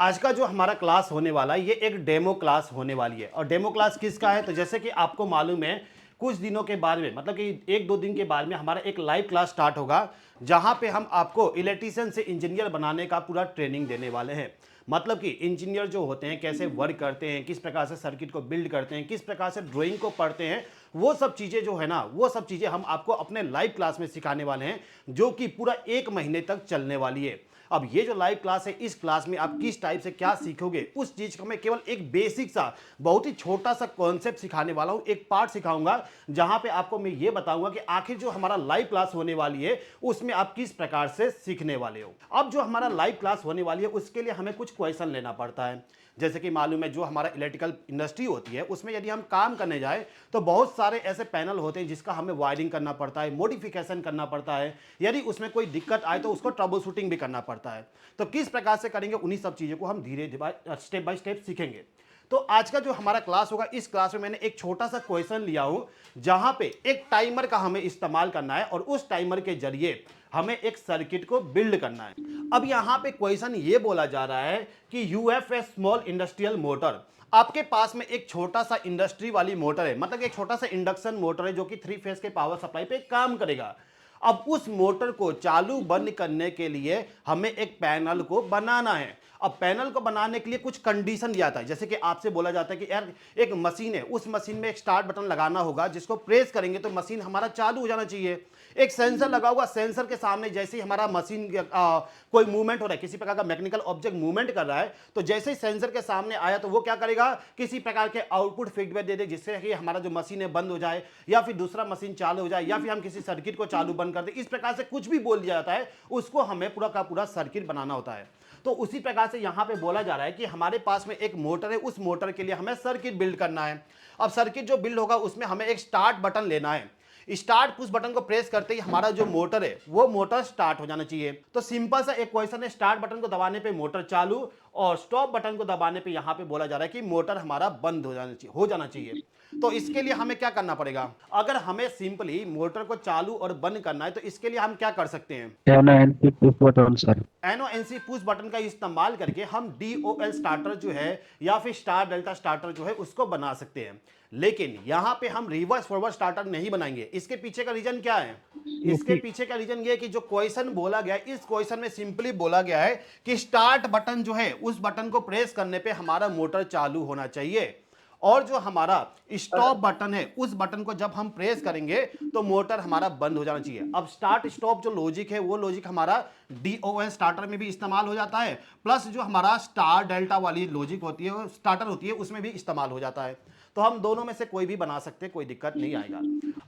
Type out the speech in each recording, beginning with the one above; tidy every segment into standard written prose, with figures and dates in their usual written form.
आज का जो हमारा क्लास होने वाला है ये एक डेमो क्लास होने वाली है। और डेमो क्लास किसका है? तो जैसे कि आपको मालूम है कुछ दिनों के बाद में, मतलब कि एक दो दिन के बाद में हमारा एक लाइव क्लास स्टार्ट होगा, जहां पे हम आपको इलेक्ट्रीशियन से इंजीनियर बनाने का पूरा ट्रेनिंग देने वाले हैं। मतलब कि इंजीनियर जो होते हैं कैसे वर्क करते हैं, किस प्रकार से सर्किट को बिल्ड करते हैं, किस प्रकार से ड्राइंग को पढ़ते हैं, वो सब चीज़ें जो है ना, वो सब चीज़ें हम आपको अपने लाइव क्लास में सिखाने वाले हैं, जो कि पूरा एक महीने तक चलने वाली है। अब ये जो लाइव क्लास है, इस क्लास में आप किस टाइप से क्या सीखोगे, उस चीज का मैं केवल एक बेसिक सा, बहुत ही छोटा सा कॉन्सेप्ट सिखाने वाला हूं, एक पार्ट सिखाऊंगा, जहां पे आपको मैं ये बताऊंगा कि आखिर जो हमारा लाइव क्लास होने वाली है उसमें आप किस प्रकार से सीखने वाले हो। अब जो हमारा लाइव क्लास होने वाली है उसके लिए हमें कुछ क्वेश्चन लेना पड़ता है। जैसे कि मालूम है जो हमारा इलेक्ट्रिकल इंडस्ट्री होती है उसमें यदि हम काम करने जाए तो बहुत सारे ऐसे पैनल होते हैं जिसका हमें वायरिंग करना पड़ता है, मॉडिफिकेशन करना पड़ता है, यदि उसमें कोई दिक्कत आए तो उसको ट्रबल शूटिंग भी करना पड़ता है। तो किस प्रकार से करेंगे, उन्हीं सब चीज़ों को हम धीरे धीरे स्टेप बाय स्टेप सीखेंगे। तो आज का जो हमारा क्लास होगा, इस क्लास में मैंने एक छोटा सा क्वेश्चन लिया हूं, जहां पे एक टाइमर का हमें इस्तेमाल करना है और उस टाइमर के जरिए हमें एक सर्किट को बिल्ड करना है। अब यहां पे क्वेश्चन ये बोला जा रहा है कि you have a small industrial motor. आपके पास में एक छोटा सा इंडस्ट्री वाली मोटर है, मतलब एक छोटा सा इंडक्शन मोटर है जो कि 3 फेज के पावर सप्लाई पे काम करेगा। अब उस मोटर को चालू बंद करने के लिए हमें एक पैनल को बनाना है। अब पैनल को बनाने के लिए कुछ कंडीशन दिया जाता है, जैसे कि आपसे बोला जाता है कि यार एक मशीन है, उस मशीन में एक स्टार्ट बटन लगाना होगा, जिसको प्रेस करेंगे तो मशीन हमारा चालू हो जाना चाहिए। एक सेंसर लगा हुआ, सेंसर के सामने जैसे ही हमारा मशीन कोई मूवमेंट हो रहा है, किसी प्रकार का मैकेनिकल ऑब्जेक्ट मूवमेंट कर रहा है, तो जैसे ही सेंसर के सामने आया तो वो क्या करेगा, किसी प्रकार के आउटपुट फीडबैक दे दे, जिससे कि हमारा जो मशीन है बंद हो जाए या फिर दूसरा मशीन चालू हो जाए या फिर हम किसी सर्किट को चालू बंद कर दे। इस प्रकार से कुछ भी बोल दिया जाता है, उसको हमें पूरा का पूरा सर्किट बनाना होता है। तो उसी प्रकार से यहां पे बोला जा रहा है कि हमारे पास में एक मोटर है, उस मोटर के लिए हमें सर्किट बिल्ड करना है। अब सर्किट जो बिल्ड होगा उसमें हमें एक स्टार्ट बटन लेना है। स्टार्ट पुश बटन को प्रेस करते ही हमारा जो मोटर है वो मोटर स्टार्ट हो जाना चाहिए। तो सिंपल सा एक क्वेश्चन है, स्टार्ट बटन को दबाने पे मोटर चालू और स्टॉप बटन को दबाने पे यहां पे बोला जा रहा है कि मोटर हमारा बंद हो जाना चाहिए। तो इसके लिए हमें क्या करना पड़ेगा? अगर हमें सिंपली मोटर को चालू और बंद करना है तो इसके लिए हम क्या कर सकते हैं? NNC push button sir. NONC push button का इस्तेमाल करके हम डीओएल स्टार्टर जो है या फिर स्टार डेल्टा स्टार्टर जो है उसको बना सकते हैं। लेकिन यहां पे हम रिवर्स फॉरवर्ड स्टार्टर नहीं बनाएंगे। इसके पीछे का रीजन क्या है? इसके क्योंकि पीछे का रीजन ये है कि जो क्वेश्चन बोला गया है, इस क्वेश्चन में सिंपली बोला गया है कि स्टार्ट बटन जो है उस बटन को प्रेस करने पे हमारा मोटर चालू होना चाहिए, और जो हमारा स्टॉप बटन है उस बटन को जब हम प्रेस करेंगे तो मोटर हमारा बंद हो जाना चाहिए। अब स्टार्ट स्टॉप जो लॉजिक है वो लॉजिक हमारा डीओएल स्टार्टर में भी इस्तेमाल हो जाता है, प्लस जो हमारा स्टार डेल्टा वाली लॉजिक होती है, स्टार्टर होती है, उसमें भी इस्तेमाल हो जाता है। तो हम दोनों में से कोई भी बना सकते हैं, कोई दिक्कत नहीं आएगा।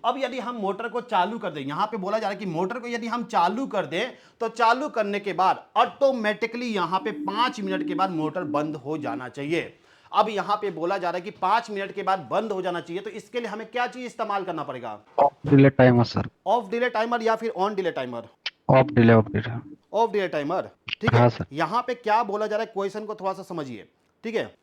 अब यदि हम मोटर को चालू कर दें, यहां पे बोला जा रहा है कि मोटर को यदि हम चालू कर दें तो चालू करने के बाद ऑटोमेटिकली यहां पे 5 मिनट के बाद मोटर बंद हो जाना चाहिए। अब यहां पे बोला जा रहा है कि 5 मिनट के बाद बंद हो जाना चाहिए, तो इसके लिए हमें क्या चीज इस्तेमाल करना पड़ेगा? Of delay timer sir. Of delay timer या फिर on delay timer? Of delay. Of delay timer. ठीक हाँ है, सर। यहां पे क्या बोला जा रहा है, क्वेश्चन को थोड़ा सा समझिए। ठीक है,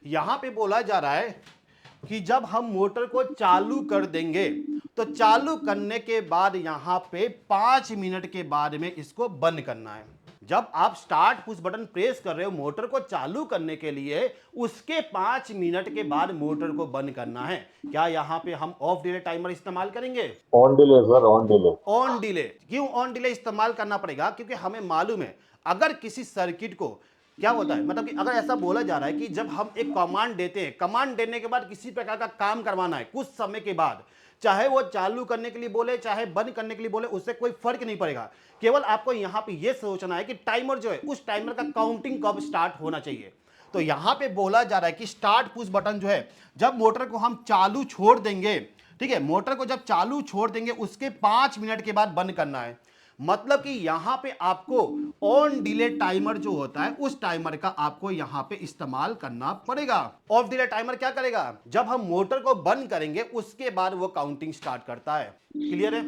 यहां पे बोला जा रहा है कि जब हम मोटर को चालू कर देंगे तो चालू करने के बाद यहां पे 5 मिनट के बाद में इसको बंद करना है। जब आप स्टार्ट पुश बटन प्रेस कर रहे हो मोटर को चालू करने के लिए, उसके 5 मिनट के बाद मोटर को बंद करना है। क्या यहां पे हम ऑफ डिले टाइमर इस्तेमाल करेंगे? On delay sir, on delay. On delay. क्यों ऑन डिले इस्तेमाल करना पड़ेगा? क्योंकि हमें मालूम है अगर किसी सर्किट को क्या होता है, मतलब कि अगर ऐसा बोला जा रहा है कि जब हम एक कमांड देते हैं, कमांड देने के बाद किसी प्रकार का काम करवाना है कुछ समय के बाद, चाहे वो चालू करने के लिए बोले चाहे बंद करने के लिए बोले, उससे कोई फर्क नहीं पड़ेगा। केवल आपको यहां पे ये सोचना है कि टाइमर जो है उस टाइमर का काउंटिंग कब स्टार्ट होना चाहिए। तो यहां पे बोला जा रहा है कि स्टार्ट पुश बटन जो है जब मोटर को हम चालू छोड़ देंगे, ठीक है, मोटर को जब चालू छोड़ देंगे उसके 5 मिनट के बाद बंद करना है। मतलब कि यहां पे आपको ऑन डिले टाइमर जो होता है उस टाइमर का आपको यहां पे इस्तेमाल करना पड़ेगा। ऑफ डिले टाइमर क्या करेगा? जब हम मोटर को बंद करेंगे उसके बाद वो काउंटिंग स्टार्ट करता है। क्लियर है?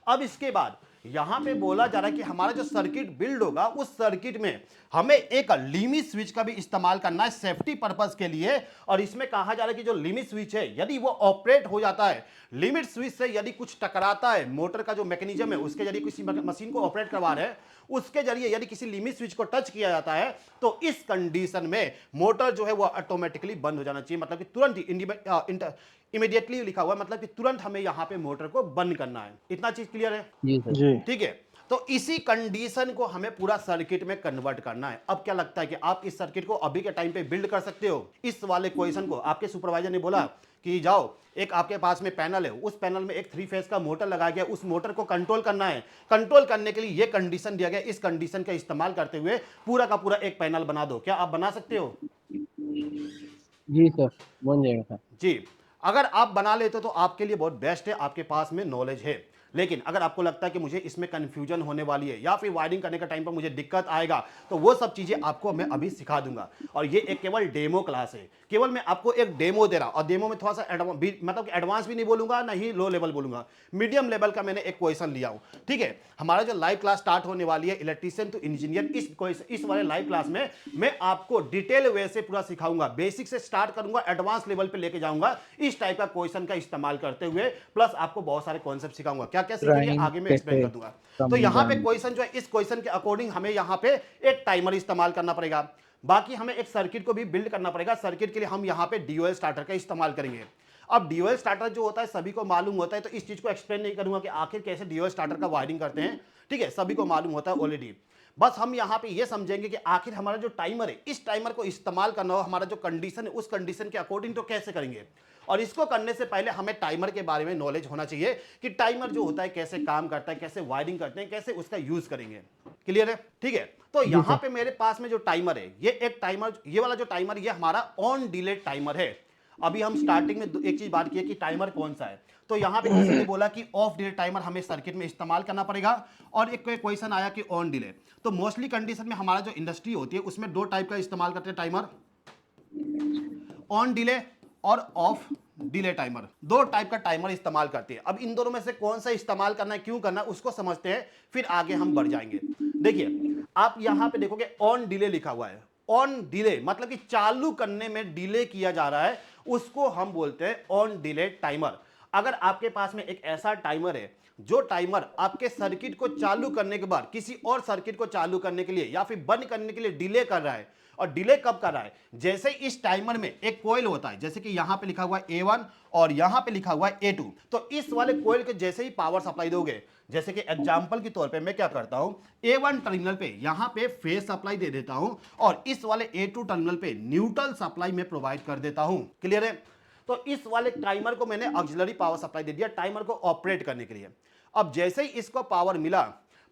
अब इसके बाद यहां पे बोला जा रहा है कि हमारा जो सर्किट बिल्ड होगा उस सर्किट में हमें एक लिमिट स्विच का भी इस्तेमाल करना है सेफ्टी पर्पस के लिए। और इसमें कहा जा रहा है कि जो लिमिट स्विच है यदि वो ऑपरेट हो जाता है, लिमिट स्विच से यदि कुछ टकराता है, मोटर का जो मैकेनिज्म है उसके यदि किसी मशीन को ऑपरेट करवा रहे हैं उसके जरिए यदि किसी लिमिट स्विच को टच किया जाता है तो इस कंडीशन में मोटर जो है वो ऑटोमेटिकली बंद हो जाना चाहिए, मतलब कि तुरंत ही इमीडिएटली लिखा हुआ है, मतलब कि तुरंत हमें यहां पे मोटर को बंद करना है। इतना चीज क्लियर है? जी सर। जी। ठीक है, तो इसी कंडीशन को हमें पूरा सर्किट में कन्वर्ट करना है। अब क्या लगता है कि आप इस सर्किट को अभी के टाइम पे बिल्ड कर सकते हो? इस वाले क्वेश्चन को आपके सुपरवाइजर ने बोला कि जाओ, एक आपके पास में पैनल है, उस पैनल में एक 3 फेज का मोटर लगाया गया, उस मोटर को कंट्रोल करना है। कंट्रोल करने के लिए ये कंडीशन दिया गया, इस कंडीशन का इस्तेमाल करते हुए पूरा का पूरा एक पैनल बना दो। क्या आप बना सकते हो? जी सर, बन जाएगा सर। जी, अगर आप बना लेते हो तो आपके लिए बहुत बेस्ट है, आपके पास में नॉलेज है। लेकिन अगर आपको लगता है कि मुझे इसमें कंफ्यूजन होने वाली है या फिर वायरिंग करने का टाइम पर मुझे दिक्कत आएगा, तो वो सब चीजें आपको मैं अभी सिखा दूंगा। और ये एक केवल डेमो क्लास है, केवल मैं आपको एक डेमो दे रहा हूं। और डेमो में थोड़ा सा मतलब कि एडवांस भी नहीं बोलूंगा, ना ही लो लेवल बोलूंगा, मीडियम लेवल का मैंने एक क्वेश्चन लिया हूं। ठीक है, हमारा जो लाइव क्लास स्टार्ट होने वाली है इलेक्ट्रीशियन टू इंजीनियर, इस वाले लाइव क्लास में मैं आपको डिटेल वे से पूरा सिखाऊंगा। बेसिक से स्टार्ट करूंगा, एडवांस लेवल पे लेके जाऊंगा इस टाइप का क्वेश्चन का इस्तेमाल करते हुए, प्लस आपको बहुत सारे कॉन्सेप्ट सिखाऊंगा। क्या क्या सीखेंगे आगे मैं एक्सप्लेन कर दूंगा। तो यहाँ पे क्वेश्चन जो है, इस क्वेश्चन के अकॉर्डिंग हमें यहाँ पे एक टाइमर इस्तेमाल करना पड़ेगा, बाकी हमें एक सर्किट को भी बिल्ड करना पड़ेगा। सर्किट के लिए हम यहाँ पे डीओएल स्टार्टर का इस्तेमाल करेंगे। अब डीओएल स्टार्टर जो होता है सभी को मालूम होता है, तो इस चीज को एक्सप्लेन नहीं करूंगा कि आखिर कैसे डीओएल स्टार्टर का वायरिंग करते हैं। ठीक है, सभी को मालूम होता है ऑलरेडी। बस हम यहाँ पे ये समझेंगे कि आखिर हमारा जो टाइमर है, इस टाइमर को इस्तेमाल करना हो, हमारा जो कंडीशन है उस कंडीशन के अकॉर्डिंग तो कैसे करेंगे। और इसको करने से पहले हमें टाइमर के बारे में नॉलेज होना चाहिए कि टाइमर जो होता है कैसे काम करता है, कैसे वायरिंग करते हैं, कैसे उसका यूज करेंगे। क्लियर है? ठीक है, तो यहाँ पे मेरे पास में जो टाइमर है, ये एक टाइमर, ये वाला जो टाइमर, ये हमारा ऑन डिले टाइमर है। अभी हम स्टार्टिंग में एक चीज बात की है कि टाइमर कौन सा है, तो यहाँ पे किसी ने बोला कि ऑफ डिले टाइमर हमें सर्किट में इस्तेमाल करना पड़ेगा, और एक क्वेश्चन आया कि ऑन डिले। तो मोस्टली कंडीशन में हमारा जो इंडस्ट्री होती है उसमें 2 टाइप का इस्तेमाल करते हैं टाइमर, ऑन डिले और ऑफ डिले टाइमर। 2 टाइप का टाइमर इस्तेमाल करते हैं। अब इन दोनों में से कौन सा इस्तेमाल करना है, क्यों करना है, उसको समझते हैं, फिर आगे हम बढ़ जाएंगे। देखिए, आप यहां पे देखोगे ऑन डिले लिखा हुआ है। ऑन डिले मतलब कि चालू करने में डिले किया जा रहा है, उसको हम बोलते हैं ऑन डिले टाइमर। अगर आपके पास में एक ऐसा टाइमर है जो टाइमर आपके सर्किट को चालू करने के बाद किसी और सर्किट को चालू करने के लिए या फिर बंद करने के लिए डिले कर रहा है, और डिले कब कर रहा है, जैसे इस टाइमर में एक कॉइल होता है, जैसे कि यहां पे लिखा हुआ है A1 और यहां पे लिखा हुआ है A2, तो इस वाले कॉइल के जैसे ही पावर सप्लाई दोगे, जैसे कि एग्जांपल के तौर पे मैं क्या करता हूं, A1 टर्मिनल पे यहां पे फेज सप्लाई दे देता हूं, और इस वाले A2 टर्मिनल पे न्यूट्रल सप्लाई में प्रोवाइड कर देता हूं। क्लियर है? तो इस वाले टाइमर को मैंने ऑक्सिलरी पावर सप्लाई दे दिया टाइमर को ऑपरेट करने के लिए। अब जैसे ही इसको पावर मिला,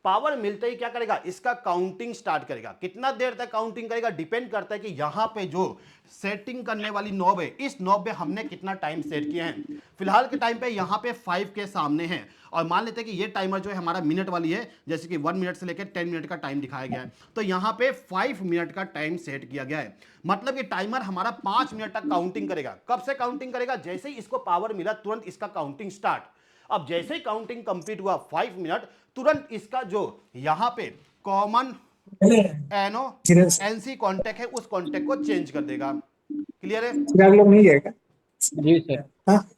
पावर मिलते ही क्या करेगा, इसका काउंटिंग स्टार्ट करेगा। कितना देर तक काउंटिंग करेगा, डिपेंड करता है कि यहां पे जो सेटिंग करने वाली नॉब है, इस नॉब पे हमने कितना टाइम सेट किया है। फिलहाल के टाइम पे यहां पे 5 के सामने है, और मान लेते हैं कि ये टाइमर जो है हमारा मिनट वाली है, जैसे कि 1 मिनट से लेकर 10 मिनट का टाइम दिखाया गया है, तो यहां पे 5 मिनट का टाइम सेट किया गया है। मतलब कि टाइमर हमारा 5 मिनट तक काउंटिंग करेगा। कब से काउंटिंग करेगा, जैसे ही इसको पावर मिला तुरंत इसका काउंटिंग स्टार्ट। अब जैसे ही काउंटिंग कंप्लीट हुआ 5 मिनट, तुरंत इसका जो यहां पे कॉमन एनो एनसी कॉन्टेक्ट है, उस कॉन्टेक्ट को चेंज कर देगा। क्लियर है? चिराग लोग नहीं गए क्या? जी सर। हाँ?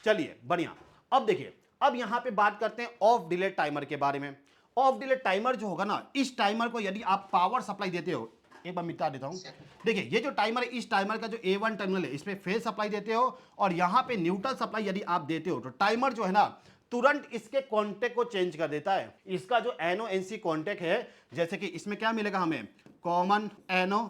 चलिए बढ़िया। अब देखिए, अब यहां पे बात करते हैं ऑफ डिले टाइमर के बारे में। ऑफ डिले टाइमर जो होगा ना, इस टाइमर को यदि आप पावर सप्लाई देते हो, एक बार मिटा देता हूं। देखिए, ये जो टाइमर है, इस टाइमर का जो A1 टर्मिनल है, इसमें फेज सप्लाई देते हो, और यहां पे न्यूट्रल सप्लाई यदि आप देते हो, तो टाइमर जो है ना तुरंत इसके कॉन्टेक्ट को चेंज कर देता है। इसका जो एनो एनसी कॉन्टेक्ट है, जैसे कि इसमें क्या मिलेगा हमें, कॉमन एनो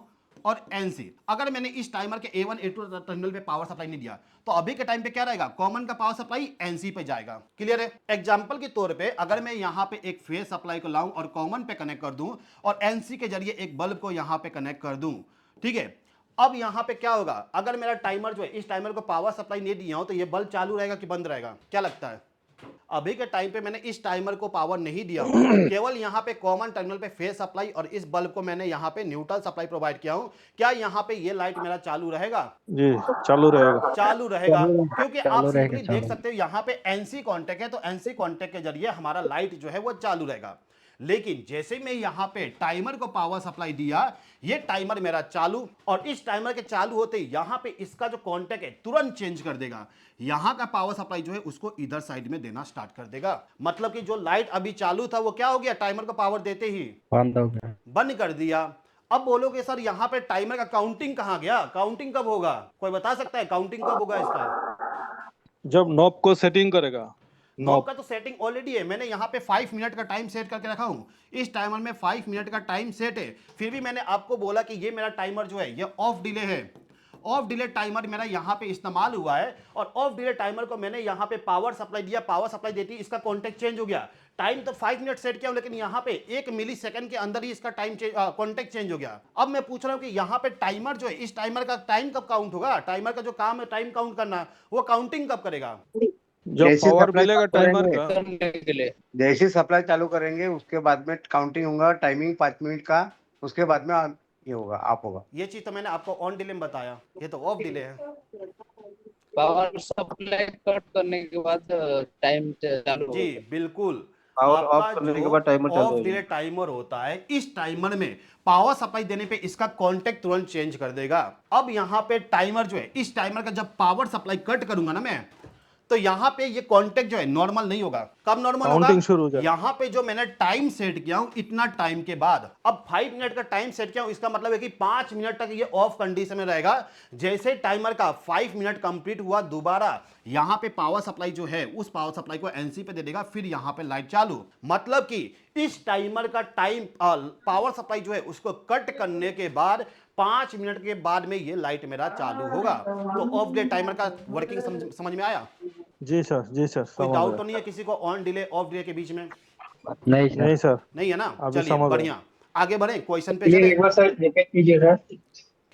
और एनसी। अगर मैंने इस टाइमर के A1 A2 टर्मिनल पे पावर सप्लाई नहीं दिया, तो अभी के टाइम पे क्या रहेगा, कॉमन का पावर सप्लाई एनसी पे जाएगा। क्लियर है? एग्जांपल के तौर पे अगर मैं यहां पे एक फेज सप्लाई को लाऊं और कॉमन पे कनेक्ट कर दूं, और एनसी के जरिए एक बल्ब को यहां पे कनेक्ट कर दूं, ठीक है, अब यहां पे क्या होगा, अगर मेरा टाइमर जो है, इस टाइमर को पावर सप्लाई नहीं दिया हो, तो ये बल्ब चालू रहेगा कि बंद रहेगा, क्या लगता है? अभी के टाइम पे मैंने इस टाइमर को पावर नहीं दिया हूं, केवल यहां पे कॉमन टर्मिनल पे फेज सप्लाई और इस बल्ब को मैंने यहां पे न्यूट्रल सप्लाई प्रोवाइड किया हूं, क्या यहां पे ये लाइट मेरा चालू रहेगा? जी, चालू रहेगा। चालू रहेगा, क्योंकि आप चालू रहेगा, सिंपली देख सकते हो यहां पे एनसी कांटेक्ट है, तो एनसी कांटेक्ट के जरिए हमारा लाइट जो है वो चालू रहेगा। लेकिन जैसे मैं यहाँ पे टाइमर को पावर सप्लाई दिया, ये टाइमर मेरा चालू, और इस टाइमर के चालू होते ही यहाँ पे इसका जो कॉन्टेक्ट है तुरंत चेंज कर देगा। यहाँ का पावर सप्लाई जो है उसको इधर साइड में देना स्टार्ट कर देगा। मतलब कि जो लाइट अभी चालू था वो क्या हो गया, टाइमर को पावर देते ही बंद हो गया। बंद कर दिया। अब बोलोगे सर यहाँ पे टाइमर का काउंटिंग कहाँ गया, काउंटिंग कब होगा, कोई बता सकता है काउंटिंग कब होगा इसका? जब नॉब को सेटिंग करेगा। नॉब नॉब का तो सेटिंग ऑलरेडी है, मैंने यहाँ पे 5 मिनट का टाइम सेट करके रखा हूँ। इस टाइमर में 5 मिनट का टाइम सेट है, फिर भी मैंने आपको बोला कि ये मेरा टाइमर जो है ये ऑफ डिले है। ऑफ डिले टाइमर मेरा यहाँ पे इस्तेमाल हुआ है, और ऑफ डिले टाइमर को मैंने यहाँ पे पावर सप्लाई दिया, पावर सप्लाई देती इसका कॉन्टेक्ट चेंज हो गया। टाइम तो 5 मिनट सेट किया, लेकिन यहाँ पे 1 मिली सेकंड के अंदर ही इसका टाइम कॉन्टेक्ट चेंज हो गया। अब मैं पूछ रहा हूँ कि यहाँ पे टाइमर जो है, इस टाइमर का टाइम कब काउंट होगा? टाइमर का जो काम है टाइम काउंट करना, वो काउंटिंग कब करेगा? जब जैसे पावर सप्लाई मिलेगा चालू टाइमर करेंगे, का। करने के लिए जैसे सप्लाई चालू करेंगे उसके बाद में काउंटिंग होगा, टाइमिंग 5 मिनट का, उसके बाद में ये होगा, आप होगा। ये चीज तो मैंने आपको ऑन डिले में बताया, ये तो ऑफ डिले है। पावर सप्लाई कट करने के बाद टाइम चालू हो जी गया। बिल्कुल, पावर ऑफ आपका करने के जो बाद टाइमर चालू ऑफ हो डिले जाएगा। टाइमर होता है, इस टाइमर में पावर सप्लाई देने पे इसका कांटेक्ट तुरंत चेंज कर देगा। अब यहाँ पे टाइमर जो है, इस टाइमर का जब पावर सप्लाई कट करूंगा ना मैं, तो यहाँ पे ये कांटेक्ट जो है नॉर्मल नहीं होगा। कब नॉर्मल होगा? काउंटिंग शुरू हो जाएगा। यहाँ पे जो मैंने टाइम सेट किया हूं इतना टाइम के बाद, अब 5 मिनट का टाइम सेट किया हूं, इसका मतलब है कि 5 मिनट तक ये ऑफ कंडीशन में रहेगा। जैसे टाइमर का 5 मिनट कंप्लीट हुआ, दोबारा यहाँ पे पावर सप्लाई जो है उस पावर सप्लाई को एनसी पे दे देगा, फिर यहाँ पे लाइट चालू। मतलब कि इस टाइमर का टाइम पावर सप्लाई जो है उसको कट करने के बाद 5 मिनट के बाद में ये लाइट मेरा चालू होगा। तो ऑफ डे टाइमर का वर्किंग समझ में आया? जी सर, जी सर, कोई समझ डाउट गया। तो नहीं है किसी को ऑन डिले ऑफ डिले के बीच में? नहीं सर। नहीं सर, नहीं है ना? अभी चलिए समझ बढ़िया, आगे बढ़े, क्वेश्चन पे ये चले। एक बार सर रिपीट कीजिए सर।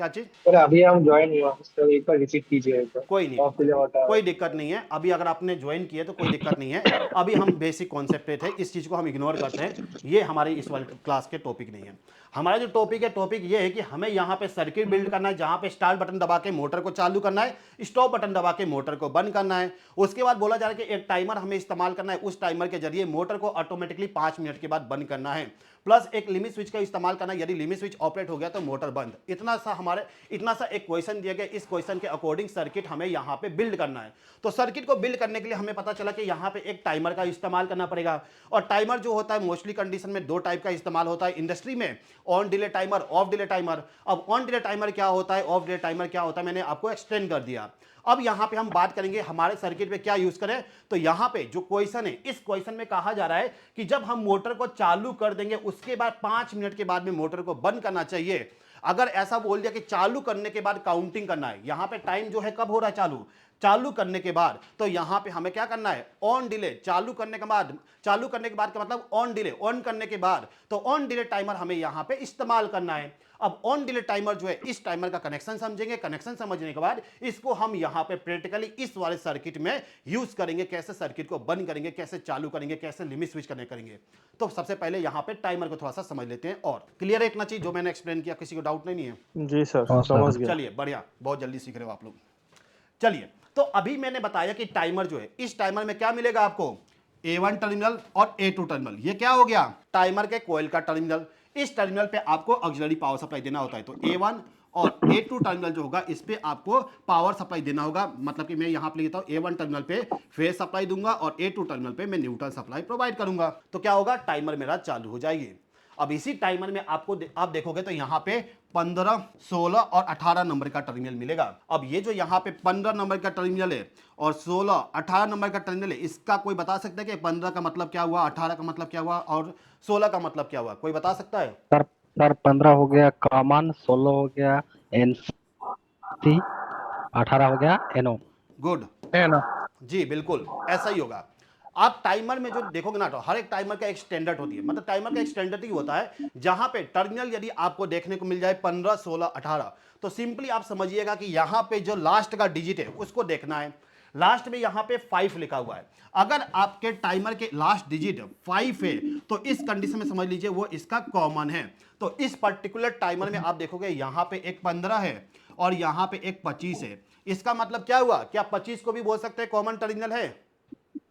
क्या चीज? सर अभी हम ज्वाइन हुआ सर, एक बार रिपीट कीजिए एक बार। कोई नहीं, ऑफ डिले होता है। कोई दिक्कत नहीं है। अभी अगर आपने ज्वाइन किया तो कोई दिक्कत नहीं है। अभी हम बेसिक कॉन्सेप्ट पे थे, इस चीज को हम इग्नोर करते हैं, ये हमारी इस वाली क्लास के टॉपिक नहीं है। हमारा जो टॉपिक है, टॉपिक ये है कि हमें यहाँ पे सर्किट बिल्ड करना है, जहाँ पे स्टार्ट बटन दबा के मोटर को चालू करना है, स्टॉप बटन दबा के मोटर को बंद करना है। उसके बाद बोला जा रहा है कि एक टाइमर हमें इस्तेमाल करना है, उस टाइमर के जरिए मोटर को ऑटोमेटिकली 5 मिनट के बाद बंद करना है, प्लस एक लिमिट स्विच का इस्तेमाल करना है, यदि लिमिट स्विच ऑपरेट हो गया तो मोटर बंद। इतना सा एक क्वेश्चन दिया गया, इस क्वेश्चन के अकॉर्डिंग सर्किट हमें यहाँ पे बिल्ड करना है। तो सर्किट को बिल्ड करने के लिए हमें पता चला कि यहाँ पे एक टाइमर का इस्तेमाल करना पड़ेगा, और टाइमर जो होता है मोस्टली कंडीशन में 2 टाइप का इस्तेमाल होता है इंडस्ट्री में, on delay timer, of delay timer. अब ऑन डिले टाइमर क्या होता है, ऑफ डिले टाइमर क्या होता है, मैंने आपको एक्सप्लेन कर दिया। अब यहां पे हम बात करेंगे हमारे सर्किट में क्या यूज करें। तो यहां पे जो क्वेश्चन है, इस क्वेश्चन में कहा जा रहा है कि जब हम मोटर को चालू कर देंगे उसके बाद 5 मिनट के बाद में मोटर को बंद करना चाहिए। अगर ऐसा बोल दिया कि चालू करने के बाद काउंटिंग करना है, यहां पे टाइम जो है कब हो रहा है चालू करने के बाद, तो यहां पे हमें क्या करना है, ऑन डिले। चालू करने के बाद का मतलब ऑन डिले, ऑन करने के बाद, तो ऑन डिले टाइमर हमें यहां पे इस्तेमाल करना है। अब ऑन डिले टाइमर जो है, इस टाइमर का कनेक्शन समझेंगे, कनेक्शन समझने के बाद इसको हम यहां पे प्रैक्टिकली इस वाले सर्किट में यूज करेंगे, कैसे सर्किट को बंद करेंगे, कैसे चालू करेंगे, कैसे लिमिट स्विच कनेक्ट करेंगे। तो सबसे पहले यहां पे टाइमर को थोड़ा सा समझ लेते हैं। और क्लियर है इतना चीज जो मैंने एक्सप्लेन किया, किसी को डाउट नहीं है? जी सर, हाँ, सर। समझ गया। चलिए बढ़िया, बहुत जल्दी सीख रहे हो आप लोग। चलिए, तो अभी मैंने बताया कि टाइमर जो है, इस टाइमर में क्या मिलेगा आपको, A1 टर्मिनल और A2 टर्मिनल। ये क्या हो गया, टाइमर के कॉइल का टर्मिनल। इस टर्मिनल पे आपको ऑक्सिलरी पावर सप्लाई देना होता है, तो A1 और A2 टर्मिनल जो होगा इस पे आपको पावर सप्लाई देना होगा। मतलब कि मैं यहां पे लिखता हूं A1 टर्मिनल पे फेज सप्लाई दूंगा और A2 टर्मिनल पे मैं न्यूट्रल सप्लाई प्रोवाइड करूंगा। तो क्या होगा, टाइमर मेरा चालू हो जाएगी। अब इसी टाइमर में आप देखोगे तो यहाँ पे 15, 16 और 18 नंबर का टर्मिनल मिलेगा। अब ये जो यहाँ पे 15 नंबर का टर्मिनल है और 16, 18 नंबर का टर्मिनल है, इसका कोई बता सकता है कि 15 का मतलब क्या हुआ, 18 का मतलब क्या हुआ और 16 का मतलब क्या हुआ? कोई बता सकता है? सर 15 हो गया कॉमन, 16 हो गया एनसी, 18 हो गया एनओ। गुड, है ना? जी बिल्कुल ऐसा ही होगा। आप टाइमर में जो देखोगे ना, तो हर एक टाइमर का एक स्टैंडर्ड होती है, मतलब टाइमर का एक स्टैंडर्ड ही होता है, जहां पे टर्मिनल यदि आपको देखने को मिल जाए 15, 16, 18, तो सिंपली आप समझिएगा कि यहां पे जो लास्ट का डिजिट है उसको देखना है। लास्ट में यहां पे 5 लिखा हुआ है। अगर आपके टाइमर के लास्ट डिजिट 5 है तो इस कंडीशन में समझ लीजिए वो इसका कॉमन है। तो इस पर्टिकुलर टाइमर में आप देखोगे यहां पे एक 15 है और यहां पे एक 25 है। इसका मतलब क्या हुआ, क्या 25 को भी बोल सकते हैं कॉमन टर्मिनल है?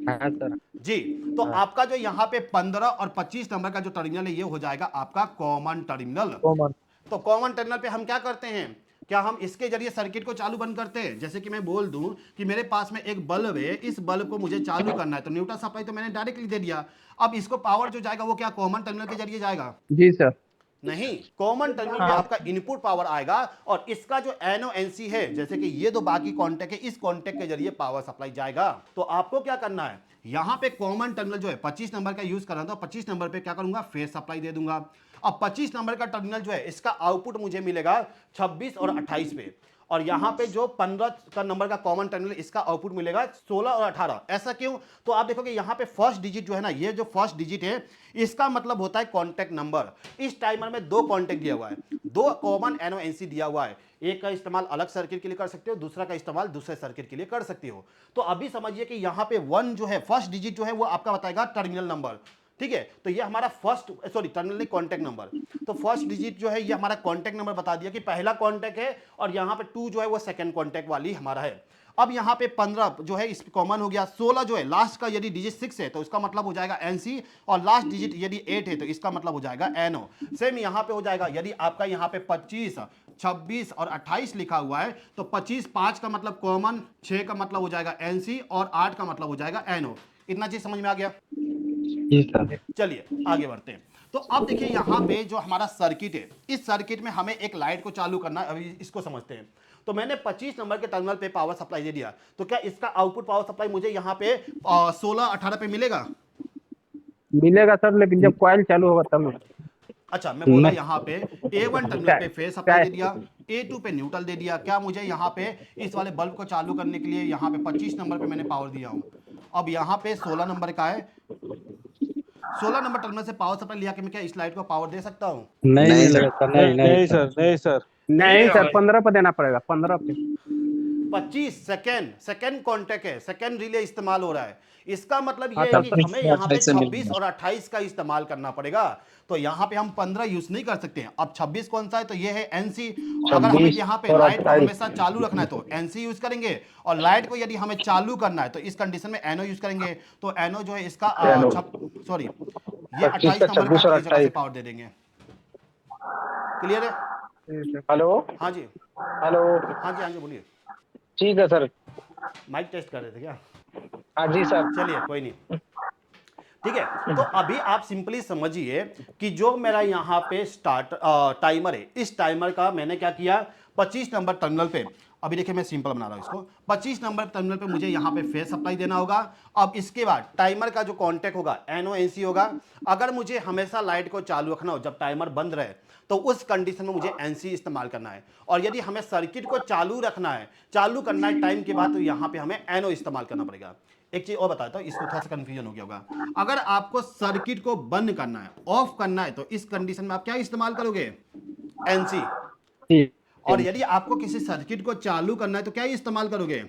हाँ सर। जी। तो आपका जो यहाँ पे 15 और 25 नंबर का जो टर्मिनल है ये हो जाएगा आपका कॉमन टर्मिनल। कॉमन। तो कॉमन टर्मिनल पे हम क्या करते हैं, क्या हम इसके जरिए सर्किट को चालू बंद करते हैं? जैसे कि मैं बोल दूं कि मेरे पास में एक बल्ब है, इस बल्ब को मुझे चालू करना है, तो न्यूट्रल सप्लाई तो मैंने डायरेक्टली दे दिया। अब इसको पावर जो जाएगा वो क्या कॉमन टर्मिनल के जरिए जाएगा? जी सर। नहीं, कॉमन टर्मिनल पे आपका इनपुट पावर आएगा और इसका जो NONC है, जैसे कि ये दो बाकी कॉन्टेक्ट है, इस कॉन्टेक्ट के जरिए पावर सप्लाई जाएगा। तो आपको क्या करना है, यहां पे कॉमन टर्मिनल जो है 25 नंबर का यूज कर रहा था, 25 नंबर पे क्या करूंगा, फेज सप्लाई दे दूंगा। अब 25 नंबर का टर्मिनल जो है इसका आउटपुट मुझे मिलेगा 26 और 28 पे, और यहां पे जो 15 का नंबर का कॉमन टर्मिनल इसका आउटपुट मिलेगा 16 और 18। ऐसा क्यों? तो आप देखोगे यहां पे फर्स्ट डिजिट जो है ना, ये जो फर्स्ट डिजिट है इसका मतलब होता है कॉन्टैक्ट नंबर। इस टाइमर में दो कॉन्टैक्ट दिया हुआ है, दो कॉमन NONC दिया हुआ है, एक का इस्तेमाल अलग सर्किट के लिए कर सकते हो, दूसरा का इस्तेमाल दूसरे सर्किट के लिए कर सकते हो। तो अभी समझिए कि यहां पे 1 जो है, फर्स्ट डिजिट जो है वो आपका बताएगा टर्मिनल नंबर, ठीक है। तो ये हमारा टर्मिनल नहीं, कॉन्टैक्ट नंबर। तो फर्स्ट डिजिट जो है ये हमारा कॉन्टैक्ट नंबर बता दिया कि पहला कॉन्टैक्ट है, और यहां पे 2 जो है वो सेकंड कॉन्टैक्ट वाली हमारा है। अब यहां पे 15 जो है इस कॉमन हो गया, 16 जो है लास्ट का यदि डिजिट 6 है तो इसका मतलब हो जाएगा NC, और लास्ट डिजिट यदि 8 है तो इसका मतलब हो जाएगा NO। सेम यहां पे हो जाएगा, यदि आपका यहां पे 25, 26 और 28 लिखा हुआ है तो 25 5 का मतलब कॉमन, 6 का मतलब हो जाएगा NC और 8 का मतलब हो जाएगा NO। इतना चीज समझ में आ गया? जी सर। चलिए आगे बढ़ते हैं। तो अब देखिए यहाँ पे जो हमारा सर्किट है, इस सर्किट में हमें एक लाइट को चालू करना है। अभी इसको समझते हैं। तो मैंने 25 नंबर के टर्मिनल पे पावर सप्लाई दे दिया, तो क्या इसका आउटपुट पावर सप्लाई मुझे यहाँ पे 16-18 पे मिलेगा? मिलेगा सर, लेकिन जब कॉइल चालू होगा तब। अच्छा, मैं बोला यहाँ पे A1 टर्मिनल पे फेज सप्लाई दे दिया, A2 पे न्यूट्रल दे दिया। क्या मुझे यहाँ पे इस वाले बल्ब को चालू करने के लिए यहाँ पे 25 नंबर पे मैंने पावर दिया हूँ। अब यहाँ पे 16 नंबर का है, 16 नंबर टर्मिनल से पावर सप्लाई लिया कि मैं क्या इस लाइट को पावर दे सकता हूँ? नहीं मिलेगा सर, नहीं नहीं सर, नहीं सर। नहीं सर, 15 पे देना पड़ेगा, 15 पे। 25 सेकेंड कॉन्टेक्ट है, सेकेंड रिले इस्तेमाल हो रहा है। इसका मतलब हाँ, ये है तब कि हमें यहाँ पे 26 और 28 का इस्तेमाल करना पड़ेगा। तो यहाँ पे हम 15 यूज नहीं कर सकते हैं। अब 26 कौन सा है, तो ये है NC। अगर हमें यहाँ पे और लाइट को 28 हमेशा चालू रखना है तो NC यूज करेंगे, और लाइट को यदि हमें चालू करना है तो इस कंडीशन में NO यूज करेंगे। तो NO जो है इसका सॉरी ये 28 नंबर का इस जगह से पावर दे देंगे। क्लियर है? हेलो। हाँ जी, हेलो। हाँ जी, हाँ जी, बोलिए। ठीक है सर। माइक टेस्ट कर रहे थे क्या? हाँ जी सर। चलिए कोई नहीं, ठीक है। तो अभी आप सिंपली समझिए कि जो मेरा यहाँ पे टाइमर है, इस टाइमर का मैंने क्या किया, 25 नंबर टर्मिनल पे, अभी देखिए मैं सिंपल बना रहा हूं इसको, 25 नंबर टर्मिनल पे मुझे यहाँ पे फेज सप्लाई देना होगा। अब इसके बाद टाइमर का जो कॉन्टेक्ट होगा NONC होगा। अगर मुझे हमेशा लाइट को चालू रखना हो जब टाइमर बंद रहे तो उस कंडीशन में मुझे NC इस्तेमाल करना है, और यदि हमें सर्किट को चालू रखना है, चालू करना है टाइम के बाद, तो यहाँ पे हमें NO इस्तेमाल करना पड़ेगा। एक चीज और बताता हूं, इसको थोड़ा सा कंफ्यूजन हो गया होगा। अगर आपको सर्किट को बंद करना है, ऑफ करना है, तो इस कंडीशन में आप क्या इस्तेमाल करोगे? NC। और यदि आपको किसी सर्किट को चालू करना है तो क्या इस्तेमाल करोगे?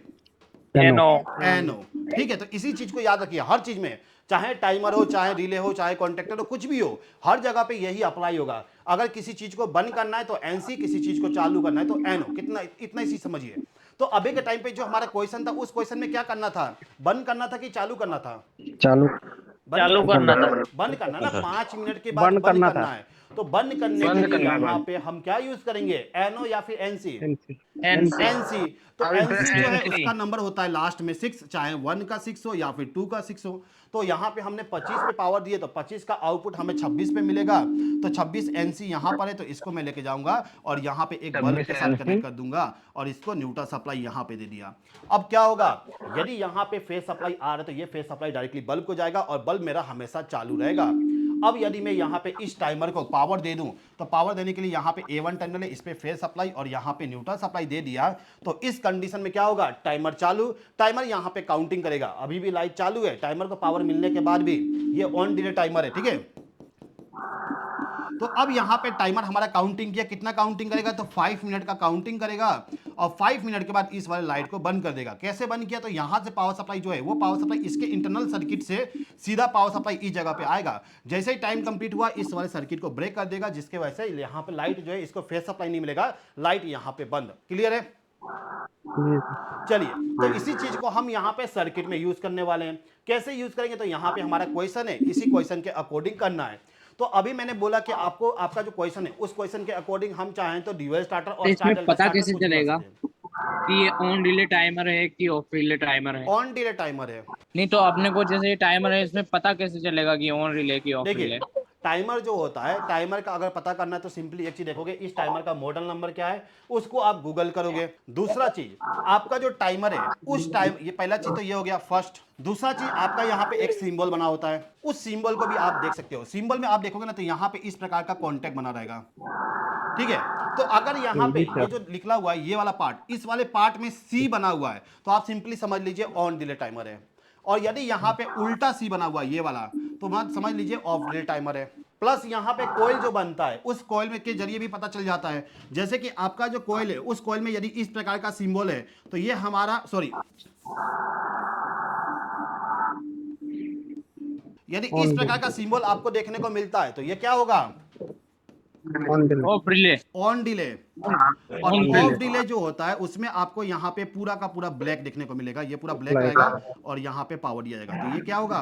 NO। ठीक है, तो इसी चीज को याद रखिए, हर चीज में, चाहे टाइमर हो, चाहे रिले हो, चाहे कॉन्टेक्टर हो, कुछ भी हो, हर जगह पे यही अप्लाई होगा। अगर किसी चीज को बंद करना है तो NC, किसी चीज को चालू करना है तो NO। कितना, इतना ही समझिए। तो अभी के टाइम पे जो हमारा क्वेश्चन था, उस क्वेश्चन में क्या करना था, बंद करना था कि चालू करना था? चालू करना था। बंद करना ना, 5 मिनट के बाद बंद करना है। तो बंद करने के लिए यहाँ पे हम क्या यूज करेंगे, NO या फिर NC? NC। तो NC जो है उसका नंबर होता है लास्ट में 6, चाहे 1 का 6 हो या फिर 2 का 6 हो। तो यहाँ पे हमने 25 पे पावर दिए, तो 25 का आउटपुट हमें 26 पे मिलेगा। तो 26 NC यहाँ पर है, तो इसको मैं लेके जाऊंगा और यहाँ पे एक बल्ब के साथ कनेक्ट कर दूंगा, और इसको न्यूट्रल सप्लाई यहाँ पे दे दिया। अब क्या होगा, यदि यहाँ पे फेज सप्लाई आ रहा है तो ये फेज सप्लाई डायरेक्टली बल्ब को जाएगा और बल्ब मेरा हमेशा चालू रहेगा। अब यदि मैं यहाँ पे इस टाइमर को पावर दे दूं, तो पावर देने के लिए यहाँ पे A1 टर्मिनल है, इस पे फेज सप्लाई और यहाँ पे न्यूट्रल सप्लाई दे दिया। तो इस कंडीशन में क्या होगा, टाइमर चालू, टाइमर यहाँ पे काउंटिंग करेगा। अभी भी लाइट चालू है, टाइमर को पावर मिलने के बाद भी ये ऑन डिले टाइमर है, ठीक है। तो अब यहाँ पे टाइमर हमारा काउंटिंग किया, कितना काउंटिंग करेगा, तो 5 मिनट का काउंटिंग करेगा, और 5 मिनट के बाद इस वाले लाइट को बंद कर देगा। कैसे बंद किया, तो यहाँ से पावर सप्लाई जो है वो पावर सप्लाई इसके इंटरनल सर्किट से सीधा पावर सप्लाई इस जगह पे आएगा। जैसे ही टाइम कंप्लीट हुआ, इस वाले सर्किट को ब्रेक कर देगा, जिसके वजह से यहाँ पे लाइट जो है, इसको फेज सप्लाई नहीं मिलेगा, लाइट यहाँ पे बंद। क्लियर है? जी चलिए, तो इसी चीज को हम यहाँ पे सर्किट में यूज करने वाले हैं। कैसे यूज करेंगे? तो यहाँ पे हमारा क्वेश्चन है, इसी क्वेश्चन के अकॉर्डिंग करना है। तो अभी मैंने बोला कि आपको आपका जो क्वेश्चन है उस क्वेश्चन के अकॉर्डिंग हम चाहें तो ड्यूअल स्टार्टर तो और इसमें स्टार डेल्टा पता स्टार्टर कैसे कुछ भी कर चलेगा सकते हैं। कि ये ऑन डिले टाइमर है कि ऑफ डिले टाइमर है? ऑन डिले टाइमर है। नहीं तो अपने को जैसे ये टाइमर है, इसमें पता कैसे चलेगा कि ऑन रिले की ऑफ देखिए, रिले? टाइमर जो होता है, टाइमर का अगर पता करना है तो सिंपली एक चीज देखोगे, इस टाइमर का मॉडल नंबर क्या है उसको आप गूगल करोगे। दूसरा चीज, आपका जो टाइमर है उस टाइम, ये पहला चीज तो ये हो गया फर्स्ट। दूसरा चीज, आपका यहाँ पे एक सिंबल बना होता है, उस सिंबल को भी आप देख सकते हो। सिंबल में आप देखोगे ना तो यहाँ पे इस प्रकार का कॉन्टेक्ट बना रहेगा, ठीक है। तो अगर यहाँ पे ये जो लिखा हुआ है ये वाला पार्ट, इस वाले पार्ट में सी बना हुआ है तो आप सिंपली समझ लीजिए ऑन डिले टाइमर है। और यदि यहाँ पे उल्टा सी बना हुआ है ये वाला, तो मत समझ लीजिए ऑफ डिले टाइमर है। प्लस यहाँ पे कोयल जो बनता है उस कोयल में के जरिए भी पता चल जाता है। जैसे कि आपका जो कोयल है उस कोयल में यदि इस प्रकार का सिंबल है तो ये हमारा सॉरी, यदि इस प्रकार का सिंबल आपको देखने को मिलता है तो ये क्या होगा? Of relay. On delay. और ऑफ डिले जो होता है उसमें आपको यहाँ पे पूरा का पूरा ब्लैक देखने को मिलेगा, ये पूरा ब्लैक रहेगा और यहाँ पे पावर दिया जाएगा, तो ये क्या होगा?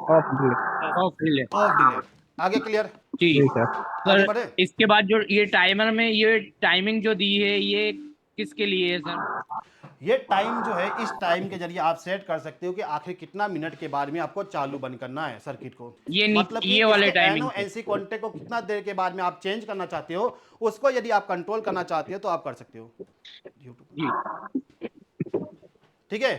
Of delay. Of relay. Of delay. आगे क्लियर? जी आगे सर। बढ़े? इसके बाद जो ये टाइमर में ये टाइमिंग जो दी है ये किसके लिए है सर? ये टाइम जो है, इस टाइम के जरिए आप सेट कर सकते हो कि आखिर कितना मिनट के बाद में आपको चालू बंद करना है सर्किट को। ये मतलब कि ये वाले टाइमिंग एनसी कॉन्टेक्ट को कितना देर के बाद में आप चेंज करना चाहते हो, उसको यदि आप कंट्रोल करना चाहते हो तो आप कर सकते हो। जी ठीक है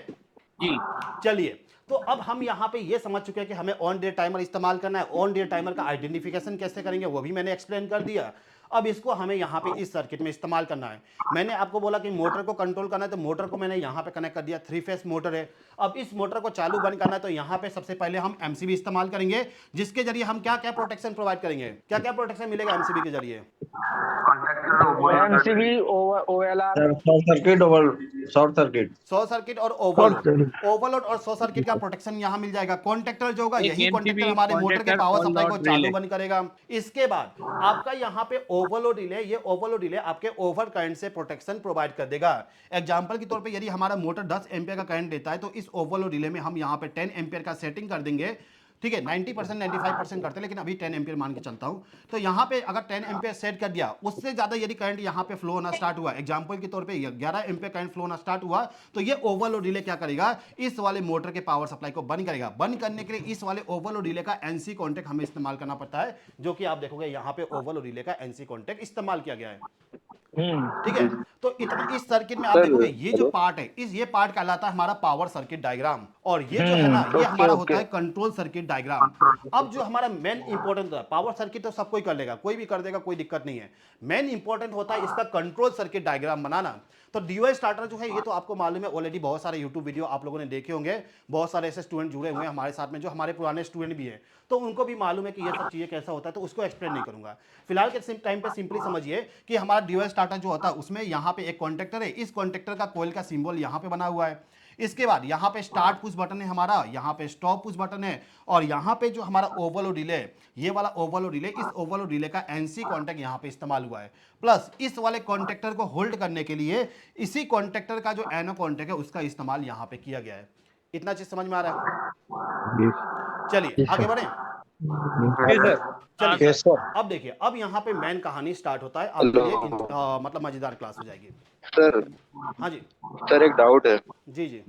जी। चलिए, तो अब हम यहाँ पे ये समझ चुके हैं कि हमें ऑन डे टाइमर इस्तेमाल करना है। ऑन डे टाइमर का आइडेंटिफिकेशन कैसे करेंगे वो भी मैंने एक्सप्लेन कर दिया। अब इसको हमें यहाँ पे इस सर्किट में इस्तेमाल करना है। मैंने आपको बोला कि मोटर को कंट्रोल करना है तो मोटर को मैंने यहाँ पे कनेक्ट कर दिया, 3 फेस मोटर है। अब इस मोटर को चालू बंद करना है तो यहाँ पे सबसे पहले हम एमसीबी इस्तेमाल करेंगे, जिसके जरिए हम क्या क्या प्रोटेक्शन प्रोवाइड करेंगे, क्या क्या प्रोटेक्शन मिलेगा एमसीबी के जरिए? MCB OLR short circuit short circuit short circuit और ओवरलोड और शॉर्ट सर्किट का प्रोटेक्शन यहाँ मिल जाएगा। कॉन्टेक्टर जो होगा एक यही MCB कॉन्टेक्टर हमारे मोटर के पावर ऑन सप्लाई को लोड चालू रिले। बंद करेगा। इसके बाद आपका यहाँ पे ओवरलोड रिले, ये ओवरलोड रिले आपके ओवर करंट से प्रोटेक्शन प्रोवाइड कर देगा। एग्जांपल के तौर पे यदि हमारा मोटर 10 एम्पियर का करंट देता है तो इस ओवरलोड रिले में हम यहाँ पे 10 एम्पियर का सेटिंग कर देंगे, ठीक है। 90% 95% करते हैं लेकिन अभी 10 एम्पियर मान के चलता हूं। तो यहाँ पे अगर 10 एम्पियर सेट कर दिया, उससे ज्यादा यदि करंट यहाँ पे फ्लो होना स्टार्ट हुआ, एग्जांपल के तौर पे 11 एम्पियर करंट फ्लो होना स्टार्ट हुआ, तो ये ओवरलोड रिले क्या करेगा, इस वाले मोटर के पावर सप्लाई को बंद करेगा। बंद करने के लिए इस वाले ओवरलोड रिले का एनसी कॉन्टेक्ट हमें इस्तेमाल करना पड़ता है, जो कि आप देखोगे यहाँ पे ओवरलोड रिले का एनसी कॉन्टेक्ट इस्तेमाल किया गया है, ठीक है। तो इतना इस सर्किट में आप देखोगे ये जो पार्ट है, ये पार्ट कहलाता है हमारा पावर सर्किट डायग्राम, और ये जो है ना ये हमारा होता है कंट्रोल सर्किट डायग्राम। अब जो हमारा मेन इंपॉर्टेंट होता है, पावर सर्किट तो सब कोई कर लेगा, कोई भी कर देगा, कोई दिक्कत नहीं है। मेन इंपॉर्टेंट होता है इसका कंट्रोल सर्किट डायग्राम बनाना। तो डीओए स्टार्टर जो है ये तो आपको मालूम है ऑलरेडी, बहुत सारे यूट्यूब वीडियो आप लोगों ने देखे होंगे, बहुत सारे ऐसे स्टूडेंट जुड़े हुए हैं हमारे साथ में जो हमारे पुराने स्टूडेंट भी हैं, तो उनको भी मालूम है कि ये सब चीज़ें कैसा होता है, तो उसको एक्सप्लेन नहीं करूंगा। फिलहाल के टाइम पे सिंपली समझिए कि हमारा डीओए स्टार्टर जो होता है उसमें यहाँ पे एक कॉन्टेक्टर है, इस कॉन्टेक्टर का कोयल का सिंबल यहाँ पे बना हुआ है। इसके बाद यहाँ पे स्टार्ट पुश बटन है हमारा, यहाँ पे स्टॉप पुश बटन है, और यहाँ पे जो हमारा ओवरलोड रिले, ये वाला ओवरलोड रिले, इस ओवरलोड रिले का एनसी कॉन्टेक्ट यहाँ पे इस्तेमाल हुआ है। प्लस इस वाले कॉन्टेक्टर को होल्ड करने के लिए इसी कॉन्टेक्टर का जो एनो कॉन्टेक्ट है उसका इस्तेमाल यहाँ पे किया गया है। इतना चीज समझ में आ रहा है? चलिए आगे बढ़े। चलिए अब देखिए, अब यहाँ पे मेन कहानी स्टार्ट होता है, आपके लिए मतलब मजेदार क्लास हो जाएगी। सर हाँ जी सर एक डाउट है जी जी।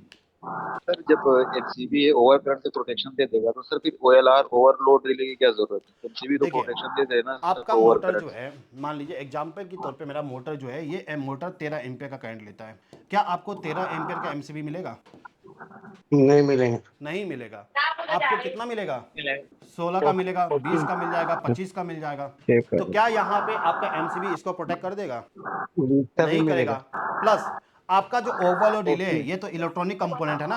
सर, जब एमसीबी ओवर करंट से प्रोटेक्शन दे देगा तो सर फिर ओएलआर ओवरलोड रिले की क्या जरूरत है? एमसीबी तो देखिए, प्रोटेक्शन दे देना आपका ओवर मोटर जो करंट। है, मान लीजिए एग्जांपल के तौर पे मेरा मोटर जो है, ये मोटर 13 एम्पियर का करंट लेता है, क्या आपको 13 एम्पियर का एमसीबी मिलेगा? नहीं मिलेंगे। नहीं मिलेगा। आपको कितना मिलेगा? 16 का मिलेगा, 20 का मिल जाएगा, 25 का मिल जाएगा। तो क्या यहाँ पे आपका एमसीबी इसको प्रोटेक्ट कर देगा? नहीं करेगा। प्लस आपका जो ओवरलोड रिले है ये तो इलेक्ट्रॉनिक कंपोनेंट है ना,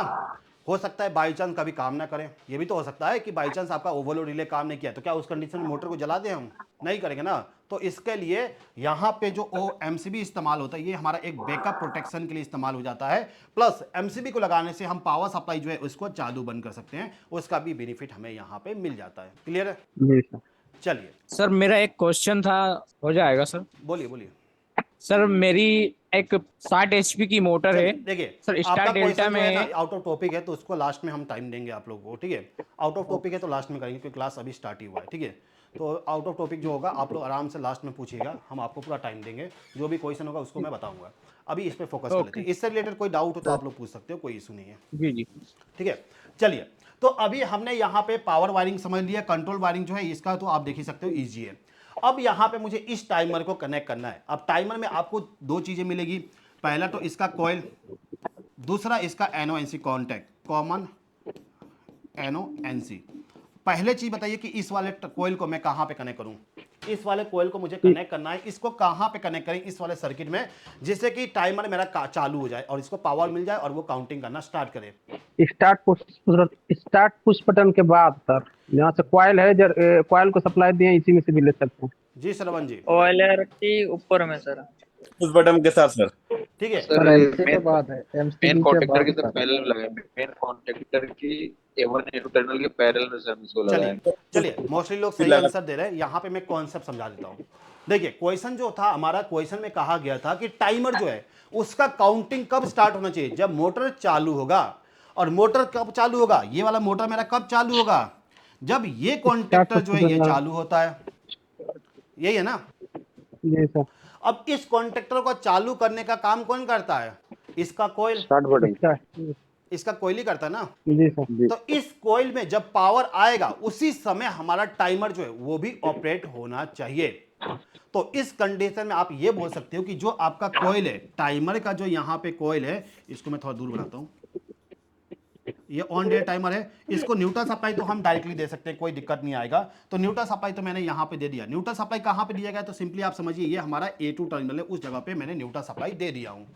हो सकता है बाई चांस कभी काम ना करें, ये भी तो हो सकता है कि बाई चांस आपका ओवरलोड रिले काम नहीं किया, तो क्या उस कंडीशन में मोटर को जला दें हम? नहीं करेंगे ना। तो इसके लिए यहाँ पे जो एमसीबी इस्तेमाल होता है ये हमारा एक बैकअप प्रोटेक्शन के लिए इस्तेमाल हो जाता है। प्लस एमसीबी को लगाने से हम पावर सप्लाई जो है उसको चालू बंद कर सकते हैं, उसका भी बेनिफिट हमें यहाँ पे मिल जाता है। क्लियर है? चलिए सर मेरा एक क्वेश्चन था, हो जाएगा सर? बोलिए बोलिए। सर मेरी एक 60 HP की मोटर है। देखिए सर आपका स्टार डेल्टा क्वेश्चन जो है ना में आउट ऑफ टॉपिक है, तो उसको लास्ट में हम टाइम देंगे आप लोगों को, ठीक है। आउट ऑफ टॉपिक है तो लास्ट में करेंगे क्योंकि क्लास अभी स्टार्ट ही हुआ है, ठीक है। तो आउट ऑफ टॉपिक जो होगा आप लोग आराम से लास्ट में पूछिएगा, हम आपको पूरा टाइम देंगे, जो भी क्वेश्चन होगा उसको मैं बताऊंगा। अभी इस पर फोकस कर लेते हैं, इससे रिलेटेड कोई डाउट हो तो आप लोग पूछ सकते हो, कोई इशू नहीं है, जी जी। ठीक है। चलिए, तो अभी हमने यहाँ पे पावर वायरिंग समझ लिया, कंट्रोल वायरिंग जो है इसका तो आप देख ही सकते हो ईजी है। अब यहाँ पे मुझे इस टाइमर को कनेक्ट करना है। अब टाइमर में आपको दो चीजें मिलेगी, पहला तो इसका कॉइल, दूसरा इसका NONC कॉन्टैक्ट, कॉमन NONC। पहले चीज बताइए कि इस वाले कॉइल को मैं कहां पे कनेक्ट करूं। इस वाले कॉइल को मुझे कनेक्ट करना है, इसको कहां पे कनेक्ट करें, इस वाले सर्किट में, जिससे कि टाइमर मेरा चालू हो जाए और इसको पावर मिल जाए और वो काउंटिंग करना स्टार्ट करे। स्टार्ट पुश बटन के बाद सर यहाँ से कॉइल है, कॉइल को सप्लाई दिए, इसी में से भी ले सकते हैं। जी श्रवण जी, ऑयलर के ऊपर में सर। उस बटन के साथ सर। ठीक है। सर एमसी के मेन बाद है, मेन एमसीबी के कॉन्टेक्टर बाद के सर पैरेलल में लगाए, मेन कॉन्टेक्टर की A1 A2 टर्मिनल के पैरेलल में सर इसको लगाए। चलिए मोस्टली लोग सही आंसर दे रहे हैं। यहाँ पे मैं कॉन्सेप्ट समझा देता हूँ। देखिए क्वेश्चन जो था हमारा, क्वेश्चन में कहा गया था कि टाइमर जो है उसका काउंटिंग कब स्टार्ट होना चाहिए, जब मोटर चालू होगा। और मोटर कब चालू होगा, ये वाला मोटर मेरा कब चालू होगा, जब ये कॉन्टेक्टर जो है ये चालू होता है, यही है ना। जी सर। अब इस कॉन्टेक्टर को चालू करने का काम कौन करता है, इसका कॉइल, स्टार्ट बटन। इसका कॉइल ही करता है ना। जी सर। तो इस कॉइल में जब पावर आएगा उसी समय हमारा टाइमर जो है वो भी ऑपरेट होना चाहिए। तो इस कंडीशन में आप ये बोल सकते हो कि जो आपका कॉइल है, टाइमर का जो यहाँ पे कॉइल है, इसको मैं थोड़ा दूर बनाता हूँ, ये ऑन डे टाइमर है, इसको न्यूट्रल सप्लाई तो हम डायरेक्टली दे सकते हैं, कोई दिक्कत नहीं आएगा। तो न्यूट्रल सप्लाई तो मैंने यहाँ पे दे दिया। न्यूट्रल सप्लाई कहाँ पे दिया गया, तो सिंपली आप समझिए ये हमारा A2 टर्मिनल है, उस जगह पे मैंने न्यूट्रल सप्लाई दे दिया हूँ।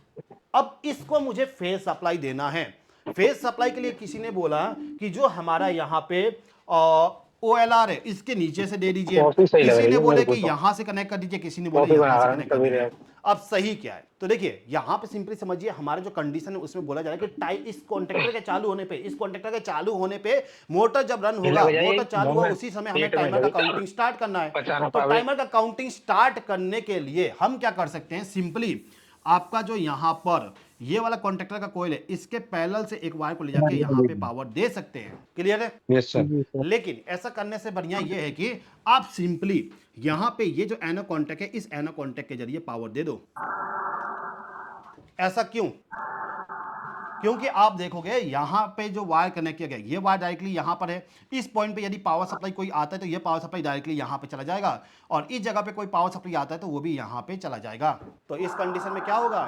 अब इसको मुझे फेज सप्लाई देना है। फेज सप्लाई के लिए किसी ने बोला कि जो हमारा यहाँ पे OLR है इसके नीचे से दे दीजिए, किसी ने बोले कि यहाँ से कनेक्ट कर दीजिए, किसी ने बोले यहाँ से कनेक्ट कर दीजिए। अब सही क्या है, तो देखिए यहाँ पे सिंपली समझिए हमारे जो कंडीशन है उसमें बोला जा रहा है कि इस कॉन्टेक्टर के चालू होने पे, इस कॉन्टेक्टर के चालू होने पे मोटर जब रन होगा, मोटर चालू हुआ उसी समय हमें टाइमर का काउंटिंग स्टार्ट करना है। तो टाइमर का काउंटिंग स्टार्ट करने के लिए हम क्या कर सकते हैं, सिंपली आपका जो यहाँ पर ये वाला कॉन्टेक्टर का कॉइल है, इसके पैरेलल से एक वायर को ले जाके यहाँ पे पावर दे सकते हैं। क्लियर है? Yes sir. लेकिन ऐसा करने से बढ़िया ये है कि आप सिंपली यहाँ पे ये जो एनो कॉन्टेक्ट है, इस एनो कॉन्टेक्ट के जरिए पावर दे दो। ऐसा क्यों? क्योंकि आप देखोगे यहाँ पे जो वायर कनेक्ट किया गया, ये वायर डायरेक्टली यहाँ पर है, इस पॉइंट पे यदि पावर सप्लाई कोई आता है तो ये पावर सप्लाई डायरेक्टली यहाँ पे चला जाएगा, और इस जगह पे कोई पावर सप्लाई आता है तो वो भी यहाँ पे चला जाएगा। तो इस कंडीशन में क्या होगा,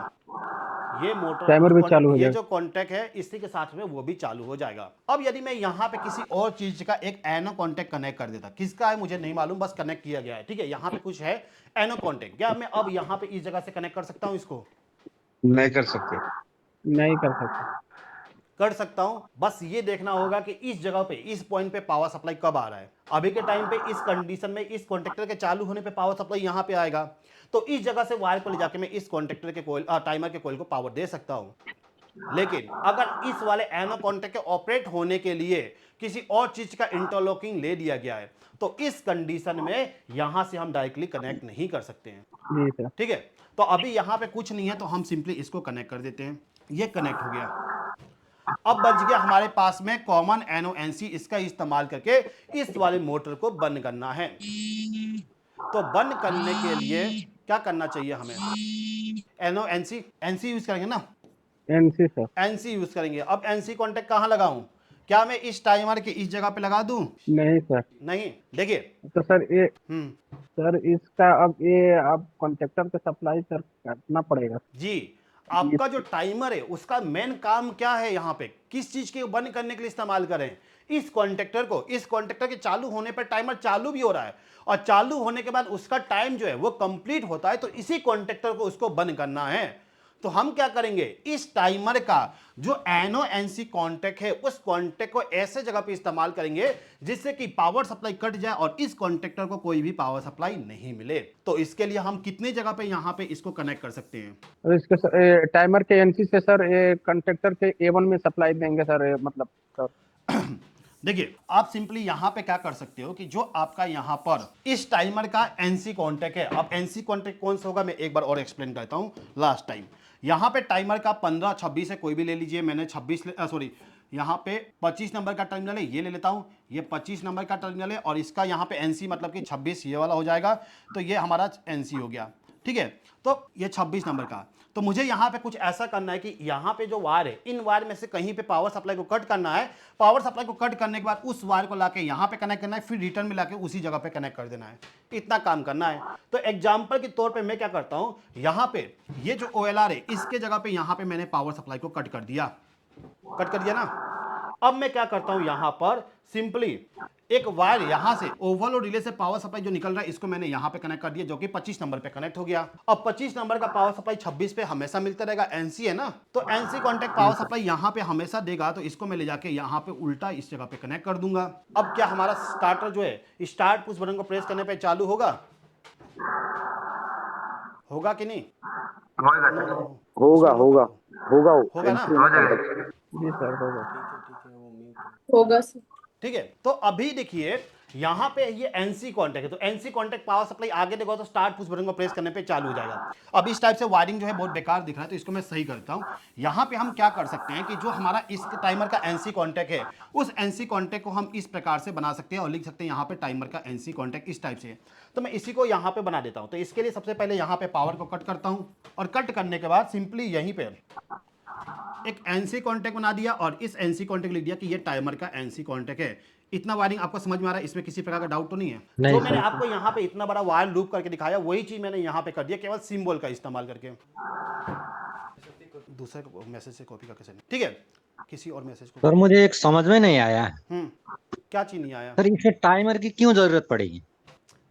ये मोटर टाइमर भी चालू हो ये जाएगा। जो कॉन्टैक्ट है इसी के साथ में वो भी चालू हो जाएगा। अब यदि मैं यहाँ पे किसी और चीज का एक एनो कॉन्टैक्ट कनेक्ट कर देता, किसका है मुझे नहीं मालूम, बस कनेक्ट किया गया है, ठीक है, यहाँ पे कुछ है एनो कॉन्टैक्ट, क्या मैं अब यहाँ पे इस जगह से कनेक्ट कर सकता हूँ इसको? नहीं कर सकते। नहीं कर सकते। कर सकता हूं, बस ये देखना होगा कि इस जगह पे, इस पॉइंट पे पावर सप्लाई कब आ रहा है। अभी के टाइम पे इस कंडीशन में इस कॉन्टेक्टर के चालू होने पे पावर सप्लाई यहां पे आएगा, तो इस जगह से वायर को ले जाके मैं इस कॉन्टेक्टर के कॉइल, टाइमर के कॉइल को पावर दे सकता हूं। लेकिन अगर इस वाले एनो कॉन्टेक्ट के ऑपरेट होने के लिए किसी और चीज का इंटरलॉकिंग ले दिया गया है, तो इस कंडीशन में यहां से हम डायरेक्टली कनेक्ट नहीं कर सकते हैं। जी सर। ठीक है, तो अभी यहाँ पे कुछ नहीं है, तो हम सिंपली इसको कनेक्ट कर देते हैं। ये कनेक्ट हो गया। अब बच गया हमारे पास में कॉमन NONC, इसका इस्तेमाल करके इस वाले मोटर को बंद करना है। तो बंद करने के लिए क्या करना चाहिए हमें, NC यूज करेंगे ना, एनसी सर। NC यूज करेंगे। अब NC कॉन्टेक्ट कहाँ लगाऊं, क्या मैं इस टाइमर के इस जगह पे लगा दूं? नहीं सर। नहीं, देखिए तो सर ये सर इसका अब ये आप कॉन्ट्रैक्टर के सप्लाई सर काटना पड़ेगा जी। आपका जो टाइमर है उसका मेन काम क्या है, यहाँ पे किस चीज के बंद करने के लिए इस्तेमाल करें, इस कॉन्टेक्टर को। इस कॉन्टेक्टर के चालू होने पर टाइमर चालू भी हो रहा है, और चालू होने के बाद उसका टाइम जो है वो कंप्लीट होता है, तो इसी कॉन्टेक्टर को उसको बंद करना है। तो हम क्या करेंगे, इस टाइमर का जो NONC कॉन्टेक्ट है उस कॉन्टेक्ट को ऐसे जगह पे इस्तेमाल करेंगे जिससे कि पावर सप्लाई कट जाए और इस कॉन्टेक्टर को कोई भी पावर सप्लाई नहीं मिले। तो इसके लिए हम कितनी जगह पे यहाँ पे इसको कनेक्ट कर सकते हैं? और इसके टाइमर के एनसी से सर ये कॉन्ट्रैक्टर के A1 में सप्लाई देंगे सर, मतलब सर देखिए आप सिंपली यहां पे क्या कर सकते हो कि जो आपका यहां पर इस टाइमर का एनसी कॉन्टेक्ट है, अब एनसी कॉन्टेक्ट कौन सा होगा मैं एक बार और एक्सप्लेन करता हूं लास्ट टाइम। यहां पे टाइमर का 15 26 है, कोई भी ले लीजिए, मैंने 26 सॉरी यहाँ पे 25 नंबर का टर्मिनल है, ये ले लेता हूँ, ये 25 नंबर का टर्मिनल है और इसका यहाँ पे एनसी मतलब कि 26 ये वाला हो जाएगा, तो ये हमारा एनसी हो गया, ठीक है। तो ये 26 नंबर का, तो मुझे यहाँ पे कुछ ऐसा करना है कि यहाँ पे जो वायर है, इन वायर में से कहीं पे पावर सप्लाई को कट करना है। पावर सप्लाई को कट करने के बाद उस वायर को लाके यहाँ पे कनेक्ट करना है, फिर रिटर्न में लाके उसी जगह पे कनेक्ट कर देना है, इतना काम करना है। तो एग्जाम्पल के तौर पे मैं क्या करता हूँ, यहाँ पे ये जो OLR है इसके जगह पे यहाँ पे मैंने पावर सप्लाई को कट कर दिया ना। अब मैं क्या करता हूं, यहां पर सिंपली एक वायर यहां से ओवरलोड रिले से पावर सप्लाई जो निकल रहा है इसको मैंने यहां पे कनेक्ट कर दिया, जो कि 25 नंबर पे कनेक्ट हो गया। अब 25 नंबर का पावर सप्लाई 26 पे हमेशा मिलता रहेगा, एनसी है ना, तो एनसी कॉन्टेक्ट पावर सप्लाई यहां पे हमेशा देगा, तो इसको मैं ले जाके यहां पे उल्टा इस जगह पे कनेक्ट कर दूंगा। अब क्या हमारा स्टार्टर जो है स्टार्ट पुश बटन को प्रेस करने पे चालू होगा कि नहीं? होगा ना? जी सर होगा। होगा सर। ठीक है, तो अभी देखिए यहाँ पे ये एनसी कॉन्टेक्ट है, तो एनसी कॉन्टेक्ट पावर सप्लाई आगे देखो तो स्टार्ट पुश बटन को प्रेस करने पे चालू हो जाएगा। अब इस टाइप से वायरिंग जो है बहुत बेकार दिख रहा है, तो इसको मैं सही करता हूँ। यहाँ पे हम क्या कर सकते हैं कि जो हमारा इस टाइमर का एनसी कॉन्टेक्ट है, उस एनसी कॉन्टेक्ट को हम इस प्रकार से बना सकते हैं और लिख सकते हैं यहाँ पे टाइमर का एनसी कॉन्टेक्ट इस टाइप से। तो मैं इसी को यहाँ पे बना देता हूँ। तो इसके लिए सबसे पहले यहाँ पे पावर को कट करता हूँ और कट करने के बाद सिंपली यहीं पे एक एनसी कॉन्टेक्ट बना दिया और इस एनसी कॉन्टेक्ट लिख दिया कि ये टाइमर का एनसी कॉन्टेक्ट है। इतना वायरिंग आपको समझ में आ रहा है? इसमें किसी प्रकार का डाउट तो नहीं है? नहीं जो सर। मैंने आपको यहाँ पे इतना बड़ा वायर लूप करके दिखाया वही चीज मैंने यहाँ पे कर दिया, केवल सिंबल का इस्तेमाल करके। दूसरे मैसेज से कॉपी करके सेंड, ठीक है, किसी और मैसेज को। सर मुझे एक समझ में नहीं आया, क्या चीज नहीं आया? सर इसे टाइमर की क्यों जरूरत पड़ेगी?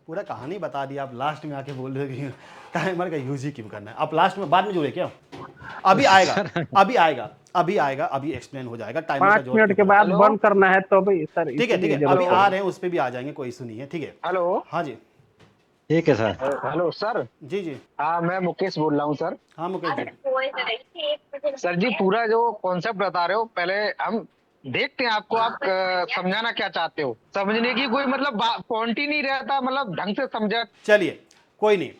पूरा कहानी बता दिया, आप लास्ट में आके बोल रहे हो कि टाइमर का यूज ही क्यों करना है। आप लास्ट में बाद में जुड़े क्या? अभी आएगा, अभी एक्सप्लेन हो जाएगा। टाइमर का 5 मिनट के बाद बंद करना है तो भाई सर। ठीक है, अभी आ रहे हैं, उस पे भी आ जाएंगे, कोई इशू नहीं है, ठीक है। हेलो। हाँ जी, ठीक है सर। Hello sir. जी हाँ मैं मुकेश बोल रहा हूँ सर। हाँ मुकेश जी। सर जी पूरा जो कॉन्सेप्ट बता रहे हो पहले हम देखते हैं आपको, आप समझाना क्या चाहते हो। समझने की कोई मतलब पॉइंट ही नहीं रहता, मतलब ढंग से समझा। चलिए कोई नहीं,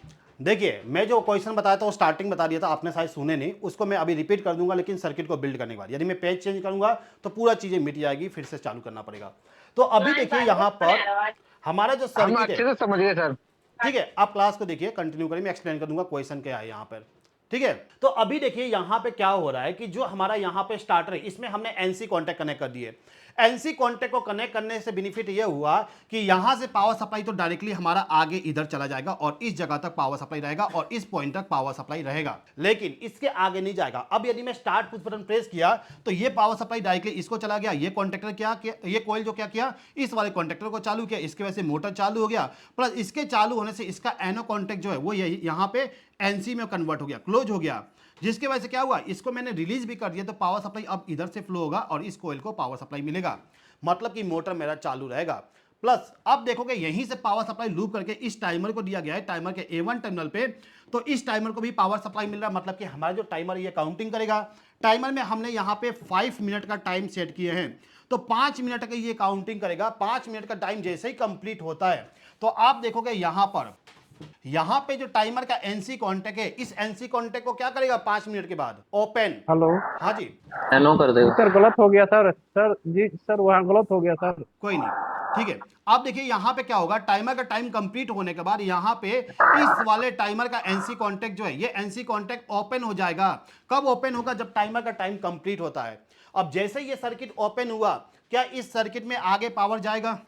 देखिए मैं जो क्वेश्चन बताया था वो स्टार्टिंग बता दिया था, आपने शायद सुने नहीं, उसको मैं अभी रिपीट कर दूंगा। लेकिन सर्किट को बिल्ड करने के बाद यदि मैं पेज चेंज करूंगा तो पूरा चीजें मिट जाएगी, फिर से चालू करना पड़ेगा। तो अभी देखिए यहाँ पर हमारा जो हम सर्किट अच्छे है, से समझ गए सर। ठीक है, आप क्लास को देखिए, कंटिन्यू करिए, मैं एक्सप्लेन कर दूंगा क्वेश्चन क्या है यहाँ पर, ठीक है। तो अभी देखिए यहाँ पे क्या हो रहा है कि जो हमारा यहाँ पे स्टार्टर है इसमें हमने एनसी कॉन्टेक्ट कनेक्ट कर दिए। एनसी कॉन्टेक्ट को कनेक्ट करने से बेनिफिट ये हुआ कि यहां से पावर सप्लाई तो डायरेक्टली हमारा आगे इधर चला जाएगा और इस जगह तक पावर सप्लाई रहेगा और इस पॉइंट तक पावर सप्लाई रहेगा, लेकिन इसके आगे नहीं जाएगा। अब यदि मैं स्टार्ट पुश बटन प्रेस किया तो ये पावर सप्लाई डायरेक्टली इसको चला गया, ये कॉन्टेक्टर क्या किया, ये कॉइल जो क्या किया, इस वाले कॉन्टेक्टर को चालू किया, इसकी वजह से मोटर चालू हो गया, प्लस इसके चालू होने से इसका एनो कॉन्टेक्ट जो है वो यहाँ पे एनसी में कन्वर्ट हो गया, क्लोज हो गया, जिसकी वजह से क्या हुआ, इसको मैंने रिलीज भी कर दिया तो पावर सप्लाई अब इधर से फ्लो होगा और इस कोयल को पावर सप्लाई मिलेगा, मतलब कि मोटर मेरा चालू रहेगा। प्लस अब देखोगे यहीं से पावर सप्लाई लूप करके इस टाइमर को दिया गया है, टाइमर के A1 टर्मिनल पे, तो इस टाइमर को भी पावर सप्लाई मिल रहा है, मतलब कि हमारा जो टाइमर ये काउंटिंग करेगा। टाइमर में हमने यहाँ पे 5 मिनट का टाइम सेट किए हैं, तो 5 मिनट का ये काउंटिंग करेगा। 5 मिनट का टाइम जैसे ही कंप्लीट होता है तो आप देखोगे यहाँ पे जो टाइमर का एनसी कॉन्टेक्ट है, इस एनसी कॉन्टेक्ट को क्या करेगा 5 मिनट के बाद, ओपन। हेलो। हाँ जी, एनो कर देगा सर गलत हो गया सर। सर जी सर वहाँ गलत हो गया सर। कोई नहीं, ठीक है। अब देखिए यहाँ पे क्या होगा, टाइमर का टाइम कंप्लीट होने के बाद यहाँ पे इस वाले टाइमर का एनसी कॉन्टेक्ट जो है, ये एनसी कॉन्टेक्ट ओपन हो जाएगा। कब ओपन होगा, जब टाइमर का टाइम कंप्लीट होता है। अब जैसे ये सर्किट ओपन हुआ, क्या इस सर्किट में आगे पावर जाएगा?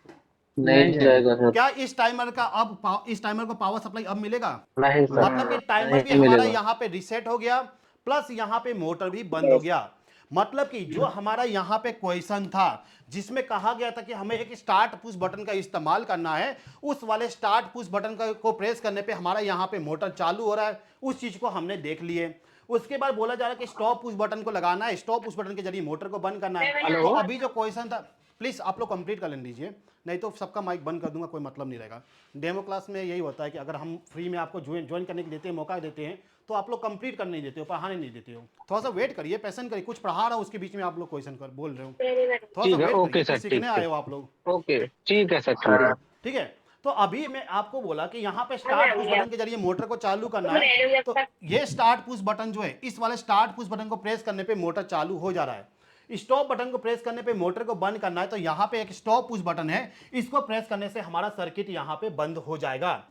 नहीं जाएगा सर। क्या इस टाइमर को पावर सप्लाई अब मिलेगा? नहीं सर, मतलब कि टाइमर भी हमारा यहाँ पे रिसेट हो गया, प्लस यहाँ पे मोटर भी बंद हो गया। मतलब कि जो हमारा यहाँ पे क्वेश्चन था जिसमें कहा गया था कि हमें एक स्टार्ट पुश बटन का इस्तेमाल करना है, उस वाले स्टार्ट पुश बटन को प्रेस करने पे हमारा यहाँ पे मोटर चालू हो रहा है, उस चीज को हमने देख लिए। उसके बाद बोला जा रहा है कि स्टॉप पुश बटन को लगाना है, स्टॉप पुश बटन के जरिए मोटर को बंद करना है। तो अभी जो क्वेश्चन था, प्लीज़ आप लोग कंप्लीट कर लीजिए, नहीं तो सबका माइक बंद कर दूंगा, कोई मतलब नहीं रहेगा। डेमो क्लास में यही होता है कि अगर हम फ्री में आपको ज्वाइन करने के देते हैं, मौका देते हैं, तो आप लोग कंप्लीट करने नहीं देते हो, पढ़ाने नहीं देते हो। थोड़ा सा वेट करिए, पैसन करिए, कुछ पढ़ा रहा हूँ उसके बीच में आप लोग क्वेश्चन कर बोल रहे हो, थोड़ा सा ठीक है, वेट ओके करिए, सर, कुछ सीखने ठीक आए है, हो आप लोग। ओके, ठीक है सर, ठीक है। ठीक है, तो अभी मैं आपको बोला कि यहाँ पे स्टार्ट पुश बटन के जरिए मोटर को चालू करना है, तो ये स्टार्ट पुश बटन जो है, इस वाले स्टार्ट पुश बटन को प्रेस करने पे मोटर चालू हो जा रहा है। स्टॉप बटन को प्रेस करने पे मोटर को बंद करना है, तो यहाँ पे एक स्टॉप पुश बटन है, इसको प्रेस करने से हमारा सर्किट यहाँ पे बंद हो जाएगा।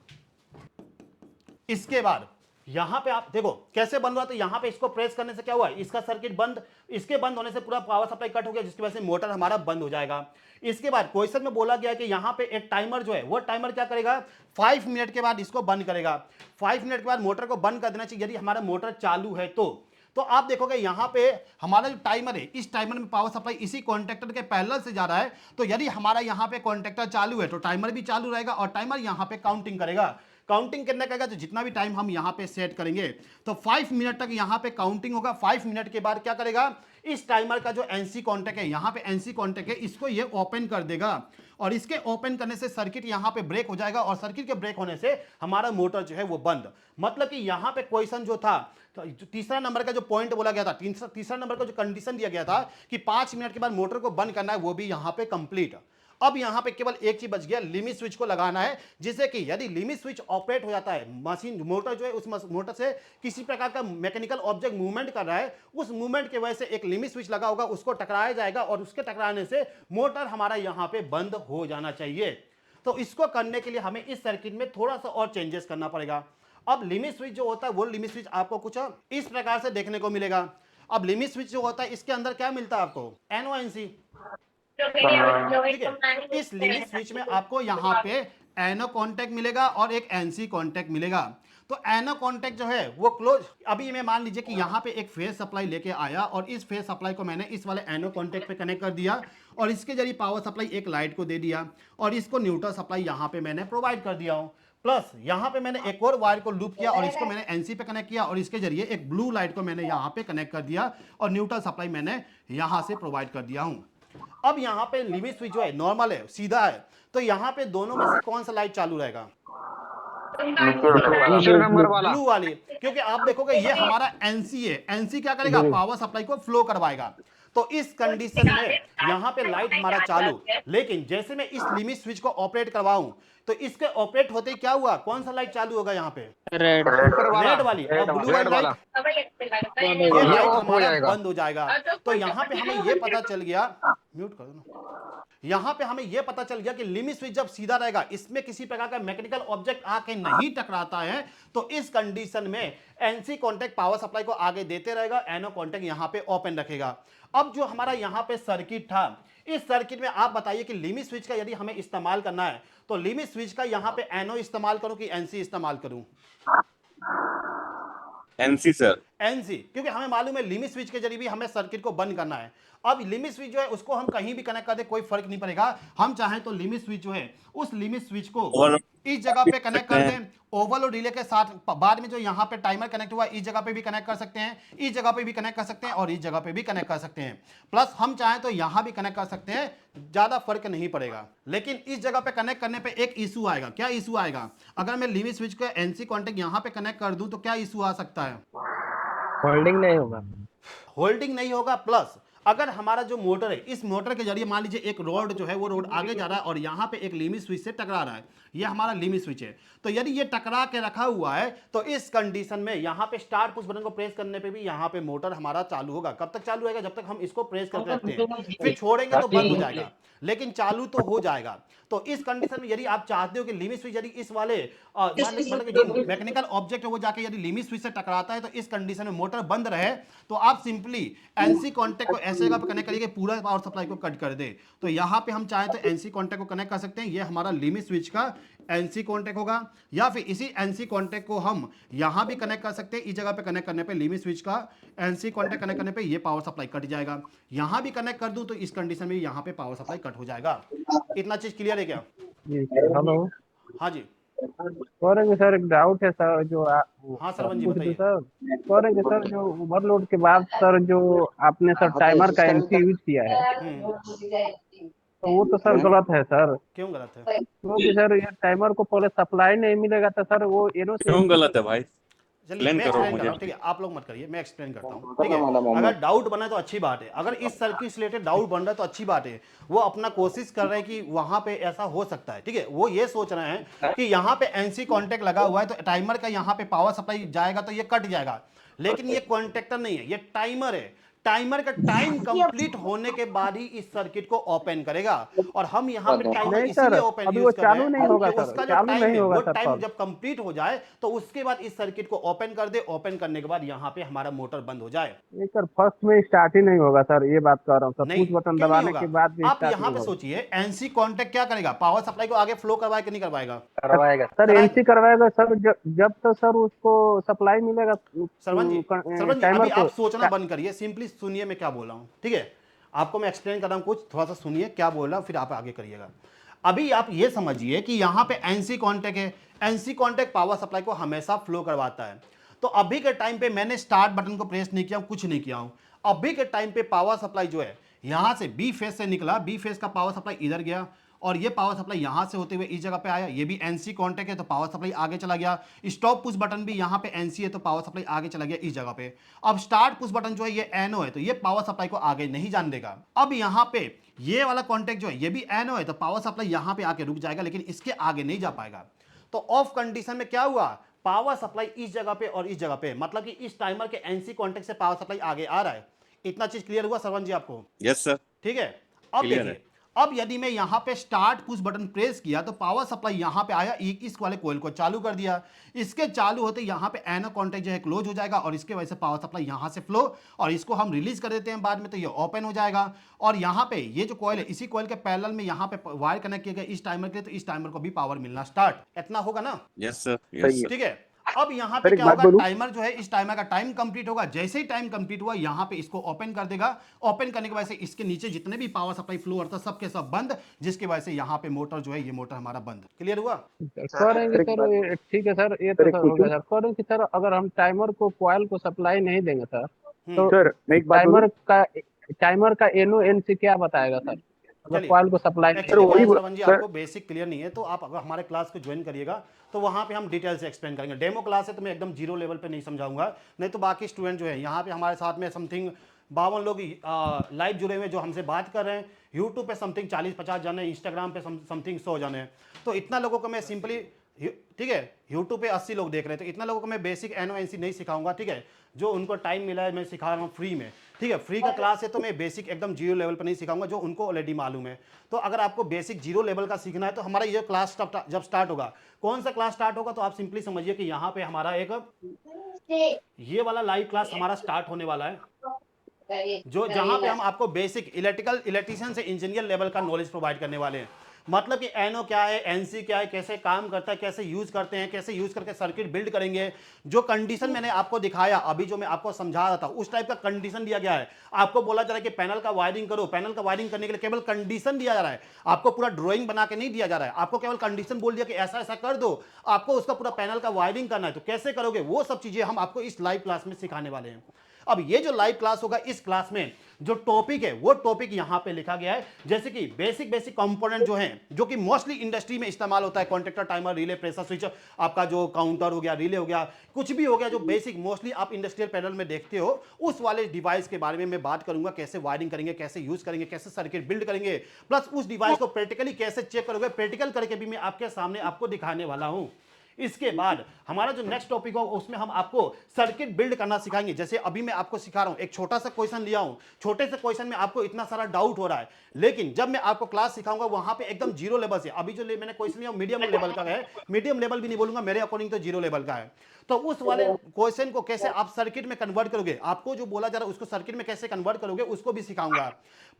इसके बाद यहां पे आप देखो कैसे बंद हुआ, तो यहां पे इसको प्रेस करने से क्या हुआ, इसका सर्किट बंद, इसके बंद होने से पूरा पावर सप्लाई कट हो गया, जिसकी वजह से मोटर हमारा बंद हो जाएगा। इसके बाद क्वेश्चन में बोला गया कि यहां पे एक टाइमर जो है, वो टाइमर क्या करेगा, 5 मिनट के बाद इसको बंद करेगा। 5 मिनट के बाद मोटर को बंद कर देना चाहिए यदि हमारा मोटर चालू है तो आप देखोगे यहां पे हमारा जो टाइमर है, इस टाइमर में पावर सप्लाई इसी कॉन्टेक्टर के पैरेलल से जा रहा है, तो यदि हमारा यहां पे कॉन्टेक्टर चालू है तो टाइमर भी चालू रहेगा और टाइमर यहां पे काउंटिंग करेगा। काउंटिंग करने का तो जितना भी टाइम हम यहाँ पे सेट करेंगे, तो 5 मिनट तक यहाँ पे काउंटिंग होगा। 5 मिनट के बाद क्या करेगा, इस टाइमर का जो एनसी कॉन्टैक्ट है, यहाँ पे एनसी कॉन्टैक्ट है, इसको ये ओपन कर देगा और इसके ओपन करने से सर्किट यहाँ पे ब्रेक हो जाएगा और सर्किट के ब्रेक होने से हमारा मोटर जो है वो बंद। मतलब कि यहाँ पे क्वेश्चन जो था, तो तीसरा नंबर का जो पॉइंट बोला गया था, तीसरा नंबर का जो कंडीशन दिया गया था कि 5 मिनट के बाद मोटर को बंद करना है, वो भी यहाँ पे कंप्लीट। अब यहां पे केवल एक चीज बच गया, लिमिट स्विच को लगाना है, जिससे कि यदि लिमिट स्विच ऑपरेट हो जाता है, मशीन मोटर जो है उस मोटर से किसी प्रकार का मैकेनिकल ऑब्जेक्ट मूवमेंट कर रहा है, उस मूवमेंट की वजह से एक लिमिट स्विच लगा होगा, उसको टकराया जाएगा और उसके टकराने से मोटर हमारा यहां पे बंद हो जाना चाहिए। तो इसको करने के लिए हमें इस सर्किट में थोड़ा सा और चेंजेस करना पड़ेगा। अब लिमिट स्विच जो होता है, वो लिमिट स्विच आपको कुछ इस प्रकार से देखने को मिलेगा। अब लिमिट स्विच जो होता है, इसके अंदर क्या मिलता है आपको, NONC। ठीक है, इस लिमिट स्विच में आपको यहाँ पे एनो कॉन्टैक्ट मिलेगा और एक एनसी कॉन्टैक्ट मिलेगा। तो एनो कॉन्टैक्ट जो है वो क्लोज, अभी मैं मान लीजिए कि यहाँ पे एक फेज सप्लाई लेके आया और इस फेज सप्लाई को मैंने इस वाले एनो कॉन्टैक्ट पे कनेक्ट कर दिया और इसके जरिए पावर सप्लाई एक लाइट को दे दिया और इसको न्यूट्रल सप्लाई यहाँ पे मैंने प्रोवाइड कर दिया हूँ। प्लस यहाँ पे मैंने एक और वायर को लूप किया और इसको मैंने एनसी पे कनेक्ट किया और इसके जरिए एक ब्लू लाइट को मैंने यहाँ पे कनेक्ट कर दिया और न्यूट्रल सप्लाई मैंने यहाँ से प्रोवाइड कर दिया हूँ। अब यहाँ पे लिमिट स्विच जो है नॉर्मल है, सीधा है, तो यहाँ पे दोनों में से कौन सा लाइट चालू रहेगा, दूसरे नंबर वाला, ब्लू वाली, क्योंकि आप देखोगे ये हमारा एनसी है। एनसी क्या करेगा, पावर सप्लाई को फ्लो करवाएगा। तो इस कंडीशन में यहाँ पे लाइट हमारा चालू, लेकिन जैसे मैं इस लिमिट स्विच को ऑपरेट करवाऊं तो इसके ऑपरेट होते ही क्या हुआ, कौन सा लाइट चालू होगा यहाँ पे, रेड रेड वाली, और ब्लू वाली लाइट ये लाइट ऑफ हो हमारा जाएगा। बंद हो जाएगा। तो यहाँ पे हमें ये पता चल गया, म्यूट कर दो ना, यहाँ पे हमें यह पता चल गया कि लिमिट स्विच जब सीधा रहेगा, इसमें किसी प्रकार का मैकेनिकल ऑब्जेक्ट आके नहीं टकराता है, तो इस कंडीशन में एनसी कॉन्टैक्ट पावर सप्लाई को आगे देते रहेगा, एनो कॉन्टैक्ट यहाँ पे ओपन रखेगा। अब जो हमारा यहाँ पे सर्किट था, इस सर्किट में आप बताइए कि लिमिट स्विच का यदि हमें इस्तेमाल करना है तो लिमिट स्विच का यहाँ पे एनो इस्तेमाल करूं कि एनसी इस्तेमाल करूं, एनसी सर, एनसी, क्योंकि हमें मालूम है लिमिट स्विच के जरिए भी हमें सर्किट को बंद करना है। अब लिमिट स्विच जो है उसको हम कहीं भी कनेक्ट कर दे, कोई फर्क नहीं पड़ेगा। हम चाहें तो लिमिट स्विच जो है उस लिमिट स्विच को इस जगह पे कनेक्ट कर दें, ओवरलोड रिले के साथ, बाद में जो यहाँ पे टाइमर कनेक्ट हुआ इस जगह पे भी कनेक्ट कर सकते हैं, इस जगह पे भी कनेक्ट कर सकते हैं और इस जगह पे भी कनेक्ट कर सकते हैं। प्लस हम चाहें तो यहाँ भी कनेक्ट कर सकते हैं, ज्यादा फर्क नहीं पड़ेगा। लेकिन इस जगह पे कनेक्ट करने पे एक इशू आएगा। क्या इशू आएगा, अगर मैं लिमिट स्विच का एनसी कॉन्टैक्ट यहाँ पे कनेक्ट कर दूं तो क्या इशू आ सकता है, होल्डिंग नहीं होगा, होल्डिंग नहीं होगा। प्लस अगर हमारा जो मोटर है, इस मोटर के जरिए मान लीजिए एक रोड जो है वो रोड आगे जा रहा है और यहाँ पे एक लिमिट स्विच से टकरा रहा है, ये हमारा लिमिट स्विच है, तो यदि ये टकरा के रखा हुआ है तो इस कंडीशन में यहाँ पे स्टार्ट पुश बटन को प्रेस करने पे भी यहाँ पे मोटर हमारा चालू होगा। कब तक चालू रहेगा, जब तक हम इसको प्रेस करके रखते हैं, फिर छोड़ेंगे तो बंद हो जाएगा, लेकिन चालू तो हो जाएगा। तो इस कंडीशन में यदि आप चाहते हो कि लिमिट स्विच यदि इस वाले मतलब जो मैकेनिकल ऑब्जेक्ट है वो जाके यदि लिमिट स्विच से टकराता है, तो इस कंडीशन में मोटर बंद रहे तो आप सिंपली एनसी कॉन्टैक्ट को ऐसे जगह पे कनेक्ट करिए कि पूरा पावर सप्लाई को कट कर दे। तो यहाँ पे हम चाहें तो एनसी कॉन्टैक्ट को कनेक्ट कर सकते हैं, ये हमारा लिमिट स्विच का एनसी कॉन्टैक्ट होगा, या फिर इसी एनसी कॉन्टैक्ट को हम यहाँ भी कनेक्ट कर सकते हैं। इस जगह पे कनेक्ट करने पे लिमिट स्विच का एनसी कॉन्टैक्ट कनेक्ट करने पे ये पावर सप्लाई कट जाएगा। यहाँ भी कनेक्ट कर दूं तो इस कंडीशन में यहाँ पे पावर सप्लाई कट हो जाएगा। इतना चीज क्लियर है क्या? हेलो, हाँ जी, सर एक डाउट है सर, जो हाँ सरवन जी पूछ बताइए। सर सर जो ओवरलोड के बाद सर जो आपने सर टाइमर का एनसी यूज किया है, तो वो तो सर गलत है सर, क्यों गलत है? क्योंकि सर ये टाइमर को पहले सप्लाई नहीं मिलेगा तो सर वो एनो से क्यों गलत है भाई? चलिए एक्सप्लेन मैं करो एक्सप्लेन कर मुझे रहा हूँ, ठीक प्लीज। है, आप लोग मत करिए, मैं एक्सप्लेन करता हूँ, ठीक है। अगर डाउट बना तो अच्छी बात है, अगर इस सर्किट से रिलेटेड डाउट बन रहा है तो अच्छी बात है। वो अपना कोशिश कर रहे हैं कि वहां पे ऐसा हो सकता है, ठीक है। वो ये सोच रहे हैं कि यहाँ पे एनसी कॉन्टेक्ट लगा हुआ है तो टाइमर का यहाँ पे पावर सप्लाई जाएगा तो ये कट जाएगा, लेकिन ये कॉन्टेक्टर नहीं है, ये टाइमर है। टाइमर का टाइम कंप्लीट होने के बाद ही इस सर्किट को ओपन करेगा, और हम यहाँ पे टाइमर नहीं इसीलिए सर, ओपन अभी वो यूज कर रहे चालू नहीं हैं होगा कि सर, उसका जो चालू टाइम नहीं है होगा वो सर टाइम तब। जब कंप्लीट हो जाए तो उसके बाद इस सर्किट को ओपन कर दे, ओपन करने के बाद यहाँ पे हमारा मोटर बंद हो जाए। नहीं सर, फर्स्ट में स्टार्ट ही नहीं होगा सर, ये बात कर रहा हूँ सर, नहीं, पुश बटन क्यों नहीं दबाने होगा? के बाद भी आप स्टार्ट यहाँ नहीं पे होगा। सोचिए, एनसी कॉन्टेक्ट क्या करेगा? पावर सप्लाई को आगे फ्लो करवाएगा कि नहीं करवाएगा? करवाएगा। सर कराए- एनसी करवाएगा सर, जब तो सर उसको सप्लाई मिलेगा सरवन जी, सरवन जी, टाइमर अभी को। आप सोचना बंद करिए, सिंपली सुनिए मैं क्या बोल रहा हूँ, ठीक है। आपको मैं एक्सप्लेन कर रहा हूँ कुछ, थोड़ा सा सुनिए क्या बोल रहा हूँ, फिर आप आगे करिएगा। अभी आप ये समझिए कि यहाँ पे एनसी कॉन्टेक्ट है, एनसी कॉन्टेक्ट पावर सप्लाई को हमेशा फ्लो करवाता है। तो अभी के टाइम पे मैंने स्टार्ट बटन को प्रेस नहीं किया हूं, कुछ नहीं किया हूं। अभी के टाइम पे पावर सप्लाई जो है यहां से बी फेज से निकला, बी फेज का पावर सप्लाई इधर गया, और ये पावर सप्लाई यहां से होते हुए इस जगह पे आया। ये भी एनसी कॉन्टेक्ट है तो पावर सप्लाई आगे चला गया। स्टॉप पुश बटन भी यहां पे एनसी है तो पावर सप्लाई आगे चला गया इस जगह पे। अब स्टार्ट पुश बटन जो है ये एनओ है तो ये पावर सप्लाई को आगे नहीं जाने देगा। अब यहां पे ये वाला कॉन्टेक्ट जो है ये भी एनओ है तो पावर सप्लाई यहां पे आके रुक जाएगा, लेकिन इसके आगे नहीं जा पाएगा। तो ऑफ कंडीशन में क्या हुआ? पावर सप्लाई इस जगह पे और इस जगह पे, मतलब कि इस टाइमर के एनसी कॉन्टेक्ट से पावर सप्लाई आगे आ रहा है। इतना चीज क्लियर हुआ सरवन जी आपको? Yes sir. ठीक है। अब Clear देखिए, अब यदि मैं यहां पे स्टार्ट पुश बटन प्रेस किया तो पावर सप्लाई यहां पे आया, इस वाले कोयल को चालू कर दिया। इसके चालू होते यहां पे एनो कॉन्टेक्ट जो है क्लोज हो जाएगा, और इसके वजह से पावर सप्लाई यहां से फ्लो, और इसको हम रिलीज कर देते हैं बाद में तो ये ओपन हो जाएगा। और यहां पे ये जो कोयल है इसी कोयल के पैरेलल में यहां पे वायर कनेक्ट किया गया इस टाइमर के लिए, तो इस टाइमर को भी पावर मिलना स्टार्ट। इतना होगा ना? Yes sir. Yes sir. ठीक है। अब यहाँ पे सर, एक क्या बात होगा? बोलूं? टाइमर जो है इस टाइमर का टाइम कंप्लीट होगा, जैसे ही टाइम कंप्लीट हुआ यहाँ पे इसको ओपन कर देगा। ओपन करने की वजह से इसके नीचे जितने भी पावर सप्लाई फ्लो होता है सब के सब बंद, जिसकी वजह से यहाँ पे मोटर जो है ये मोटर हमारा बंद। क्लियर हुआ? करेंगे सर, ठीक है सर, ये तो सर हो गया सर। करेंगे सर, अगर हम टाइमर को कॉइल को सप्लाई नहीं देंगे सर, तो सर मैं एक बात बोलूं? टाइमर का एनो एनसी क्या बताएगा सर, अगर चलिए। कॉइल को सप्लाई एक्चुअली वही श्रवण जी सर- आपको बेसिक क्लियर नहीं है, तो आप अगर हमारे क्लास को ज्वाइन करिएगा तो वहाँ पे हम डिटेल से एक्सप्लेन करेंगे। डेमो क्लास है तो मैं एकदम जीरो लेवल पे नहीं समझाऊंगा, नहीं तो बाकी स्टूडेंट जो है यहाँ पे हमारे साथ में समथिंग 52 लोग लाइव जुड़े हुए जो हमसे बात कर रहे हैं। यूट्यूब पे समथिंग 40-50 जाने, इंस्टाग्राम पे समथिंग 100 जाने हैं। तो इतना लोगों को मैं सिंपली, ठीक है, यूट्यूब पे 80 लोग देख रहे हैं, तो इतना लोगों को मैं बेसिक एनओएनसी नहीं सिखाऊंगा, ठीक है। जो उनको टाइम मिला है मैं सिखा रहा हूँ फ्री में, ठीक है। फ्री का क्लास है तो मैं बेसिक एकदम जीरो लेवल पर नहीं सिखाऊंगा, जो उनको ऑलरेडी मालूम है। तो अगर आपको बेसिक जीरो लेवल का सीखना है तो हमारा ये क्लास जब स्टार्ट होगा, कौन सा क्लास स्टार्ट होगा, तो आप सिंपली समझिए कि यहाँ पे हमारा एक ये वाला लाइव क्लास हमारा स्टार्ट होने वाला है, जो जहां पे हम आपको बेसिक इलेक्ट्रिशियन से इंजीनियर लेवल का नॉलेज प्रोवाइड करने वाले हैं। मतलब कि एनओ क्या है, एनसी क्या है, कैसे काम करता है, कैसे यूज करते हैं, कैसे यूज करके सर्किट बिल्ड करेंगे। जो कंडीशन मैंने आपको दिखाया अभी, जो मैं आपको समझा रहा था, उस टाइप का कंडीशन दिया गया है। आपको बोला जा रहा है कि पैनल का वायरिंग करो, पैनल का वायरिंग करने के लिए केवल कंडीशन दिया जा रहा है, आपको पूरा ड्राइंग बना के नहीं दिया जा रहा है। आपको केवल कंडीशन बोल दिया कि ऐसा ऐसा कर दो, आपको उसका पूरा पैनल का वायरिंग करना है, तो कैसे करोगे वो सब चीजें हम आपको इस लाइव क्लास में सिखाने वाले हैं। अब ये जो लाइव क्लास होगा, इस क्लास में जो टॉपिक है वो टॉपिक यहां पे लिखा गया है, जैसे कि बेसिक कंपोनेंट जो हैं, जो कि मोस्टली इंडस्ट्री में इस्तेमाल होता है। Contactor, timer, relay, pressure switch, आपका जो काउंटर हो गया, रिले हो गया, कुछ भी हो गया, जो बेसिक मोस्टली आप इंडस्ट्रियल पैनल में देखते हो, उस वाले डिवाइस के बारे में मैं बात करूंगा। कैसे वायरिंग करेंगे, कैसे यूज करेंगे, कैसे सर्किट बिल्ड करेंगे, प्लस उस डिवाइस को प्रैक्टिकली कैसे चेक करोगे, प्रैक्टिकल करके भी मैं आपके सामने आपको दिखाने वाला हूं। इसके बाद हमारा जो नेक्स्ट टॉपिक होगा उसमें हम आपको सर्किट बिल्ड करना सिखाएंगे। जैसे अभी मैं आपको सिखा रहा हूं, एक छोटा सा क्वेश्चन लिया हूं, छोटे से क्वेश्चन में आपको इतना सारा डाउट हो रहा है, लेकिन जब मैं आपको क्लास सिखाऊंगा वहां पे एकदम जीरो लेवल से, अभी जो मैंने क्वेश्चन लिया मीडियम लेवल का है, मीडियम लेवल भी नहीं बोलूंगा, मेरे अकॉर्डिंग तो जीरो लेवल का है। तो उस वाले क्वेश्चन को कैसे आप सर्किट में कन्वर्ट करोगे, आपको जो बोला जा रहा है उसको सर्किट में कैसे कन्वर्ट करोगे, उसको भी सिखाऊंगा।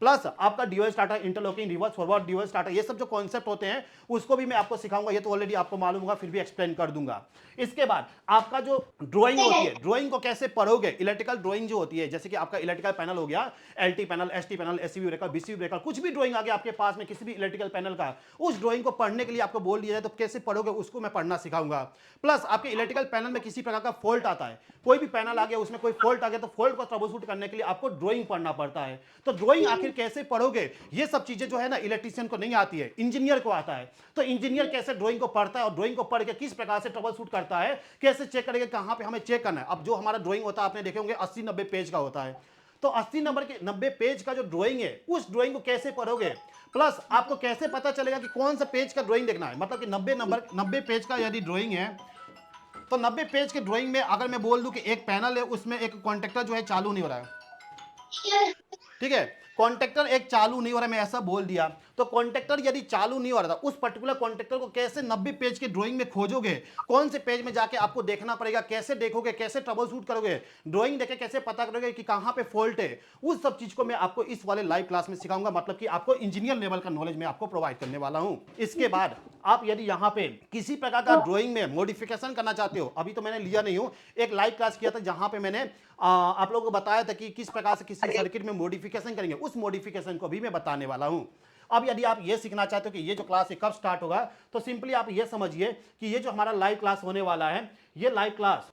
प्लस आपका dual starter, interlocking, reverse forward, dual starter, ये सब जो कॉन्सेप्ट होते हैं उसको भी मैं आपको सिखाऊंगा। ये तो ऑलरेडी आपको मालूम होगा, फिर भी एक्सप्लेन अटेंड कर दूंगा। इसके बाद आपका जो ड्राइंग होती है, ड्राइंग को कैसे पढ़ोगे, इलेक्ट्रिकल ड्राइंग जो होती है, जैसे कि आपका इलेक्ट्रिकल पैनल हो गया, LT panel, ST panel, SCB breaker, BCB breaker, कुछ भी ड्राइंग आ गया आपके पास में किसी भी इलेक्ट्रिकल पैनल का, उस ड्राइंग को पढ़ने के लिए आपको बोल दिया जाए तो कैसे पढ़ोगे उसको मैं पढ़ना सिखाऊंगा। प्लस आपके इलेक्ट्रिकल पैनल में किसी प्रकार का फॉल्ट आता है, कोई भी पैनल आ गया उसमें कोई फॉल्ट आ गया तो फॉल्ट को ट्रबलशूट करने के लिए आपको ड्राइंग पढ़ना पड़ता है। तो ड्राइंग आखिर कैसे पढ़ोगे, ये सब चीजें जो है ना इलेक्ट्रिशियन को नहीं आती है, इंजीनियर को आता है। तो इंजीनियर कैसे ड्राइंग को पढ़ता है और ड्राइंग को पढ़ के किस प्रकार से ट्रबल शूट करता है, कैसे चेक करेंगे कहां पे हमें चेक करना है। अब जो हमारा ड्राइंग होता है आपने देखे होंगे 80-90 पेज का होता है, तो 80-90 पेज का जो ड्राइंग है उस ड्राइंग को कैसे पढ़ोगे, प्लस आपको कैसे पता चलेगा कि कौन सा पेज का ड्राइंग देखना है। मतलब कि 90 पेज का यदि ड्राइंग है तो 90 पेज के ड्राइंग में अगर मैं बोल दूं कि एक पैनल है उसमें एक कॉन्टेक्टर जो है चालू नहीं हो रहा है, ठीक है, कॉन्टेक्टर एक चालू नहीं हो रहा है, मैं ऐसा बोल दिया, तो कॉन्टेक्टर यदि चालू नहीं हो रहा था उस पर्टिकुलर कॉन्टेक्टर को कैसे 90 पेज की ड्राइंग में खोजोगे, कौन से पेज में जाके आपको देखना पड़ेगा, कैसे देखोगे, कैसे ट्रबल शूट करोगे, ड्राइंग देखे कैसे पता करोगे कि कहां पे फॉल्ट है, उस सब चीज को मैं आपको इस वाले लाइव क्लास में सिखाऊंगा। मतलब कि आपको इंजीनियर लेवल का नॉलेज मैं आपको प्रोवाइड करने वाला हूं। इसके बाद आप यदि यहां पे किसी प्रकार का ड्राइंग में मॉडिफिकेशन करना चाहते हो, अभी तो मैंने लिया नहीं हूं, एक लाइव क्लास किया था जहां पे मैंने आप लोगों को बताया था कि किस प्रकार से किसी सर्किट में मॉडिफिकेशन करेंगे, उस मॉडिफिकेशन को भी मैं बताने वाला हूं। अब यदि आप ये सीखना चाहते हो कि ये जो क्लास है कब स्टार्ट होगा, तो सिंपली आप ये समझिए कि ये जो हमारा लाइव क्लास होने वाला है, ये लाइव क्लास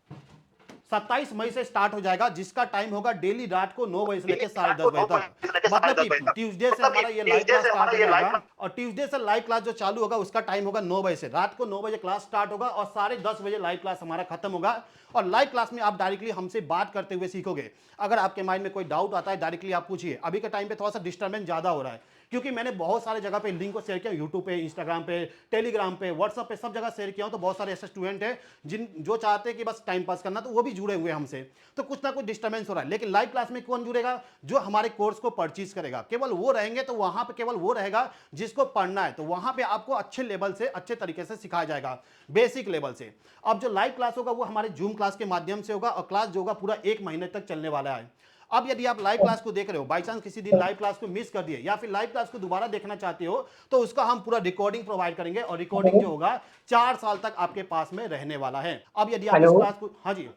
27 मई से स्टार्ट हो जाएगा, जिसका टाइम होगा डेली रात को 9 बजे से लेकर 10:30 बजे तक। मतलब कि ट्यूसडे से हमारा ये लाइव क्लास स्टार्ट हो जाएगा और ट्यूसडे से लाइव क्लास जो चालू होगा उसका टाइम होगा 9 बजे से, रात को 9 बजे क्लास स्टार्ट होगा और 10:30 बजे लाइव क्लास हमारा खत्म होगा। और लाइव क्लास में आप डायरेक्टली हमसे बात करते हुए सीखोगे। अगर आपके माइंड में कोई डाउट आता है डायरेक्टली आप पूछिए। अभी के टाइम पे थोड़ा सा डिस्टर्बेंस ज्यादा हो रहा है क्योंकि मैंने बहुत सारे जगह पे लिंक को शेयर किया, यूट्यूब पे, इंस्टाग्राम पे, टेलीग्राम पे, व्हाट्सएप पे, सब जगह शेयर किया हूं। तो बहुत सारे ऐसे स्टूडेंट हैं जिन जो चाहते हैं कि बस टाइम पास करना, तो वो भी जुड़े हुए हैं हमसे। तो कुछ ना कुछ डिस्टर्बेंस हो रहा है, लेकिन लाइव क्लास में कौन जुड़ेगा, जो हमारे कोर्स को परचेज करेगा, केवल वो रहेंगे। तो वहां पे केवल वो रहेगा जिसको पढ़ना है, तो वहां पे आपको अच्छे लेवल से, अच्छे तरीके से सिखाया जाएगा, बेसिक लेवल से। अब जो लाइव क्लास होगा वो हमारे जूम क्लास के माध्यम से होगा और क्लास जो होगा पूरा 1 महीने तक चलने वाला है। अब यदि आप लाइव क्लास को देख रहे हो, बाई चांस किसी दिन लाइव क्लास को मिस कर दिए या फिर लाइव क्लास को दोबारा देखना चाहते हो, तो उसका हम पूरा रिकॉर्डिंग प्रोवाइड करेंगे और रिकॉर्डिंग जो होगा 4 साल तक आपके पास में रहने वाला है। अब यदि आप इस क्लास को, हाँ जी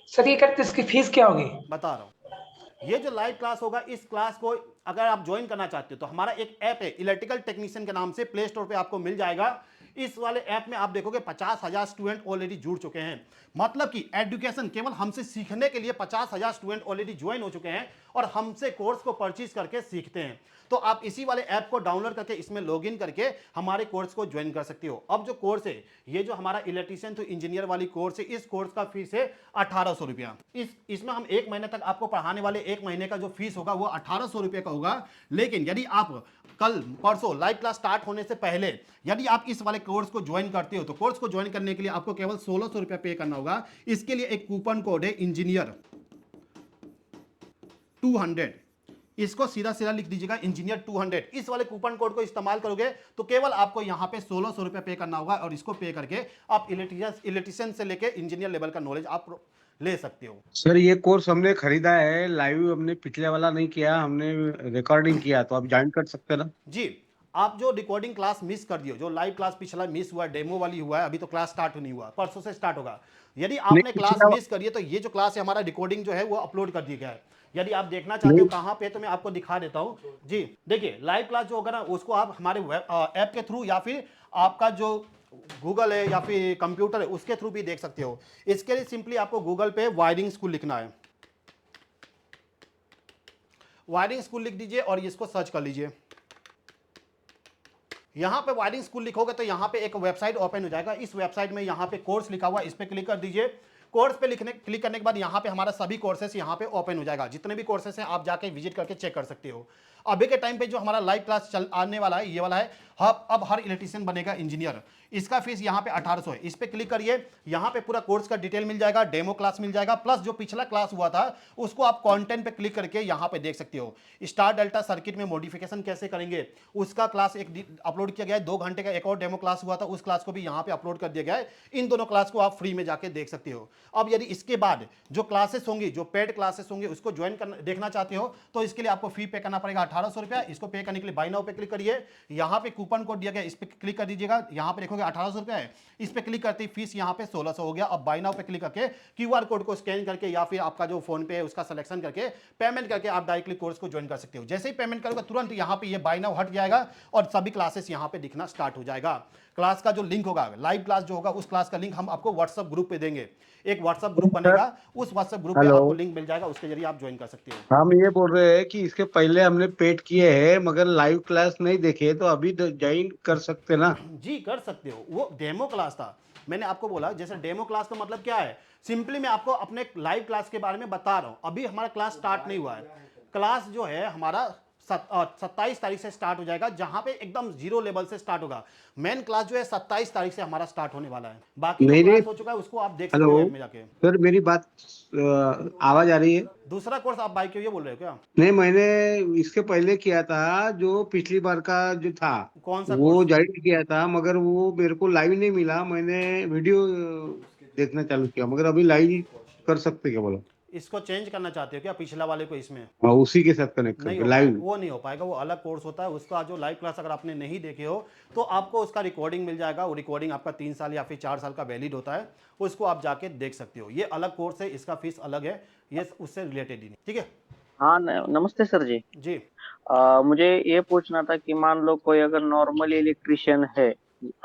सर, ये करते इसकी फीस क्या होगी? बता रहा हूं। ये जो लाइव क्लास होगा, इस क्लास को अगर आप ज्वाइन करना चाहते हो तो हमारा एक ऐप है इलेक्ट्रिकल टेक्नीशियन के नाम से, प्ले स्टोर पे आपको मिल जाएगा। इस वाले ऐप में आप देखोगे 50,000 स्टूडेंट ऑलरेडी जुड़ चुके हैं। मतलब कि एजुकेशन केवल हमसे सीखने के लिए 50,000 स्टूडेंट ऑलरेडी ज्वाइन हो चुके हैं और हमसे कोर्स को परचेज करके सीखते हैं। तो आप इसी वाले ऐप को डाउनलोड करके इसमें लॉगिन करके हमारे कोर्स को ज्वाइन कर सकते हो। अब जो कोर्स है, ये जो हमारा इलेक्ट्रीशियन टू इंजीनियर वाली कोर्स है, इस कोर्स का फीस है 1800 रुपया। इसमें हम 1 महीने तक आपको पढ़ाने वाले, 1 महीने का जो फीस होगा वो 1800 रुपये का होगा। लेकिन यदि आप कल परसों लाइव क्लास स्टार्ट होने से पहले यदि आप इस वाले कोर्स को ज्वाइन करते हो, तो कोर्स को ज्वाइन करने के लिए आपको केवल 1600 रुपया पे करना होगा। इसके लिए एक कूपन कोड है इंजीनियर 200, इसको सीधा सीधा लिख दीजिएगा इंजीनियर 200। इस वाले कूपन कोड को इस्तेमाल करोगे तो केवल आपको यहां पे 1600 रुपया पे करना होगा और इसको पे करके आप इलेक्ट्रिशियन से लेके इंजीनियर लेवल का नॉलेज आप ले सकते हो। सर ये कोर्स हमने खरीदा है, लाइव हमने पिछले वाला नहीं किया, हमने रिकॉर्डिंग किया, तो आप ज्वाइन कर सकते हैं ना जी। आप जो रिकॉर्डिंग क्लास मिस कर दियो, जो लाइव क्लास पिछला मिस हुआ, डेमो वाली हुआ है, अभी तो क्लास स्टार्ट नहीं हुआ, परसों से स्टार्ट होगा। यदि आपने क्लास मिस करी है तो ये जो क्लास है हमारा रिकॉर्डिंग जो है वो अपलोड कर दिया गया है। यदि आप देखना चाहते हो कहां पे, तो मैं आपको दिखा देता हूं जी। देखिए लाइव क्लास जो होगा ना, उसको आप हमारे ऐप के थ्रू या फिर आपका जो गूगल है या फिर कंप्यूटर है उसके थ्रू भी देख सकते हो। इसके लिए सिंपली आपको गूगल पे वायरिंग स्कूल लिखना है, वायरिंग स्कूल लिख दीजिए और इसको सर्च कर लीजिए। यहां पे वायरिंग स्कूल लिखोगे तो यहां पे एक वेबसाइट ओपन हो जाएगा। इस वेबसाइट में यहां पे कोर्स लिखा हुआ है, इस पे क्लिक कर दीजिए। कोर्स पे क्लिक करने के बाद यहाँ पे हमारा सभी कोर्सेस यहाँ पे ओपन हो जाएगा। जितने भी कोर्सेस हैं आप जाके विजिट करके चेक कर सकते हो। अभी के टाइम पे जो हमारा लाइव क्लास आने वाला है, ये वाला है अब हर इलेक्ट्रीशियन बनेगा इंजीनियर। इसका फीस यहाँ पे 1800 है। इस पे क्लिक करिए, यहाँ पे पूरा कोर्स का डिटेल मिल जाएगा, डेमो क्लास मिल जाएगा, प्लस जो पिछला क्लास हुआ था उसको आप कंटेंट पे क्लिक करके यहाँ पे देख सकते हो। स्टार डेल्टा सर्किट में मॉडिफिकेशन कैसे करेंगे उसका क्लास एक अपलोड किया गया है। 2 घंटे का एक और डेमो क्लास हुआ था, उस क्लास को भी यहाँ पे अपलोड कर दिया गया है। इन दोनों क्लास को आप फ्री में जाके देख सकते हो। अब यदि इसके बाद जो क्लासेस होंगी, जो पेड क्लासेस होंगी, उसको ज्वाइन करना देखना चाहते हो तो इसके लिए आपको फी पे करना पड़ेगा 1800 रुपया, इसको पे करने के लिए बाय नाउ पे क्लिक करिए। यहाँ पे कूपन कोड दिया गया, इस पे क्लिक कर दीजिएगा। यहाँ पे देखोगे 1800 रुपया है, इस पे क्लिक करते ही फीस यहाँ पे 1600 हो गया। अब बाय नाउ पे क्लिक करके QR कोड को स्कैन करके या फिर आपका जो फोन पे है उसका सिलेक्शन करके पेमेंट करके आप डायरेक्टली कोर्स को ज्वाइन कर सकते हो। जैसे ही पेमेंट करोगे तुरंत यहाँ पे ये बाय नाउ हट जाएगा और सभी क्लासेस यहाँ पे दिखना स्टार्ट हो जाएगा। क्लास का जो लिंक होगा, लाइव क्लास जो होगा, उस क्लास का लिंक हम आपको व्हाट्सएप ग्रुप पे देंगे। एक व्हाट्सएप ग्रुप बनेगा, उस व्हाट्सएप ग्रुप पे आपको लिंक मिल जाएगा, उसके जरिए आप ज्वाइन कर सकते हो। हम ये बोल रहे हैं कि इसके पहले हमने पेड किए हैं मगर लाइव क्लास नहीं देखे, तो अभी ज्वाइन कर सकते ना? जी कर सकते हो, वो डेमो क्लास था। मैंने आपको बोला जैसे डेमो क्लास का मतलब क्या है, सिंपली मैं आपको अपने लाइव क्लास के बारे में बता रहा हूं। अभी हमारा क्लास स्टार्ट नहीं हुआ है। क्लास जो है हमारा 27 तारीख से स्टार्ट हो जाएगा, जहां पे एकदम जीरो लेवल से स्टार्ट होगा। मेन क्लास जो है 27 तारीख से हमारा स्टार्ट होने वाला है। बाकी जो क्लास हो चुका है उसको आप देख सकते हो ऐप में जाके। सर मेरी बात आवाज आ रही है? दूसरा कोर्स आप बाय क्यों ये बोल रहे हो क्या? नहीं, मैंने इसके पहले किया था, जो पिछली बार का जो था कौन सा वो कोर्स? ज्वाइन किया था, मगर वो मेरे को लाइव नहीं मिला। मैंने वीडियो देखना चालू किया, मगर अभी लाइव कर सकते क्या बोलो? इसको चेंज करना चाहते हो क्या पिछला वाले को इसमें? हाँ, उसी के साथ कनेक्ट नहीं करके हो लाइव। पाएगा, वो नहीं हो पाएगा, वो अलग कोर्स होता है। उसका जो लाइव क्लास अगर आपने नहीं देखे हो तो आपको उसका रिकॉर्डिंग मिल जाएगा। वो रिकॉर्डिंग आपका 3 साल या फिर 4 साल का वैलिड होता है, उसको आप जाके देख सकते हो। ये अलग कोर्स है, इसका फीस अलग है, ये उससे रिलेटेड ही नहीं। ठीक है? हाँ नमस्ते सर जी। जी मुझे ये पूछना था कि मान लो कोई अगर नॉर्मल इलेक्ट्रिशियन है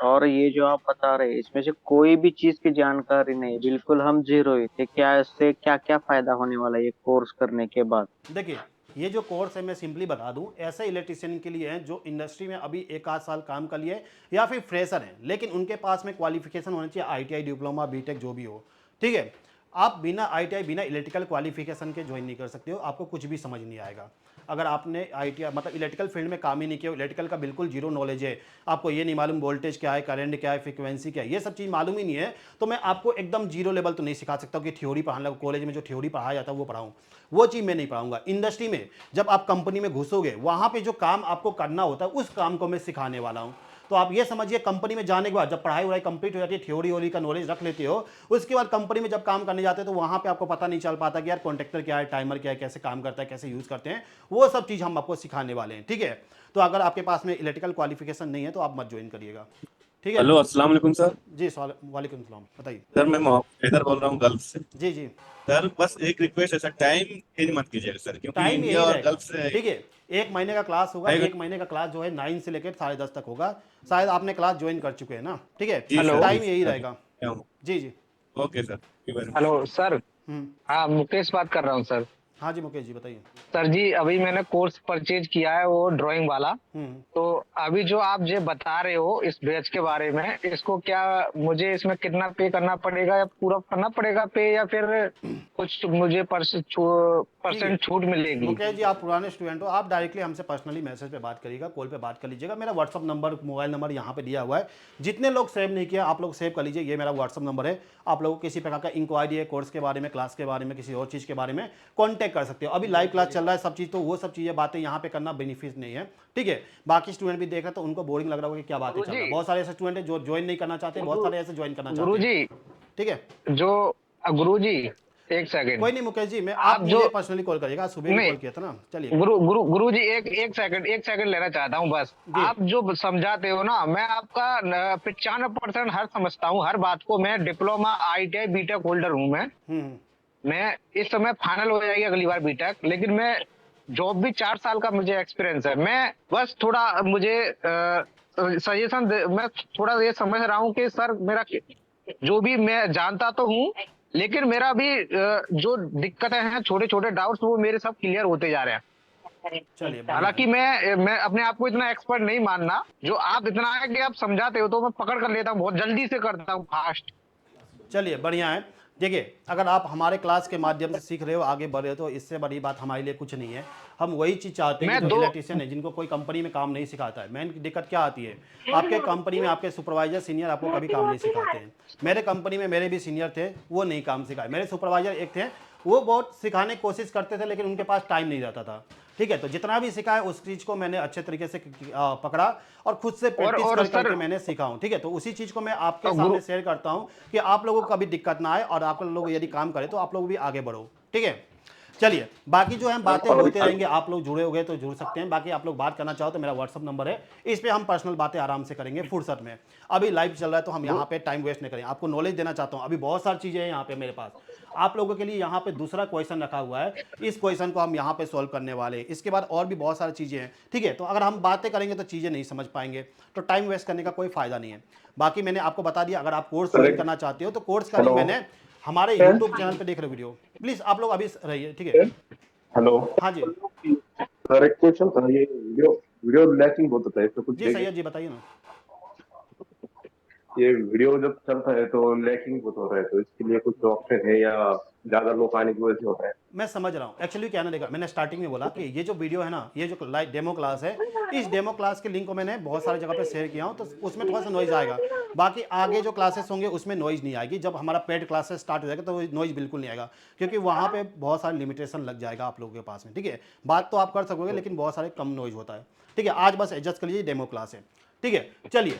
और ये जो आप बता रहे हैं इसमें से कोई भी चीज की जानकारी नहीं, बिल्कुल हम जीरो ही थे, क्या इससे क्या क्या फायदा होने वाला है ये कोर्स करने के बाद? देखिए, ये जो कोर्स है मैं सिंपली बता दूं, ऐसे इलेक्ट्रिशियन के लिए है जो इंडस्ट्री में अभी 1 आध साल काम कर लिए या फिर फ्रेशर हैं, लेकिन उनके पास में क्वालिफिकेशन होना चाहिए ITI, डिप्लोमा, बीटेक जो भी हो। ठीक है? आप बिना ITI, बिना इलेक्ट्रिकल क्वालिफिकेशन के ज्वाइन नहीं कर सकते हो, आपको कुछ भी समझ नहीं आएगा। अगर आपने ITI मतलब इलेक्ट्रिकल फील्ड में काम ही नहीं किया, इलेक्ट्रिकल का बिल्कुल जीरो नॉलेज है, आपको ये नहीं मालूम वोल्टेज क्या है, करंट क्या है, फ्रीक्वेंसी क्या है, ये सब चीज़ मालूम ही नहीं है, तो मैं आपको एकदम जीरो लेवल तो नहीं सिखा सकता कि थ्योरी पढ़ाना, कॉलेज में जो थ्योरी पढ़ाया जाता है वो पढ़ाऊँ, वो चीज़ मैं नहीं पढ़ाऊंगा। इंडस्ट्री में जब आप कंपनी में घुसोगे, वहाँ पे जो काम आपको करना होता है उस काम को मैं सिखाने वाला हूँ। तो आप ये समझिए, कंपनी में जाने के बाद जब पढ़ाई वढ़ाई कंप्लीट हो जाती है, थ्योरी वोरी का नॉलेज रख लेते हो, उसके बाद कंपनी में जब काम करने जाते हैं तो वहाँ पे आपको पता नहीं चल पाता कि यार कॉन्ट्रैक्टर क्या है, टाइमर क्या है, कैसे काम करता है, कैसे यूज़ करते हैं, वो सब चीज़ हम आपको सिखाने वाले हैं। ठीक है? तो अगर आपके पास में इलेक्ट्रिकल क्वालिफिकेशन नहीं है तो आप मत ज्वाइन करिएगा। ठीक है? हेलो, अस्सलाम वालेकुम सर। जी वालेकुम सलाम, बताइए सर मैं हैदर बोल रहा हूँ गल्फ से। जी जी। सर बस एक रिक्वेस्ट है सर, टाइम चेंज मत कीजिएगा सर, क्योंकि टाइम इंडिया यही और रहेगा। गल्फ से ठीक है? 1 महीने का क्लास होगा, 1 महीने का क्लास जो है 9 से लेकर 10:30 तक होगा। शायद आपने क्लास ज्वाइन कर चुके हैं ना? ठीक है? टाइम यही रहेगा। जी जी। Okay sir. Hello sir. हाँ, मुकेश बात कर रहा हूँ सर। हाँ जी मुकेश जी बताइए। सर जी, अभी मैंने कोर्स परचेज किया है, वो ड्राइंग वाला। तो अभी जो आप जो बता रहे हो इस बैच के बारे में, इसको क्या मुझे इसमें कितना पे करना पड़ेगा या पूरा करना पड़ेगा पे, या फिर कुछ मुझे परसेंट छूट मिलेगी? मुकेश जी, आप पुराने स्टूडेंट हो, आप डायरेक्टली हमसे पर्सनली मैसेज पे बात करिएगा, कॉल पे बात कर लीजिएगा। मेरा व्हाट्सअप नंबर, मोबाइल नंबर यहाँ पे दिया हुआ है। जितने लोग सेव नहीं किया आप लोग सेव कर लीजिए, ये मेरा व्हाट्सअप नंबर है। आप लोगों को किसी प्रकार का इंक्वायरी है कोर्स के बारे में, क्लास के बारे में, किसी और चीज़ के बारे में कॉन्टैक्ट कर सकते हो। अभी लाइव क्लास चल रहा है सब चीज़, तो वो सब चीज़ें बातें यहाँ पे करना बेनिफिट नहीं है। ठीक है? बाकी स्टूडेंट भी देख रहे तो उनको बोरिंग लग रहा होगा कि क्या बातें चल रहा है। बहुत सारे ऐसे स्टूडेंट हैं जो ज्वाइन नहीं करना चाहते, बहुत सारे ऐसे ज्वाइन करना चाहते हैं। गुरुजी, ठीक है? जो गुरुजी एक सेकंड, कोई नहीं मुकेश जी, मैं आप मुझे पर्सनली कॉल करिएगा, सुबह भी कॉल किया था ना। चलिए गुरुजी एक सेकंड लेना चाहता हूँ बस। आप जो समझाते हो ना, मैं आपका 95% हर समझता हूँ, हर बात को। मैं डिप्लोमा, ITI, बीटेक होल्डर हूँ। मैं इस समय फाइनल हो जाएगी अगली बार बीटेक, लेकिन मैं जॉब भी 4 साल का मुझे एक्सपीरियंस है। मैं बस थोड़ा मुझे सजेशन मैं थोड़ा ये समझ रहा हूँ कि सर मेरा जो भी मैं जानता तो हूँ, लेकिन मेरा भी जो दिक्कतें हैं, छोटे छोटे डाउट्स, वो मेरे सब क्लियर होते जा रहे हैं। चलिए, हालांकि मैं अपने आप को इतना एक्सपर्ट नहीं मानना, जो आप इतना है कि आप समझाते हो तो मैं पकड़ कर लेता हूँ, बहुत जल्दी से करता हूँ, फास्ट। चलिए बढ़िया है। देखिए, अगर आप हमारे क्लास के माध्यम से सीख रहे हो, आगे बढ़ रहे हो, तो इससे बड़ी बात हमारे लिए कुछ नहीं है। हम वही चीज़ चाहते हैं कि जो इलेक्ट्रिशियन है, जिनको कोई कंपनी में काम नहीं सिखाता है। मेन दिक्कत क्या आती है, आपके कंपनी में आपके सुपरवाइजर, सीनियर आपको कभी काम नहीं सिखाते हैं। मेरे कंपनी में मेरे भी सीनियर थे, वो नहीं काम सिखाए। मेरे सुपरवाइजर एक थे, वो बहुत सिखाने की कोशिश करते थे, लेकिन उनके पास टाइम नहीं रहता था। ठीक है? तो जितना भी सिखाया उस चीज़ को मैंने अच्छे तरीके से पकड़ा और खुद से प्रैक्टिस करके मैंने सीखा हूँ। ठीक है? तो उसी चीज़ को मैं आपके सामने शेयर करता हूँ कि आप लोगों को कभी दिक्कत ना आए और आप लोग यदि काम करें तो आप लोग भी आगे बढ़ो। ठीक है? चलिए बाकी जो है बातें होते रहेंगे, आप लोग जुड़े हो गए तो जुड़ सकते हैं, बाकी आप लोग बात करना चाहो तो मेरा व्हाट्सअप नंबर है, इस पे हम पर्सनल बातें आराम से करेंगे फुर्सत में। अभी लाइव चल रहा है तो हम यहाँ पे टाइम वेस्ट नहीं करें, आपको नॉलेज देना चाहता हूँ। अभी बहुत सारी चीज़ें हैं यहाँ पे मेरे पास आप लोगों के लिए। यहाँ पे दूसरा क्वेश्चन रखा हुआ है, इस क्वेश्चन को हम यहाँ पे सॉल्व करने वाले हैं। इसके बाद और भी बहुत सारी चीज़ें हैं, ठीक है। तो अगर हम बातें करेंगे तो चीज़ें नहीं समझ पाएंगे, तो टाइम वेस्ट करने का कोई फायदा नहीं है। बाकी मैंने आपको बता दिया, अगर आप कोर्स ज्वाइन करना चाहते हो तो कोर्स का लिंक मैंने हमारे यूट्यूब चैनल पे देख रहे वीडियो, प्लीज आप लोग अभी रहिए, ठीक है। हेलो, हाँ जी सर एक क्वेश्चन था, ये वीडियो लैकिंग बहुत होता है, इसमें कुछ जी सैयद जी बताइए ना। ये वीडियो जब चलता है तो लैकिंग बहुत होता है, तो इसके लिए कुछ ऑप्शन है या ज्यादा लोग आने की वजह से होता है? मैं समझ रहा हूँ, एक्चुअली क्या ना देखा, मैंने स्टार्टिंग में बोला कि ये जो वीडियो है ना, ये जो लाइव डेमो क्लास है, इस डेमो क्लास के लिंक को मैंने बहुत सारी जगह पे शेयर किया हूँ, तो उसमें थोड़ा सा नॉइज आएगा। बाकी आगे जो क्लासेस होंगे उसमें नॉइज नहीं आएगी। जब हमारा पेड क्लासेस स्टार्ट हो जाएगा तो नॉइज बिल्कुल नहीं आएगा, क्योंकि वहाँ पे बहुत सारे लिमिटेशन लग जाएगा आप लोगों के पास में, ठीक है। बात तो आप कर सकोगे लेकिन बहुत सारे कम नॉइज होता है, ठीक है। आज बस एडजस्ट कर लीजिए, डेमो क्लास है, ठीक है। चलिए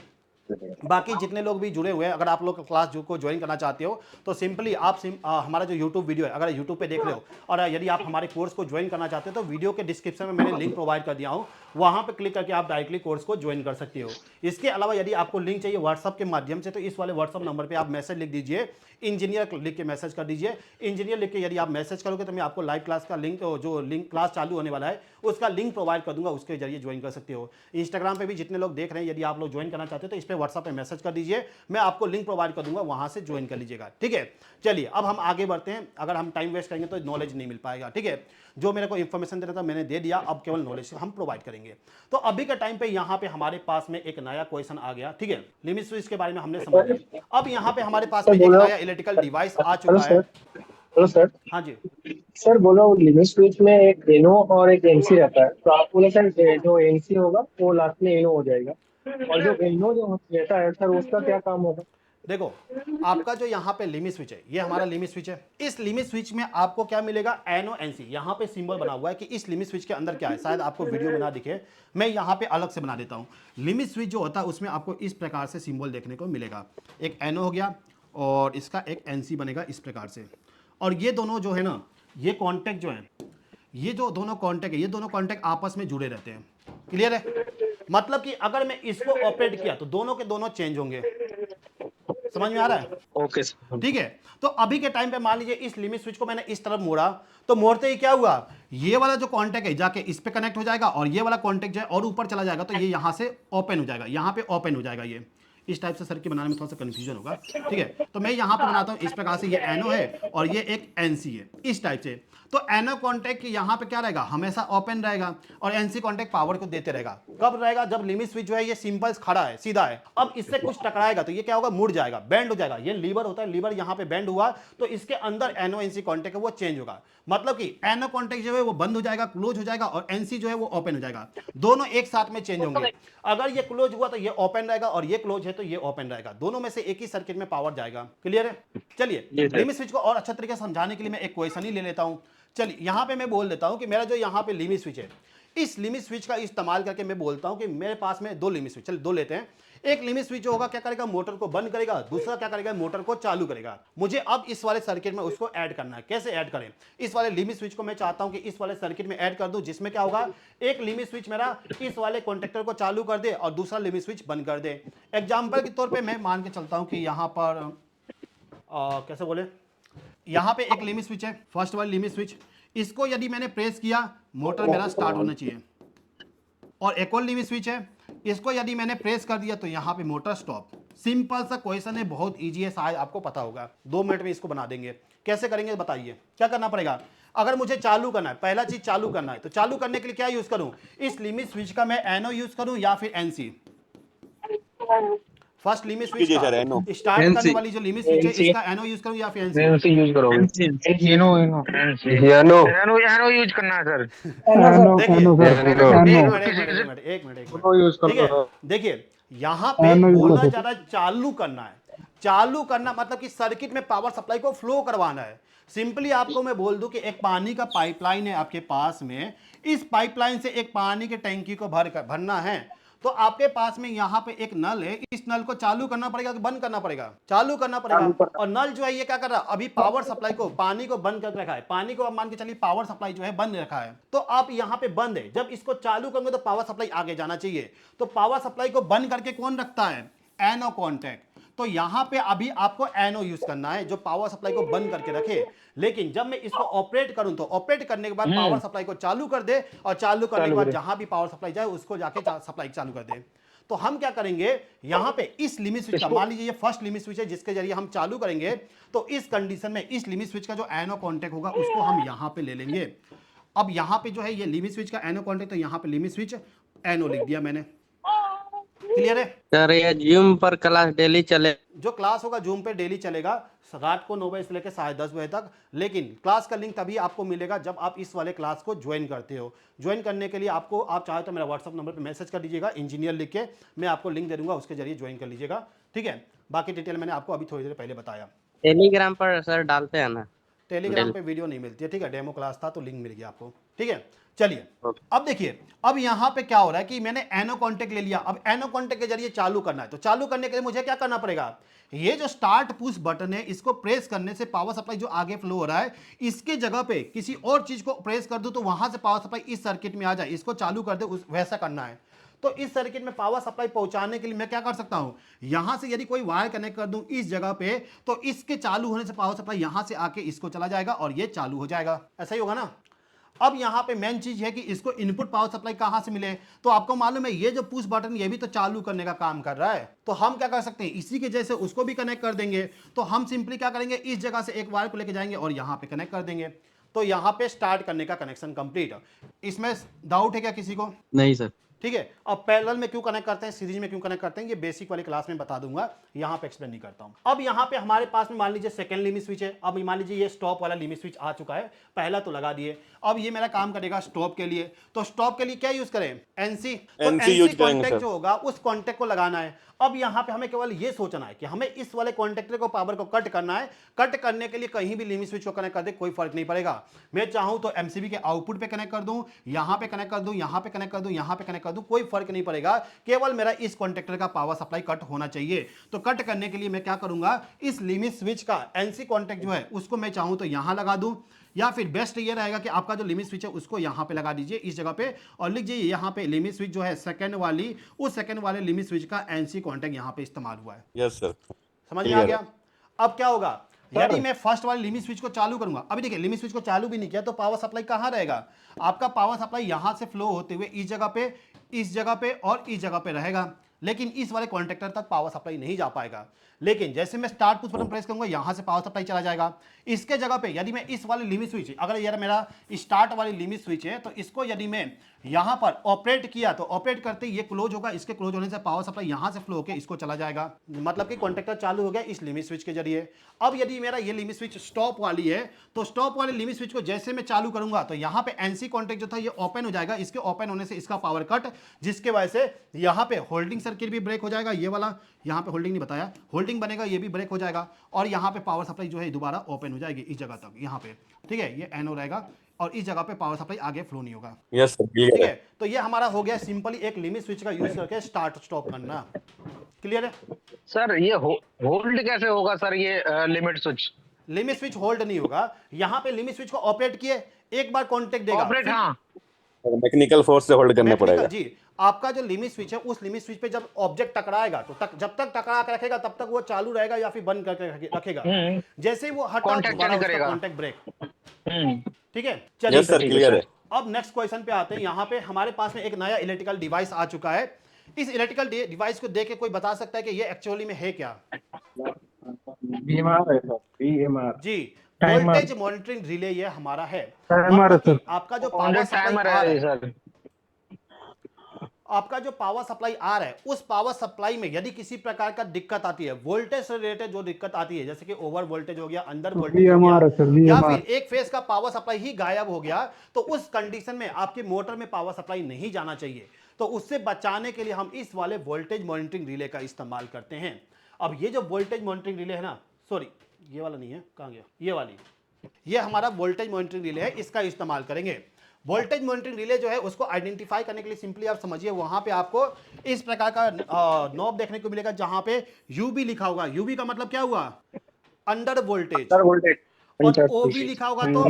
बाकी जितने लोग भी जुड़े हुए हैं, अगर आप लोग क्लास को ज्वाइन करना चाहते हो तो सिंपली आप हमारा जो यूट्यूब वीडियो है, अगर यूट्यूब पे देख रहे हो और यदि आप हमारे कोर्स को ज्वाइन करना चाहते हो तो वीडियो के डिस्क्रिप्शन में मैंने लिंक प्रोवाइड कर दिया हूँ, वहाँ पे क्लिक करके आप डायरेक्टली कोर्स को ज्वाइन कर सकते हो। इसके अलावा यदि आपको लिंक चाहिए व्हाट्सअप के माध्यम से तो इस वाले व्हाट्सअप नंबर पर आप मैसेज लिख दीजिए, इंजीनियर लिख के मैसेज कर दीजिए। इंजीनियर लिख के यदि आप मैसेज करोगे तो मैं आपको लाइव क्लास का लिंक, जो लिंक क्लास चालू होने वाला है उसका लिंक प्रोवाइड कर दूंगा, उसके जरिए ज्वाइन कर सकते हो। इंस्टाग्राम पे भी जितने लोग देख रहे हैं, यदि आप लोग ज्वाइन करना चाहते हो तो इस पर व्हाट्सअप पे मैसेज कर दीजिए, मैं आपको लिंक प्रोवाइड कर दूंगा, वहां से ज्वाइन कर लीजिएगा, ठीक है। चलिए अब हम आगे बढ़ते हैं, अगर हम टाइम वेस्ट करेंगे तो नॉलेज नहीं मिल पाएगा, ठीक है। जो मेरे को इन्फॉर्मेशन देना था मैंने दे दिया, अब केवल नॉलेज हम प्रोवाइड करेंगे। तो अभी के टाइम पे यहाँ पे हमारे पास में एक नया क्वेश्चन आ गया, ठीक है। लिमिट स्विच के बारे में हमने समझा। अब यहाँ पे हमारे पास में एक नया इलेक्ट्रिकल डिवाइस आ चुका है। Hello sir. हाँ जी सर बोलो, लिमिट स्विच में एक एनो और एक एनसी रहता है, तो आप बोले सर जो एनसी होगा वो लास्ट में एनो हो जाएगा, और जो एनो जो रहता है सर उसका क्या काम होगा? देखो आपका जो यहाँ पे लिमिट स्विच है, ये हमारा लिमिट स्विच है। इस लिमिट स्विच में आपको क्या मिलेगा, एनो एनसी, यहाँ पे सिंबल बना हुआ है कि इस लिमिट स्विच के अंदर क्या है। शायद आपको वीडियो में ना दिखे, मैं यहाँ पे अलग से बना देता हूँ। लिमिट स्विच जो होता है उसमें आपको इस प्रकार से सिंबल देखने को मिलेगा, एक एनो हो गया और इसका एक एनसी बनेगा इस प्रकार से। और ये दोनों जो है ना, ये कॉन्टैक्ट जो है, ये जो दोनों कॉन्टैक्ट है, ये दोनों कॉन्टैक्ट आपस में जुड़े रहते हैं। क्लियर है? मतलब कि अगर मैं इसको ऑपरेट किया तो दोनों के दोनों चेंज होंगे। समझ में आ रहा है? ओके सर, ठीक है। तो अभी के टाइम पे मान लीजिए इस लिमिट स्विच को मैंने इस तरफ मोड़ा, तो मोड़ते ही क्या हुआ, ये वाला जो कॉन्टैक्ट है जाके इस पे कनेक्ट हो जाएगा और ये वाला कॉन्टैक्ट जो है और ऊपर चला जाएगा, तो ये यहाँ से ओपन हो जाएगा, यहाँ पे ओपन हो जाएगा। ये इस टाइप से सर्किट बनाने में थोड़ा सा कंफ्यूजन होगा, ठीक है। तो मैं यहाँ पे बनाता हूँ इस प्रकार से, ये एनो है और ये एक एनसी है, इस टाइप से। तो एनो कॉन्टैक्ट यहाँ पे क्या रहेगा, हमेशा ओपन रहेगा और एनसी कॉन्टैक्ट पावर को देते रहेगा। कब रहेगा, जब लिमिट स्विच जो है ये सिंपल खड़ा है, सीधा है। अब इससे कुछ टकराएगा तो ये क्या होगा, मुड़ जाएगा, बेंड हो जाएगा। ये लीवर होता है, लीवर यहाँ पे बेंड हुआ तो इसके अंदर एनो एनसी कॉन्टैक्ट है वो चेंज होगा। मतलब कि एनो कॉन्टैक्ट जो है वो बंद हो जाएगा, क्लोज हो जाएगा, और एनसी जो है वो ओपन हो जाएगा। दोनों एक साथ में चेंज होंगे। अगर ये क्लोज हुआ तो ये ओपन रहेगा और ये क्लोज है तो ये ओपन रहेगा। दोनों में से एक ही सर्किट में पावर जाएगा। क्लियर है? चलिए लिमिट स्विच को और अच्छा तरीके से समझाने के लिए मैं एक क्वेश्चन ही ले लेता हूं। चलिए यहां पे मैं बोल देता हूं कि मेरा जो यहां पे लिमिट स्विच है, इस लिमिट स्विच का इस्तेमाल करके मैं बोलता हूं कि मेरे पास में दो लिमिट स्विच, चलिए दो लेते हैं। एक लिमिट स्विच होगा क्या करेगा, मोटर को बंद करेगा, दूसरा क्या करेगा, मोटर को चालू करेगा। मुझे अब इस वाले सर्किट में उसको ऐड करना है। कैसे ऐड करें, इस वाले लिमिट स्विच को मैं चाहता हूं कि इस वाले सर्किट में ऐड कर दूं, जिसमें क्या होगा, एक लिमिट स्विच मेरा इस वाले कॉन्टेक्टर को चालू कर दे और दूसरा लिमिट स्विच बंद कर दे। एग्जाम्पल के तौर पर मैं मान के चलता हूं कि यहां पर कैसे बोले, यहां पे एक लिमिट स्विच है, फर्स्ट वाली लिमिट स्विच, इसको यदि मैंने प्रेस किया मोटर मेरा स्टार्ट होना चाहिए। और एक और लिमिट स्विच है, इसको यदि मैंने प्रेस कर दिया तो यहां पे मोटर स्टॉप। सिंपल सा क्वेश्चन है, बहुत इजी है, शायद आपको पता होगा। 2 मिनट में इसको बना देंगे। कैसे करेंगे बताइए, क्या करना पड़ेगा। अगर मुझे चालू करना है, पहला चीज चालू करना है, तो चालू करने के लिए क्या यूज करूं, इस लिमिट स्विच का मैं एनो यूज करूं या फिर NC. First limit switch start करने वाली जो लिमिट स्विच है, इसका एनो यूज करूं या फिर एनसी यूज करोगे? एनो यूज करना है सर। एक मिनट, देखिए यहाँ पे बोलना ज्यादा चालू करना है। चालू करना मतलब कि सर्किट में पावर सप्लाई को फ्लो करवाना है। सिंपली आपको मैं बोल दूं कि एक पानी का पाइपलाइन है आपके पास में, इस पाइपलाइन से एक पानी के टैंकी को भरना है, तो आपके पास में यहाँ पे एक नल है, इस नल को चालू करना पड़ेगा कि बंद करना पड़ेगा? चालू करना पड़ेगा। और नल जो है ये क्या कर रहा है, अभी पावर सप्लाई को, पानी को बंद कर रखा है। पानी को अब मान के चलिए पावर सप्लाई जो है बंद रखा है, तो आप यहाँ पे बंद है, जब इसको चालू करेंगे तो पावर सप्लाई आगे जाना चाहिए। तो पावर सप्लाई को बंद करके कौन रखता है? एनो कॉन्टैक्ट। तो यहां पे अभी आपको एनो यूज करना है जो पावर सप्लाई को बंद करके रखे। लेकिन जब मैं इसको ऑपरेट करूं तो ऑपरेट करने के बाद पावर सप्लाई को चालू कर दे, और चालू करने के बाद जहां भी पावर सप्लाई जाए उसको जाके सप्लाई चालू कर दे। तो हम क्या करेंगे यहां पे इस लिमिट स्विच का, मान लीजिए ये फर्स्ट लिमिट स्विच है जिसके जरिए हम चालू करेंगे, तो इस कंडीशन में इस लिमिट स्विच का जो एनो कॉन्टैक्ट होगा उसको हम यहां पे ले लेंगे। अब यहां पे जो है ये लिमिट स्विच का एनो कॉन्टैक्ट, तो यहां पे लिमिट स्विच एनो लिख दिया मैंने। क्लियर है सर? ये जूम पर क्लास डेली चले? जो क्लास होगा जूम पे डेली चलेगा रात को 9 बजे से लेकर 10:30 बजे तक। लेकिन क्लास का लिंक तभी आपको मिलेगा जब आप इस वाले क्लास को ज्वाइन करते हो। ज्वाइन करने के लिए आपको, आप चाहे तो मेरा व्हाट्सअप नंबर पे मैसेज कर दीजिएगा, इंजीनियर लिख के, मैं आपको लिंक दे दूंगा, उसके जरिए ज्वाइन कर लीजिएगा। ठीक है, बाकी डिटेल मैंने आपको अभी थोड़ी देर पहले बताया। टेलीग्राम पर सर डालते हैं ना? टेलीग्राम पे वीडियो नहीं मिलती है, ठीक है, डेमो क्लास था तो लिंक मिल गया आपको। ठीक है, चलिए अब देखिए, अब यहां पे क्या हो रहा है कि मैंने एनो कॉन्टैक्ट ले लिया। अब एनो कॉन्टैक्ट के जरिए चालू करना है, तो चालू करने के लिए मुझे क्या करना पड़ेगा? ये जो स्टार्ट पुश बटन है इसको प्रेस करने से पावर सप्लाई जो आगे फ्लो हो रहा है इसके जगह पे किसी और चीज को प्रेस कर दूं तो वहां से पावर सप्लाई इस सर्किट में आ जाए, इसको चालू कर दे, वैसा करना है। तो इस सर्किट में पावर सप्लाई पहुंचाने के लिए मैं क्या कर सकता हूं, यहां से यदि कोई वायर कनेक्ट कर दूं इस जगह पे, तो इसके चालू होने से पावर सप्लाई यहां से आके इसको चला जाएगा और ये चालू हो जाएगा। ऐसा ही होगा ना? अब यहां पे मेन चीज है कि इसको इनपुट पावर सप्लाई कहां से मिले, तो आपको मालूम है ये जो पुश बटन ये भी तो चालू करने का काम कर रहा है। तो हम क्या कर सकते हैं, इसी के जैसे उसको भी कनेक्ट कर देंगे। तो हम सिंपली क्या करेंगे, इस जगह से एक वायर को लेके जाएंगे और यहां पे कनेक्ट कर देंगे। तो यहां पे स्टार्ट करने का कनेक्शन कंप्लीट। इसमें डाउट है क्या किसी को? नहीं सर। ठीक है, अब पैरेलल में क्यों कनेक्ट करते हैं, सीरीज में क्यों कनेक्ट करते हैं, ये बेसिक वाली क्लास में बता दूंगा, यहां पे एक्सप्लेन नहीं करता हूं। अब यहां पे हमारे पास में मान लीजिए सेकंड लिमिट स्विच है। अब मान लीजिए ये स्टॉप वाला लिमिट स्विच आ चुका है, पहला तो लगा दिए। अब ये मेरा काम करेगा स्टॉप के लिए। तो स्टॉप के लिए क्या यूज करें? एनसी। तो एनसी कॉन्टैक्ट जो होगा उस कॉन्टैक्ट को लगाना है। अब यहां पे हमें केवल ये सोचना है कि हमें इस वाले कॉन्टैक्टर को पावर को कट करना है। कट करने के लिए कहीं भी लिमिट स्विच को कनेक्ट कर दे, कोई फर्क नहीं पड़ेगा। मैं चाहूं तो एमसीबी के आउटपुट पे कनेक्ट कर दूं, यहां पे कनेक्ट कर दूं, यहां पे कनेक्ट कर दूं, यहां पे कनेक्ट कर दूं, कोई फर्क नहीं पड़ेगा। केवल मेरा इस कॉन्टैक्टर का पावर सप्लाई कट होना चाहिए। तो कट करने के लिए मैं क्या करूंगा, इस लिमिट स्विच का एनसी कॉन्टैक्ट जो है उसको मैं चाहूं तो यहां लगा दूं, या फिर बेस्ट ये रहेगा कि आपका जो लिमिट स्विच है उसको यहां पे लगा दीजिए इस जगह पे, और लिख दीजिए यहां पे लिमिट स्विच जो है सेकंड वाली, उस सेकंड वाले लिमिट स्विच का एनसी कॉन्टैक्ट यहां पे इस्तेमाल हुआ है। यस सर, समझ में आ गया? अब क्या होगा, यदि मैं फर्स्ट वाली लिमिट स्विच को चालू करूंगा, अभी देखिए लिमिट स्विच को चालू भी नहीं किया तो पावर सप्लाई कहां रहेगा, आपका पावर सप्लाई यहां से फ्लो होते हुए इस जगह पे, इस जगह पे और इस जगह पे रहेगा। लेकिन इस वाले कॉन्टैक्टर तक पावर सप्लाई नहीं जा पाएगा। लेकिन जैसे मैं स्टार्ट पुश बटन प्रेस करूंगा यहां से पावर सप्लाई चला जाएगा। इसके जगह पे यदि मैं इस वाली लिमिट स्विच, अगर यार मेरा स्टार्ट वाली लिमिट स्विच है तो इसको यदि मैं यहां पर ऑपरेट किया तो ऑपरेट करते ये क्लोज होगा, इसके क्लोज होने से पावर सप्लाई यहां से फ्लो होकर इसको चला जाएगा। मतलब कि कॉन्टैक्टर चालू हो गया इस लिमिट स्विच के जरिए। अब यदि मेरा ये लिमिट स्विच स्टॉप वाली है तो स्टॉप वाली लिमिट स्विच को जैसे मैं चालू करूंगा तो यहां पे एनसी कॉन्टैक्ट जो था ये ओपन हो जाएगा। इसके ओपन होने से इसका पावर कट, जिसके वजह से यहां पे होल्डिंग सर्किट भी ब्रेक हो जाएगा। ये वाला यहां पे होल्डिंग नहीं बताया, होल्डिंग बनेगा, ये भी ब्रेक हो जाएगा और यहां पे पावर सप्लाई जो है दोबारा ओपन हो जाएगी इस जगह तक, यहां पे। ठीक है, ये एनो रहेगा और इस जगह पे पावर सप्लाई आगे फ्लो नहीं होगा। यस सर, ठीक है, तो ये हमारा हो गया सिंपली एक लिमिट स्विच का यूज करके स्टार्ट स्टॉप करना। क्लियर है सर? ये होल्ड कैसे होगा सर, ये limit switch? Limit switch hold नहीं होगा। यहाँ पे लिमिट स्विच को ऑपरेट किए, एक बार कॉन्टेक्ट देगा, ऑपरेट, हाँ, मैकेनिकल फोर्स से होल्ड करना पड़ेगा जी। आपका जो लिमिट स्विच है उस लिमिट स्विच पे जब ऑब्जेक्ट टकराएगा तो जब तक टकरा के रखेगा तब तक वो चालू रहेगा या फिर बंद करके रखेगा। जैसे ही वो हटा कॉन्टैक्ट ब्रेक। ठीक है, चलिए सर, क्लियर है। अब नेक्स्ट क्वेश्चन पे आते हैं। यहाँ पे हमारे पास में एक नया इलेक्ट्रिकल डिवाइस आ चुका है। इस इलेक्ट्रिकल डिवाइस को देख के कोई बता सकता है कि ये एक्चुअली में है क्या? बीएमआर है सर, बीएमआर जी, वोल्टेज मॉनिटरिंग रिले ये हमारा है। आपका जो पावर सप्लाई आपका जो पावर सप्लाई आ रहा है उस पावर सप्लाई में यदि किसी प्रकार का दिक्कत आती है, वोल्टेज से रिलेटेड जो दिक्कत आती है, जैसे कि ओवर वोल्टेज हो गया, अंडर वोल्टेज हो गया, या फिर एक फेज का पावर सप्लाई ही गायब हो गया, तो उस कंडीशन में आपकी मोटर में पावर सप्लाई नहीं जाना चाहिए। तो उससे बचाने के लिए हम इस वाले वोल्टेज मॉनिटरिंग रिले का इस्तेमाल करते हैं। अब ये जो वोल्टेज मॉनिटरिंग रिले है ना, सॉरी ये वाला नहीं है, कहाँ गया, ये वाली, ये हमारा वोल्टेज मॉनिटरिंग रिले है, इसका इस्तेमाल करेंगे। वोल्टेज मॉनिटरिंग रिले जो है उसको आइडेंटिफाई करने के लिए सिंपली आप समझिए, वहां पे आपको इस प्रकार का नॉब देखने को मिलेगा जहां पे यूबी लिखा होगा। यूबी का मतलब क्या हुआ? Under voltage. और ओबी लिखा होगा तो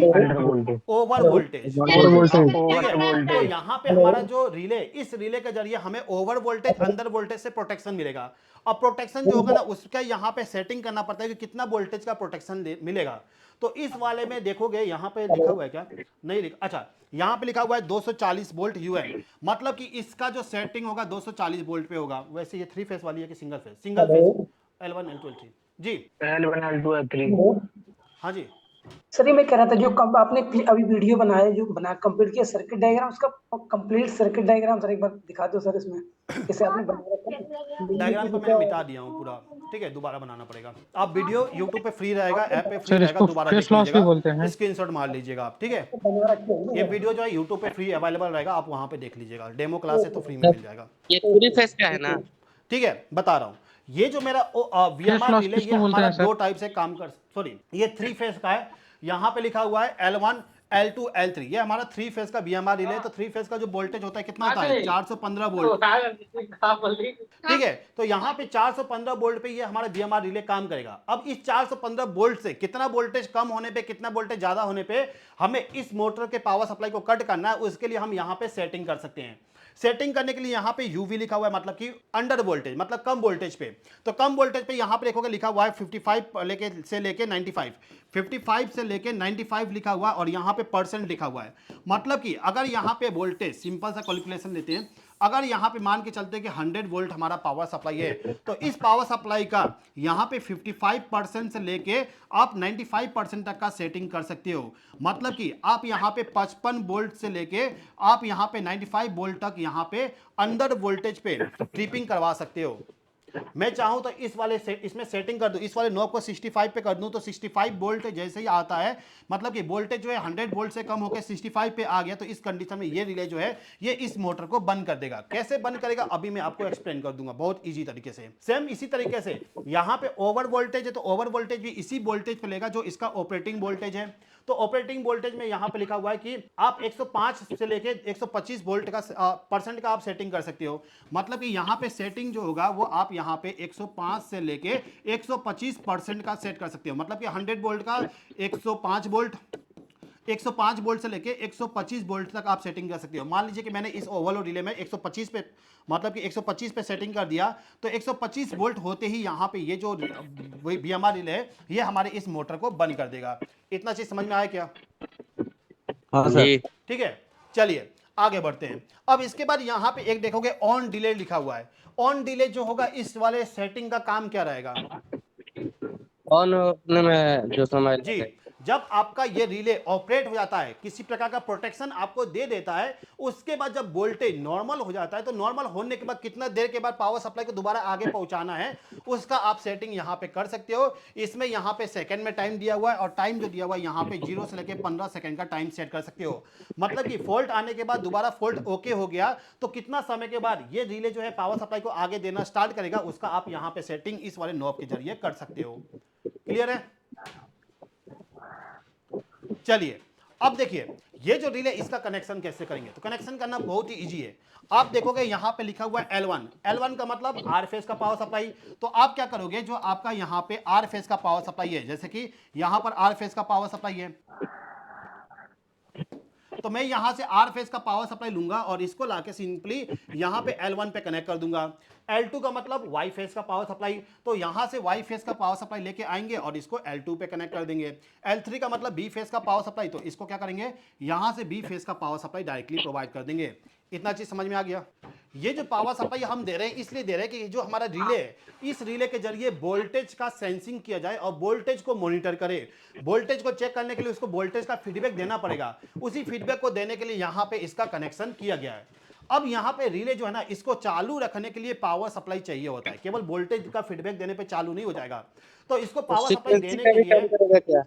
ओवर वोल्टेज। ठीक है, तो यहाँ पे हमारा जो रिले, इस रिले के जरिए हमें ओवर वोल्टेज अंडर वोल्टेज से प्रोटेक्शन मिलेगा। और प्रोटेक्शन जो होगा ना उसका यहाँ पे सेटिंग करना पड़ता है कि कितना वोल्टेज का प्रोटेक्शन मिलेगा। तो इस वाले में देखोगे यहाँ पे लिखा हुआ है क्या? नहीं लिखा, अच्छा यहाँ पे लिखा हुआ है 240 वोल्ट यूएन, मतलब कि इसका जो सेटिंग होगा 240 वोल्ट पे होगा। वैसे ये 3 फेस वाली है कि single phase? Single phase, L1 L2 L3 जी। L1 L2 L3 हाँ जी सर ये मैं कह रहा था जो आपने अभी वीडियो बनाया, जो बना कंप्लीट किया सर्किट डायग्राम, उसका कंप्लीट सर्किट डायग्राम सर एक बार दिखा दो सर इसमें, जैसे आपने बनाया डायग्राम को मैंने मिटा दिया हूँ पूरा। ठीक है, दोबारा बनाना पड़ेगा। आप वीडियो YouTube पे फ्री रहेगा, ऐप पे फ्री रहेगा, दोबारा देख लीजिएगा, स्क्रीनशॉट मार लीजिएगा आप। ठीक है, ये वीडियो जो है YouTube पे फ्री अवेलेबल रहेगा, आप वहां पे देख लीजिएगा। डेमो क्लास है तो फ्री में मिल जाएगा। ये 3 फेस का है ना? ठीक है, बता रहा हूँ। ये जो मेरा VMR रिले, ये हमारा दो टाइप से काम कर, सॉरी ये 3 फेस का है। यहाँ पे लिखा हुआ है L1 L2 L3, ये हमारा 3 फेस का VMR रिले है। तो 3 फेस का जो वोल्टेज होता है कितना होता है? 415 वोल्ट। ठीक है, तो यहाँ पे 415 वोल्ट पे ये हमारा VMR रिले काम करेगा। अब इस 415 वोल्ट से कितना वोल्टेज कम होने पे, कितना वोल्टेज ज्यादा होने पे हमें इस मोटर के पावर सप्लाई को कट करना है, उसके लिए हम यहाँ पे सेटिंग कर सकते हैं। सेटिंग करने के लिए यहाँ पे यूवी लिखा हुआ है, मतलब कि अंडर वोल्टेज, मतलब कम वोल्टेज पे। तो कम वोल्टेज पे यहाँ पे देखोगे लिखा हुआ है 55 से लेके 95, 55 से लेके 95 लिखा हुआ है, और यहाँ पे परसेंट लिखा हुआ है। मतलब कि अगर यहाँ पे वोल्टेज, सिंपल सा कैलकुलेशन लेते हैं, अगर यहाँ पे मान के चलते हैं कि 100 वोल्ट हमारा पावर सप्लाई है, तो इस पावर सप्लाई का यहाँ पे 55% से लेके आप 95% तक का सेटिंग कर सकते हो। मतलब कि आप यहाँ पे 55 वोल्ट से लेके आप यहाँ पे 95 वोल्ट तक यहाँ पे अंडर वोल्टेज पे ट्रिपिंग करवा सकते हो। मैं चाहूं तो इस वाले इसमें सेटिंग कर दूं, इस वाले नॉब को 65 पे कर दूं, तो 65 वोल्ट जैसे ही आता है, मतलब कि वोल्टेज जो है 100 वोल्ट से कम होकर 65 पे आ गया, तो इस कंडीशन में ये रिले जो है ये इस मोटर को बंद कर देगा। कैसे बंद करेगा अभी मैं आपको एक्सप्लेन कर दूंगा बहुत इजी तरीके से। सेम इसी तरीके से यहाँ पे ओवर वोल्टेज है, तो ओवर वोल्टेज भी इसी वोल्टेज पे लेगा जो इसका ऑपरेटिंग वोल्टेज है। तो ऑपरेटिंग वोल्टेज में यहाँ पे लिखा हुआ है कि आप 105 से लेके 125 वोल्ट का परसेंट का आप सेटिंग कर सकते हो। मतलब कि यहाँ पे सेटिंग जो होगा वो आप यहाँ पे 105 से लेके 125% का सेट कर सकते हो। मतलब कि 100 वोल्ट का 105 वोल्ट, 105 वोल्ट से लेके 125 वोल्ट तक आप सेटिंग कर सकते हो। मान लीजिए कि मैंने इस ओवरलोड रिले में 125 पे, मतलब कि 125 पे सेटिंग कर दिया, तो 125 वोल्ट होते ही यहाँ पे ये जो VMR रिले है ये हमारे इस मोटर को बंद कर देगा। इतना चीज समझ में आया क्या? हाँ सर। ठीक है, चलिए आगे बढ़ते हैं। अब इसके बाद यहाँ पे एक देखोगे ऑन डिले लिखा हुआ है। ऑन डिले जो होगा इस वाले सेटिंग का काम क्या रहेगा? ऑन में जो समय जी, जब आपका ये रिले ऑपरेट हो जाता है, किसी प्रकार का प्रोटेक्शन आपको दे देता है, उसके बाद जब वोल्टेज नॉर्मल हो जाता है, तो नॉर्मल होने के बाद कितना देर के बाद पावर सप्लाई को दोबारा आगे पहुंचाना है उसका आप सेटिंग यहाँ पे कर सकते हो। इसमें यहाँ पे सेकंड में टाइम दिया हुआ है, और टाइम जो दिया हुआ है यहाँ पे 0 से लेकर 15 सेकंड का टाइम सेट कर सकते हो। मतलब कि फॉल्ट आने के बाद दोबारा फॉल्ट ओके हो गया तो कितना समय के बाद ये रिले जो है पावर सप्लाई को आगे देना स्टार्ट करेगा, उसका आप यहाँ पे सेटिंग इस वाले नॉब के जरिए कर सकते हो। क्लियर है? चलिए अब देखिए ये जो रिले, इसका कनेक्शन कैसे करेंगे। तो कनेक्शन करना बहुत ही इजी है। आप देखोगे यहाँ पे लिखा हुआ है L1, L1 का मतलब आर फेस का पावर सप्लाई। तो आप क्या करोगे, जो आपका यहाँ पे आर फेस का पावर सप्लाई है, जैसे कि यहाँ पर आर फेस का पावर सप्लाई है, तो मैं यहां से आर फेस का पावर सप्लाई लूंगा और इसको लाके सिंपली यहां पे L1 पे कनेक्ट कर दूंगा। L2 का मतलब वाई फेस का पावर सप्लाई, तो यहां से वाई फेस का पावर सप्लाई लेके आएंगे और इसको L2 पे कनेक्ट कर देंगे। L3 का मतलब बी फेस का पावर सप्लाई, तो इसको क्या करेंगे, यहां से बी फेस का पावर सप्लाई डायरेक्टली प्रोवाइड कर देंगे। इतना चीज समझ में आ गया? ये जो पावर सप्लाई हम दे रहे हैं इसलिए दे रहे हैं कि जो हमारा रिले है, इस रिले के जरिए वोल्टेज का सेंसिंग किया जाए और वोल्टेज को मॉनिटर करे। वोल्टेज को चेक करने के लिए उसको वोल्टेज का फीडबैक देना पड़ेगा। उसी फीडबैक को देने के लिए यहाँ पे इसका कनेक्शन किया गया है। अब यहाँ पे रिले जो है ना, इसको चालू रखने के लिए पावर सप्लाई चाहिए होता है, केवल वोल्टेज का फीडबैक देने पे चालू नहीं हो जाएगा। तो इसको तो पावर सप्लाई सीक्वेंसी देने का के भी लिए काम करेगा क्या?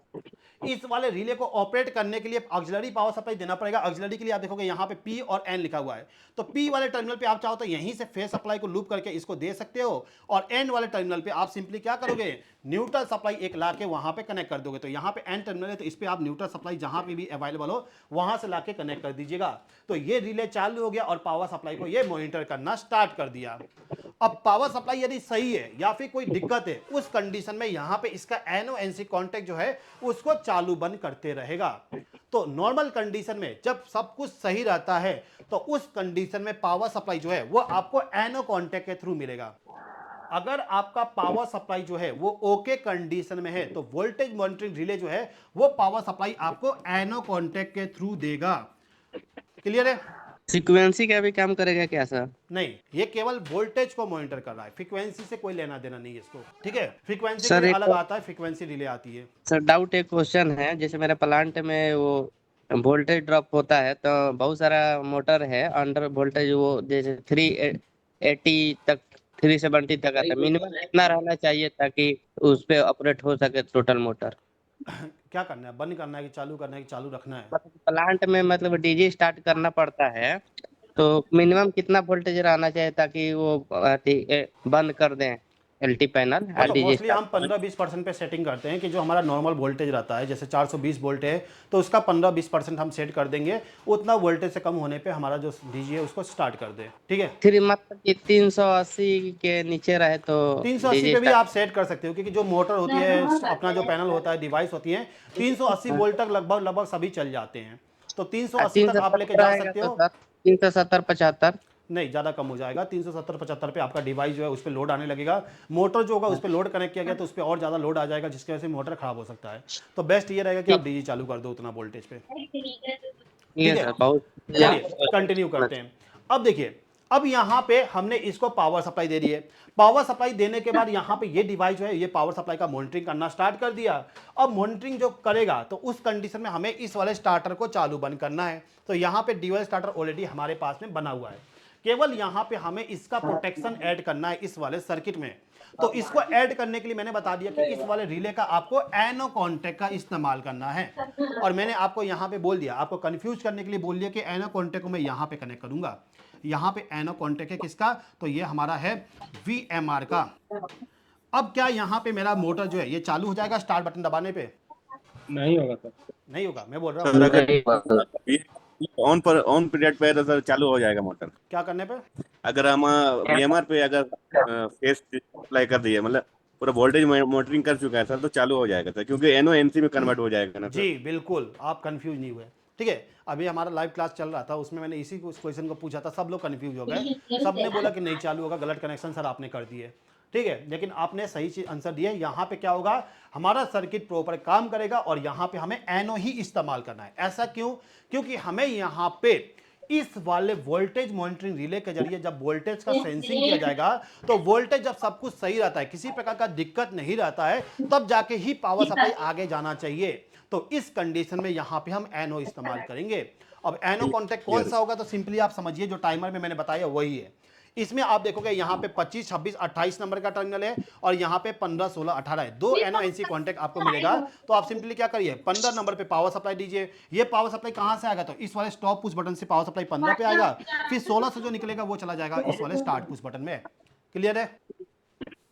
इस वाले रिले को ऑपरेट करने के लिए ऑक्सिलरी पावर सप्लाई देना पड़ेगा। ऑक्सिलरी के लिए आप देखोगे यहाँ पे P और N लिखा हुआ है, तो P वाले टर्मिनल पे आप चाहो तो यहीं से फेज सप्लाई को लूप करके इसको दे सकते हो, और N वाले टर्मिनल पे आप सिंपली क्या करोगे, न्यूट्रल सप्लाई एक लाके वहां पे कनेक्ट कर दोगे। तो यहाँ पे N टर्मिनल है, तो इस पे आप न्यूट्रल सप्लाई जहां पे भी अवेलेबल हो वहां से लाके कनेक्ट कर दीजिएगा। तो ये रिले चालू हो गया और पावर सप्लाई को ये मॉनिटर करना स्टार्ट कर दिया। अब पावर सप्लाई यदि सही है या फिर कोई दिक्कत है, उस कंडीशन में यहां पे इसका NO-NC कॉन्टैक्ट जो है उसको चालू बंद करते रहेगा। तो नॉर्मल कंडीशन में जब सब कुछ सही रहता है तो उस कंडीशन में पावर सप्लाई जो है वो आपको NO कॉन्टैक्ट के थ्रू मिलेगा। अगर आपका पावर सप्लाई जो है वो ओके कंडीशन में है तो वोल्टेज मॉनिटरिंग रिले जो है वो पावर सप्लाई आपको NO कॉन्टैक्ट के थ्रू देगा। क्लियर है? सीक्वेंसी का भी काम करेगा क्या सर? नहीं, ये केवल वोल्टेज को मॉनिटर कर रहा है, फ्रीक्वेंसी से कोई लेना देना नहीं है इसको। ठीक है, फ्रीक्वेंसी सर, के लिए एक अलग आता है, फ्रीक्वेंसी रिले आती है। सर डाउट एक क्वेश्चन है, जैसे मेरे प्लांट में वो वोल्टेज ड्रॉप होता है तो बहुत सारा मोटर है अंडर वोल्टेज, वो जैसे 380 तक 370 तक आता है, मिनिमम कितना रहना चाहिए ताकि उस पे ऑपरेट हो सके टोटल मोटर? क्या करना है, बंद करना है कि चालू करना है कि चालू रखना है? प्लांट में मतलब डीजी स्टार्ट करना पड़ता है, तो मिनिमम कितना वोल्टेज रहना चाहिए ताकि वो बंद कर दें एलटी पैनल देखो डीजी मोस्टली हम स्टार्ट? 15-20% पे सेटिंग करते हैं कि जो हमारा नॉर्मल वोल्टेज रहता है, जैसे 420 वोल्ट है तो उसका 15-20% हम सेट कर देंगे, उतना वोल्टेज से कम होने पे हमारा जो डीजी है उसको स्टार्ट कर दे। ठीक है, फिर मतलब कि 380 के नीचे रहे तो 380 पे भी आप सेट कर सकते हो, क्योंकि जो मोटर होती है, अपना जो पैनल होता है, डिवाइस होती है, 380 वोल्ट तक लगभग सभी चल जाते हैं। तो 380 तक आप लेके जा सकते हो। 370-75 नहीं, ज़्यादा कम हो जाएगा। 370-75 पे आपका डिवाइस जो है उस पर लोड आने लगेगा। मोटर जो होगा उस पर लोड कनेक्ट किया गया तो उस पर और ज़्यादा लोड आ जाएगा, जिसकी वजह से मोटर खराब हो सकता है। तो बेस्ट ये रहेगा कि आप डीजी चालू कर दो उतना वोल्टेज पे। ठीक है, चलिए कंटिन्यू करते हैं। अब देखिए, अब यहाँ पे हमने इसको पावर सप्लाई दे दी है। पावर सप्लाई देने के बाद यहाँ पे ये डिवाइस जो है ये पावर सप्लाई का मॉनिटरिंग करना स्टार्ट कर दिया। अब मॉनिटरिंग जो करेगा तो उस कंडीशन में हमें इस वाले स्टार्टर को चालू बंद करना है। तो यहाँ पे डिवाइस स्टार्टर ऑलरेडी हमारे पास में बना हुआ है, केवल यहाँ पे हमें इसका प्रोटेक्शन ऐड करना है इस वाले सर्किट में। तो इसको ऐड करने के लिए मैंने बता दिया कि इस वाले रिले का आपको NO कॉन्टैक्ट का इस्तेमाल करना है, और मैंने आपको यहाँ पे बोल दिया, आपको कंफ्यूज करने के लिए बोल दिया कि NO कॉन्टैक्ट को मैं यहाँ पे कनेक्ट करूंगा। यहाँ पे NO कॉन्टैक्ट है किसका, तो ये हमारा है VMR का। अब क्या यहाँ पे मेरा मोटर जो है ये चालू हो जाएगा स्टार्ट बटन दबाने पे? नहीं होगा सर। नहीं होगा, मैं बोल रहा सर हूँ। अगर ऑन पीरियड पे है तो सर चालू हो जाएगा मोटर। क्या करने पे? अगर हम VMR पे अगर फेस अप्लाई कर दिए, मतलब पूरा वोल्टेज मॉनिटरिंग कर चुका है सर, तो चालू हो जाएगा सर, क्योंकि NO-NC में कन्वर्ट हो जाएगा ना सर। जी बिल्कुल, आप कंफ्यूज नहीं हुए। ठीक है, अभी हमारा लाइव क्लास चल रहा था, उसमें मैंने इसी क्वेश्चन को पूछा था, सब लोग कंफ्यूज हो गए, सबने बोला कि नहीं चालू होगा, गलत कनेक्शन सर आपने कर दिए। ठीक है, लेकिन आपने सही चीज आंसर दिया। यहाँ पे क्या होगा, हमारा सर्किट प्रॉपर काम करेगा और यहाँ पे हमें NO ही इस्तेमाल करना है। ऐसा क्यों? क्योंकि हमें यहाँ पे इस वाले वोल्टेज मॉनिटरिंग रिले के जरिए जब वोल्टेज का सेंसिंग किया जाएगा, तो वोल्टेज जब सब कुछ सही रहता है, किसी प्रकार का दिक्कत नहीं रहता है, तब जाके ही पावर सप्लाई आगे जाना चाहिए। तो इस कंडीशन में यहाँ पे हम NO इस्तेमाल करेंगे। अब NO कॉन्टैक्ट कौन सा होगा, तो सिंपली आप समझिए जो टाइमर में मैंने बताया वही है। इसमें आप देखोगे यहाँ पे 25, 26, 28 नंबर का टर्मिनल है और यहाँ पे 15, 16, 18 है। 2 NO-NC कॉन्टैक्ट आपको मिलेगा। तो आप सिंपली क्या करिए, 15 नंबर पे पावर सप्लाई दीजिए। ये पावर सप्लाई कहाँ से आएगा, तो इस वाले स्टॉप पुश बटन से पावर सप्लाई 15 पे आएगा, फिर 16 से जो निकलेगा वो चला जाएगा इस वाले स्टार्ट पुश बटन में। क्लियर है?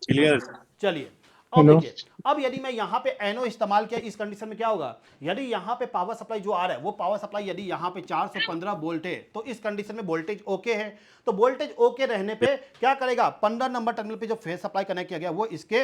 क्लियर। चलिए अब देखिए, अब यदि मैं यहाँ पे NO इस्तेमाल किया, इस कंडीशन में क्या होगा, यदि यहाँ पे पावर सप्लाई जो आ रहा है वो पावर सप्लाई यदि यहाँ पे 415 वोल्ट है, तो इस कंडीशन में वोल्टेज ओके है। तो वोल्टेज ओके रहने पे क्या करेगा, 15 नंबर टर्मिनल पे जो फेज सप्लाई कनेक्ट किया गया वो इसके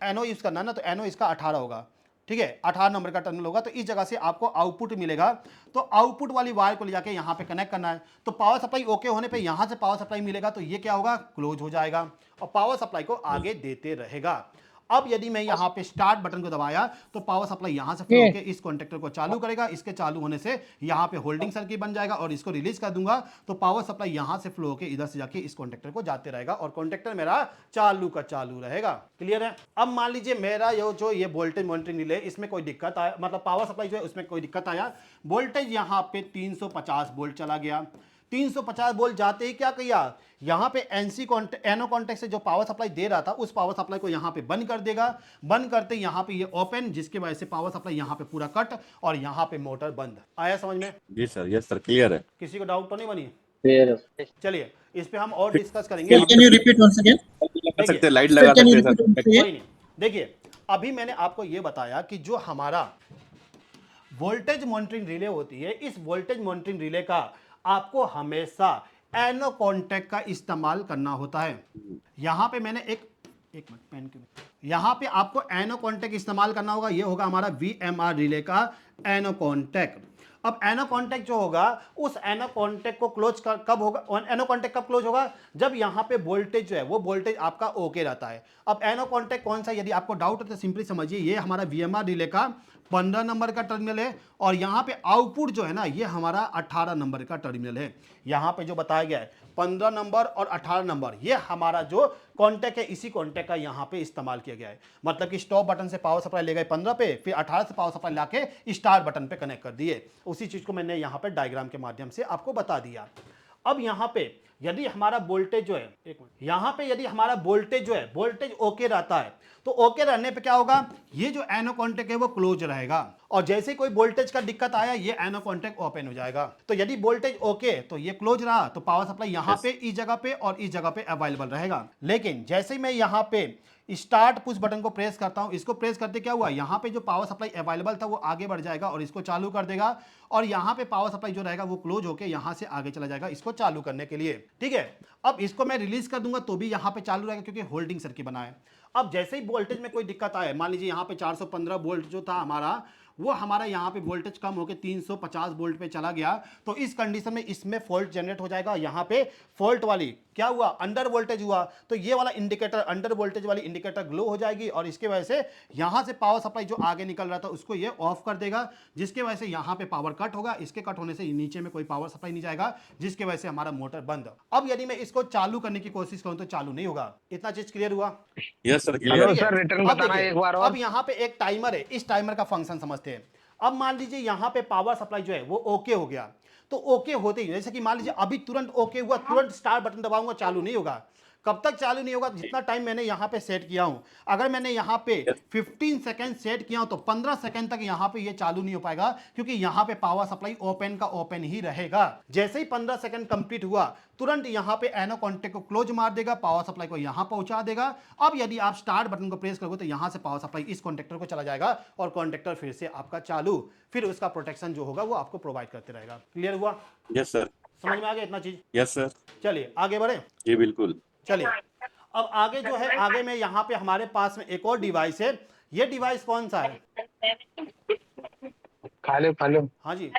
NO यूज करना है ना, तो NO इसका 18 होगा। ठीक है, 18 नंबर का टर्मिनल होगा, तो इस जगह से आपको आउटपुट मिलेगा। तो आउटपुट वाली वायर को ले जाके यहाँ पे कनेक्ट करना है। तो पावर सप्लाई ओके होने पे यहाँ से पावर सप्लाई मिलेगा, तो ये क्या होगा, क्लोज हो जाएगा और पावर सप्लाई को आगे देते रहेगा। अब यदि मैं यहाँ पे स्टार्ट बटन को दबाया तो पावर सप्लाई यहाँ से फ्लो होकर इस कॉन्टेक्टर को चालू करेगा। इसके चालू होने से यहाँ पे होल्डिंग सर्किट बन जाएगा और इसको रिलीज कर दूंगा तो पावर सप्लाई यहाँ से फ्लो होकर इधर से जाके इस कॉन्टेक्टर को जाते रहेगा और कॉन्टेक्टर मेरा चालू का चालू रहेगा। क्लियर है? अब मान लीजिए मेरा ये वोल्टेज मॉनिटरिंग रिले, इसमें कोई दिक्कत आया, मतलब पावर सप्लाई जो है उसमें कोई दिक्कत आया, वोल्टेज यहाँ पे 350 वोल्ट चला गया। 350 वोल्ट जाते ही क्या किया, यहाँ पे एनो कॉन्टेक्ट से जो पावर सप्लाई दे रहा था उस पावर सप्लाई को यहाँ पे बंद कर देगा। बंद करते यहाँ पे ये ओपन, जिसकी वजह से पावर सप्लाई यहाँ पे पूरा कट और यहाँ पे मोटर बंद। आया समझ में? जी सर, यस सर, क्लियर है। किसी को डाउट तो नहीं बनी? फिर चलिए इस पे हम और डिस्कस करेंगे। Can you repeat once again? लगा सकते हैं, लाइट लगा Can you सकते हैं repeat once सर। again? कोई नहीं, देखिए अभी मैंने आपको ये बताया कि जो हमारा वोल्टेज मॉनिटरिंग रिले होती है, इस वोल्टेज मॉनिटरिंग रिले का आपको हमेशा एनो कॉन्टैक्ट का इस्तेमाल करना होता है। यहां पे मैंने एक मिनट पेन के, यहां पे आपको एनो कॉन्टैक्ट इस्तेमाल करना होगा। ये होगा हमारा VMR रिले का एनो कॉन्टैक्ट। अब एनो कॉन्टैक्ट जो होगा, उस एनो कॉन्टैक्ट को क्लोज कब होगा? एनो कॉन्टैक्ट कब क्लोज होगा? जब यहाँ पे वोल्टेज जो है वो वोल्टेज आपका ओके रहता है। अब एनो कॉन्टैक्ट कौन सा, यदि आपको डाउट है तो सिंपली समझिए, ये हमारा VMR रिले का 15 नंबर का टर्मिनल है और यहाँ पे आउटपुट जो है ना, ये हमारा 18 नंबर का टर्मिनल है। यहाँ पे जो बताया गया है 15 नंबर और 18 नंबर, ये हमारा जो कॉन्टैक्ट है, इसी कॉन्टैक्ट का यहाँ पे इस्तेमाल किया गया है। मतलब कि स्टॉप बटन से पावर सप्लाई ले गए 15 पे, फिर 18 से पावर सप्लाई लाके स्टार्ट बटन पे कनेक्ट कर दिए। उसी चीज को मैंने यहाँ पे डायग्राम के माध्यम से आपको बता दिया। अब यहाँ पे यदि हमारा वोल्टेज जो है, एक मिनट, यहाँ पे यदि हमारा वोल्टेज जो है, वोल्टेज ओके रहता है, तो ओके रहने पे क्या होगा, ये जो एनो कॉन्टैक्ट है वो क्लोज रहेगा और जैसे ही कोई वोल्टेज का दिक्कत आया, ये एनो कॉन्टैक्ट ओपन हो जाएगा। तो यदि वोल्टेज ओके तो ये क्लोज रहा, तो पावर सप्लाई यहाँ पे इस जगह पे और इस जगह पे अवेलेबल रहेगा। लेकिन जैसे ही मैं यहाँ पे स्टार्ट पुश बटन को प्रेस करता हूं, इसको प्रेस करते क्या हुआ, यहाँ पे जो पावर सप्लाई अवेलेबल था वो आगे बढ़ जाएगा और इसको चालू कर देगा और यहाँ पे पावर सप्लाई जो रहेगा वो क्लोज होके यहाँ से आगे चला जाएगा इसको चालू करने के लिए। ठीक है, अब इसको मैं रिलीज कर दूंगा तो भी यहाँ पे चालू रहेगा क्योंकि होल्डिंग सर्किट बना है। अब जैसे ही वोल्टेज में कोई दिक्कत आए, मान लीजिए यहाँ पे 415 वोल्ट जो था हमारा, वो हमारा यहाँ पे वोल्टेज कम होकर 350 वोल्ट पे चला गया, तो इस कंडीशन में इसमें फॉल्ट जनरेट हो जाएगा। यहाँ पे फॉल्ट वाली क्या हुआ, अंडर वोल्टेज हुआ, तो ये वाला इंडिकेटर, अंडर वोल्टेज वाली इंडिकेटर ग्लो हो जाएगी और इसके वजह से यहाँ से पावर सप्लाई जो आगे निकल रहा था उसको ये ऑफ कर देगा, जिसके वजह से यहाँ पे पावर कट होगा। इसके कट होने से नीचे में कोई पावर सप्लाई नहीं जाएगा, जिसके वजह से हमारा मोटर बंद। अब यदि मैं इसको चालू करने की कोशिश करूँ तो चालू नहीं होगा। इतना चीज क्लियर हुआ? Yes sir, hello clear. Sir, return बताना एक बार और। अब यहाँ पे एक टाइमर है, इस टाइमर का फंक्शन समझते हैं। अब मान लीजिए यहाँ पे पावर सप्लाई जो है वो ओके हो गया, तो ओके होते ही, जैसे कि मान लीजिए अभी तुरंत ओके हुआ, तुरंत स्टार्ट बटन दबाऊंगा, चालू नहीं होगा। कब तक चालू नहीं होगा? जितना टाइम मैंने यहाँ पे सेट किया हूं। अगर मैंने यहाँ पे 15 सेकंड सेट किया हूं तो 15 सेकंड तक यहाँ पे ये चालू नहीं हो पाएगा, क्योंकि यहाँ पे पावर सप्लाई ओपन का ओपन ही रहेगा। जैसे ही 15 सेकंड कंप्लीट हुआ, तुरंत यहाँ पे एनो कॉन्टैक्ट को क्लोज मार देगा, पावर सप्लाई को यहाँ पहुंचा देगा। अब यदि आप स्टार्ट बटन को प्रेस करोगे तो यहाँ से पावर सप्लाई इस कॉन्टैक्टर को चला जाएगा और कॉन्टैक्टर फिर से आपका चालू, फिर उसका प्रोटेक्शन जो होगा वो आपको प्रोवाइड करते रहेगा। क्लियर हुआ? Yes sir. समझ में आ गया इतना चीज? Yes sir. चलिए आगे बढ़े। जी बिल्कुल। चलिए अब आगे जो है, आगे में यहाँ पे हमारे पास में एक और डिवाइस है। ये डिवाइस कौन सा है? खा लो। हाँ जी,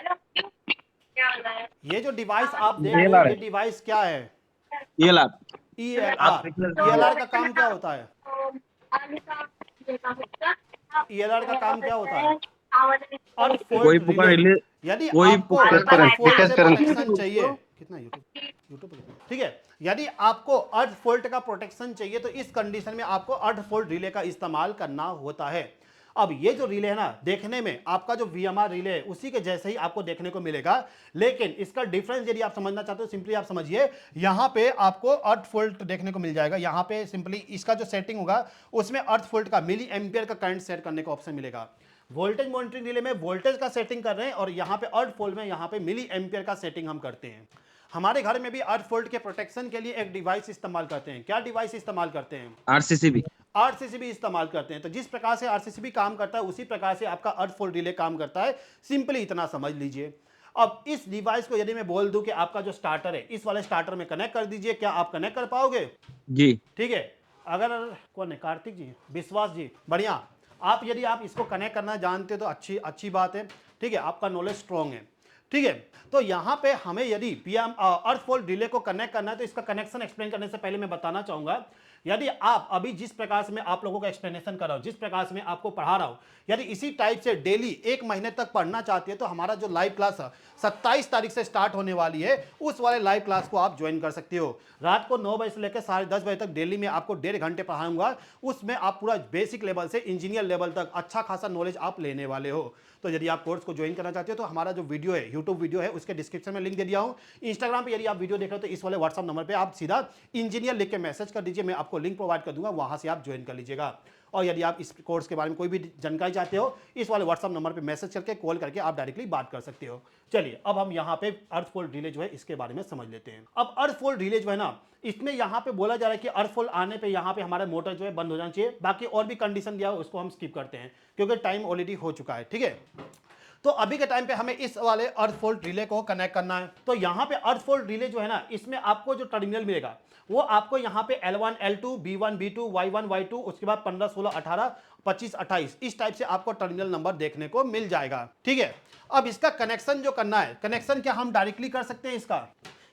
ये जो डिवाइस आप देख रहे हो, ये डिवाइस क्या है? ELR का काम क्या होता है? ELR का काम क्या होता है? कोई पुकार, यदि आपको प्रोटेक्शन चाहिए, कितना यूट्यूब पे, ठीक है, यदि आपको अर्थ फॉल्ट का प्रोटेक्शन चाहिए तो इस कंडीशन में आपको अर्थ फॉल्ट रिले का इस्तेमाल करना होता है। अब ये जो रिले है ना, देखने में आपका जो VMR रिले है उसी के जैसे ही आपको देखने को मिलेगा, लेकिन इसका डिफरेंस यदि आप समझना चाहते हो, सिंपली आप समझिए, यहाँ पे आपको अर्थ फॉल्ट देखने को मिल जाएगा। यहाँ पे सिंपली इसका जो सेटिंग होगा उसमें अर्थ फॉल्ट का मिली एम्पियर का करंट सेट करने का ऑप्शन मिलेगा। वोल्टेज मॉनिटरिंग रिले में वोल्टेज का सेटिंग कर रहे हैं और यहाँ पे अर्थ फॉल्ट में यहाँ पे मिली एम्पियर का सेटिंग हम करते हैं। हमारे घर में भी अर्थ फॉल्ट के प्रोटेक्शन के लिए एक डिवाइस इस्तेमाल करते हैं। क्या डिवाइस इस्तेमाल करते हैं? RCCB इस्तेमाल करते हैं। तो जिस प्रकार से RCCB काम करता है उसी प्रकार से आपका अर्थ फॉल्ट रिले काम करता है। सिंपली इतना समझ लीजिए। अब इस डिवाइस को यदि मैं बोल दूं कि आपका जो स्टार्टर है इस वाले स्टार्टर में कनेक्ट कर दीजिए, क्या आप कनेक्ट कर पाओगे? जी ठीक है। अगर कौन है, कार्तिक जी, विश्वास जी, बढ़िया। आप यदि आप इसको कनेक्ट करना जानते हो तो अच्छी बात है। ठीक है, आपका नॉलेज स्ट्रॉन्ग है। ठीक है, तो यहाँ पे हमें यदि अर्थ फॉल्ट रिले को कनेक्ट करना है तो इसका कनेक्शन एक्सप्लेन करने से पहले मैं बताना चाहूंगा, यदि आप अभी जिस प्रकार से मैं आप लोगों को एक्सप्लेनेशन कर रहा हूं, जिस प्रकार से मैं आपको पढ़ा रहा हूं, यदि इसी टाइप से डेली 1 महीने तक पढ़ना चाहते हैं तो हमारा जो लाइव क्लास 27 तारीख से स्टार्ट होने वाली है, उस वाले लाइव क्लास को आप ज्वाइन कर सकते हो। रात को 9 बजे से लेकर 10:30 बजे तक डेली में आपको 1.5 घंटे पढ़ाऊंगा। उसमें आप पूरा बेसिक लेवल से इंजीनियर लेवल तक अच्छा खासा नॉलेज आप लेने वाले हो। तो यदि आप कोर्स को ज्वाइन करना चाहते हो तो हमारा जो वीडियो है, यूट्यूब वीडियो है, उसके डिस्क्रिप्शन में लिंक दे दिया हूँ। इंस्टाग्राम पे यदि आप वीडियो देख रहे हो तो इस वाले व्हाट्सअप नंबर पे आप सीधा इंजीनियर लिख के मैसेज कर दीजिए, मैं आपको लिंक प्रोवाइड कर दूंगा, वहां से आप ज्वाइन कर लीजिएगा। और यदि आप इस कोर्स के बारे में कोई भी जानकारी चाहते हो, इस वाले व्हाट्सअप नंबर पे मैसेज करके, कॉल करके आप डायरेक्टली बात कर सकते हो। चलिए अब हम यहाँ पे अर्थ फॉल डिले जो है इसके बारे में समझ लेते हैं। अब अर्थ फॉल डिले जो है ना, इसमें यहाँ पे बोला जा रहा है कि अर्थ फॉल आने पे यहाँ पे हमारा मोटर जो है बंद हो जाना चाहिए। बाकी और भी कंडीशन दिया हो उसको हम स्किप करते हैं क्योंकि टाइम ऑलरेडी हो चुका है, ठीक है। तो अभी के टाइम पे हमें इस वाले अर्थ फॉल्ट रिले को कनेक्ट करना है। तो यहाँ पे अर्थ फॉल्ट रिले जो है ना, इसमें आपको जो टर्मिनल मिलेगा वो आपको यहाँ पे L1, L2, B1, B2, Y1, Y2, उसके बाद 15, 16, 18, 25, 28 इस टाइप से आपको टर्मिनल नंबर देखने को मिल जाएगा, ठीक है। अब इसका कनेक्शन जो करना है, कनेक्शन क्या हम डायरेक्टली कर सकते हैं इसका,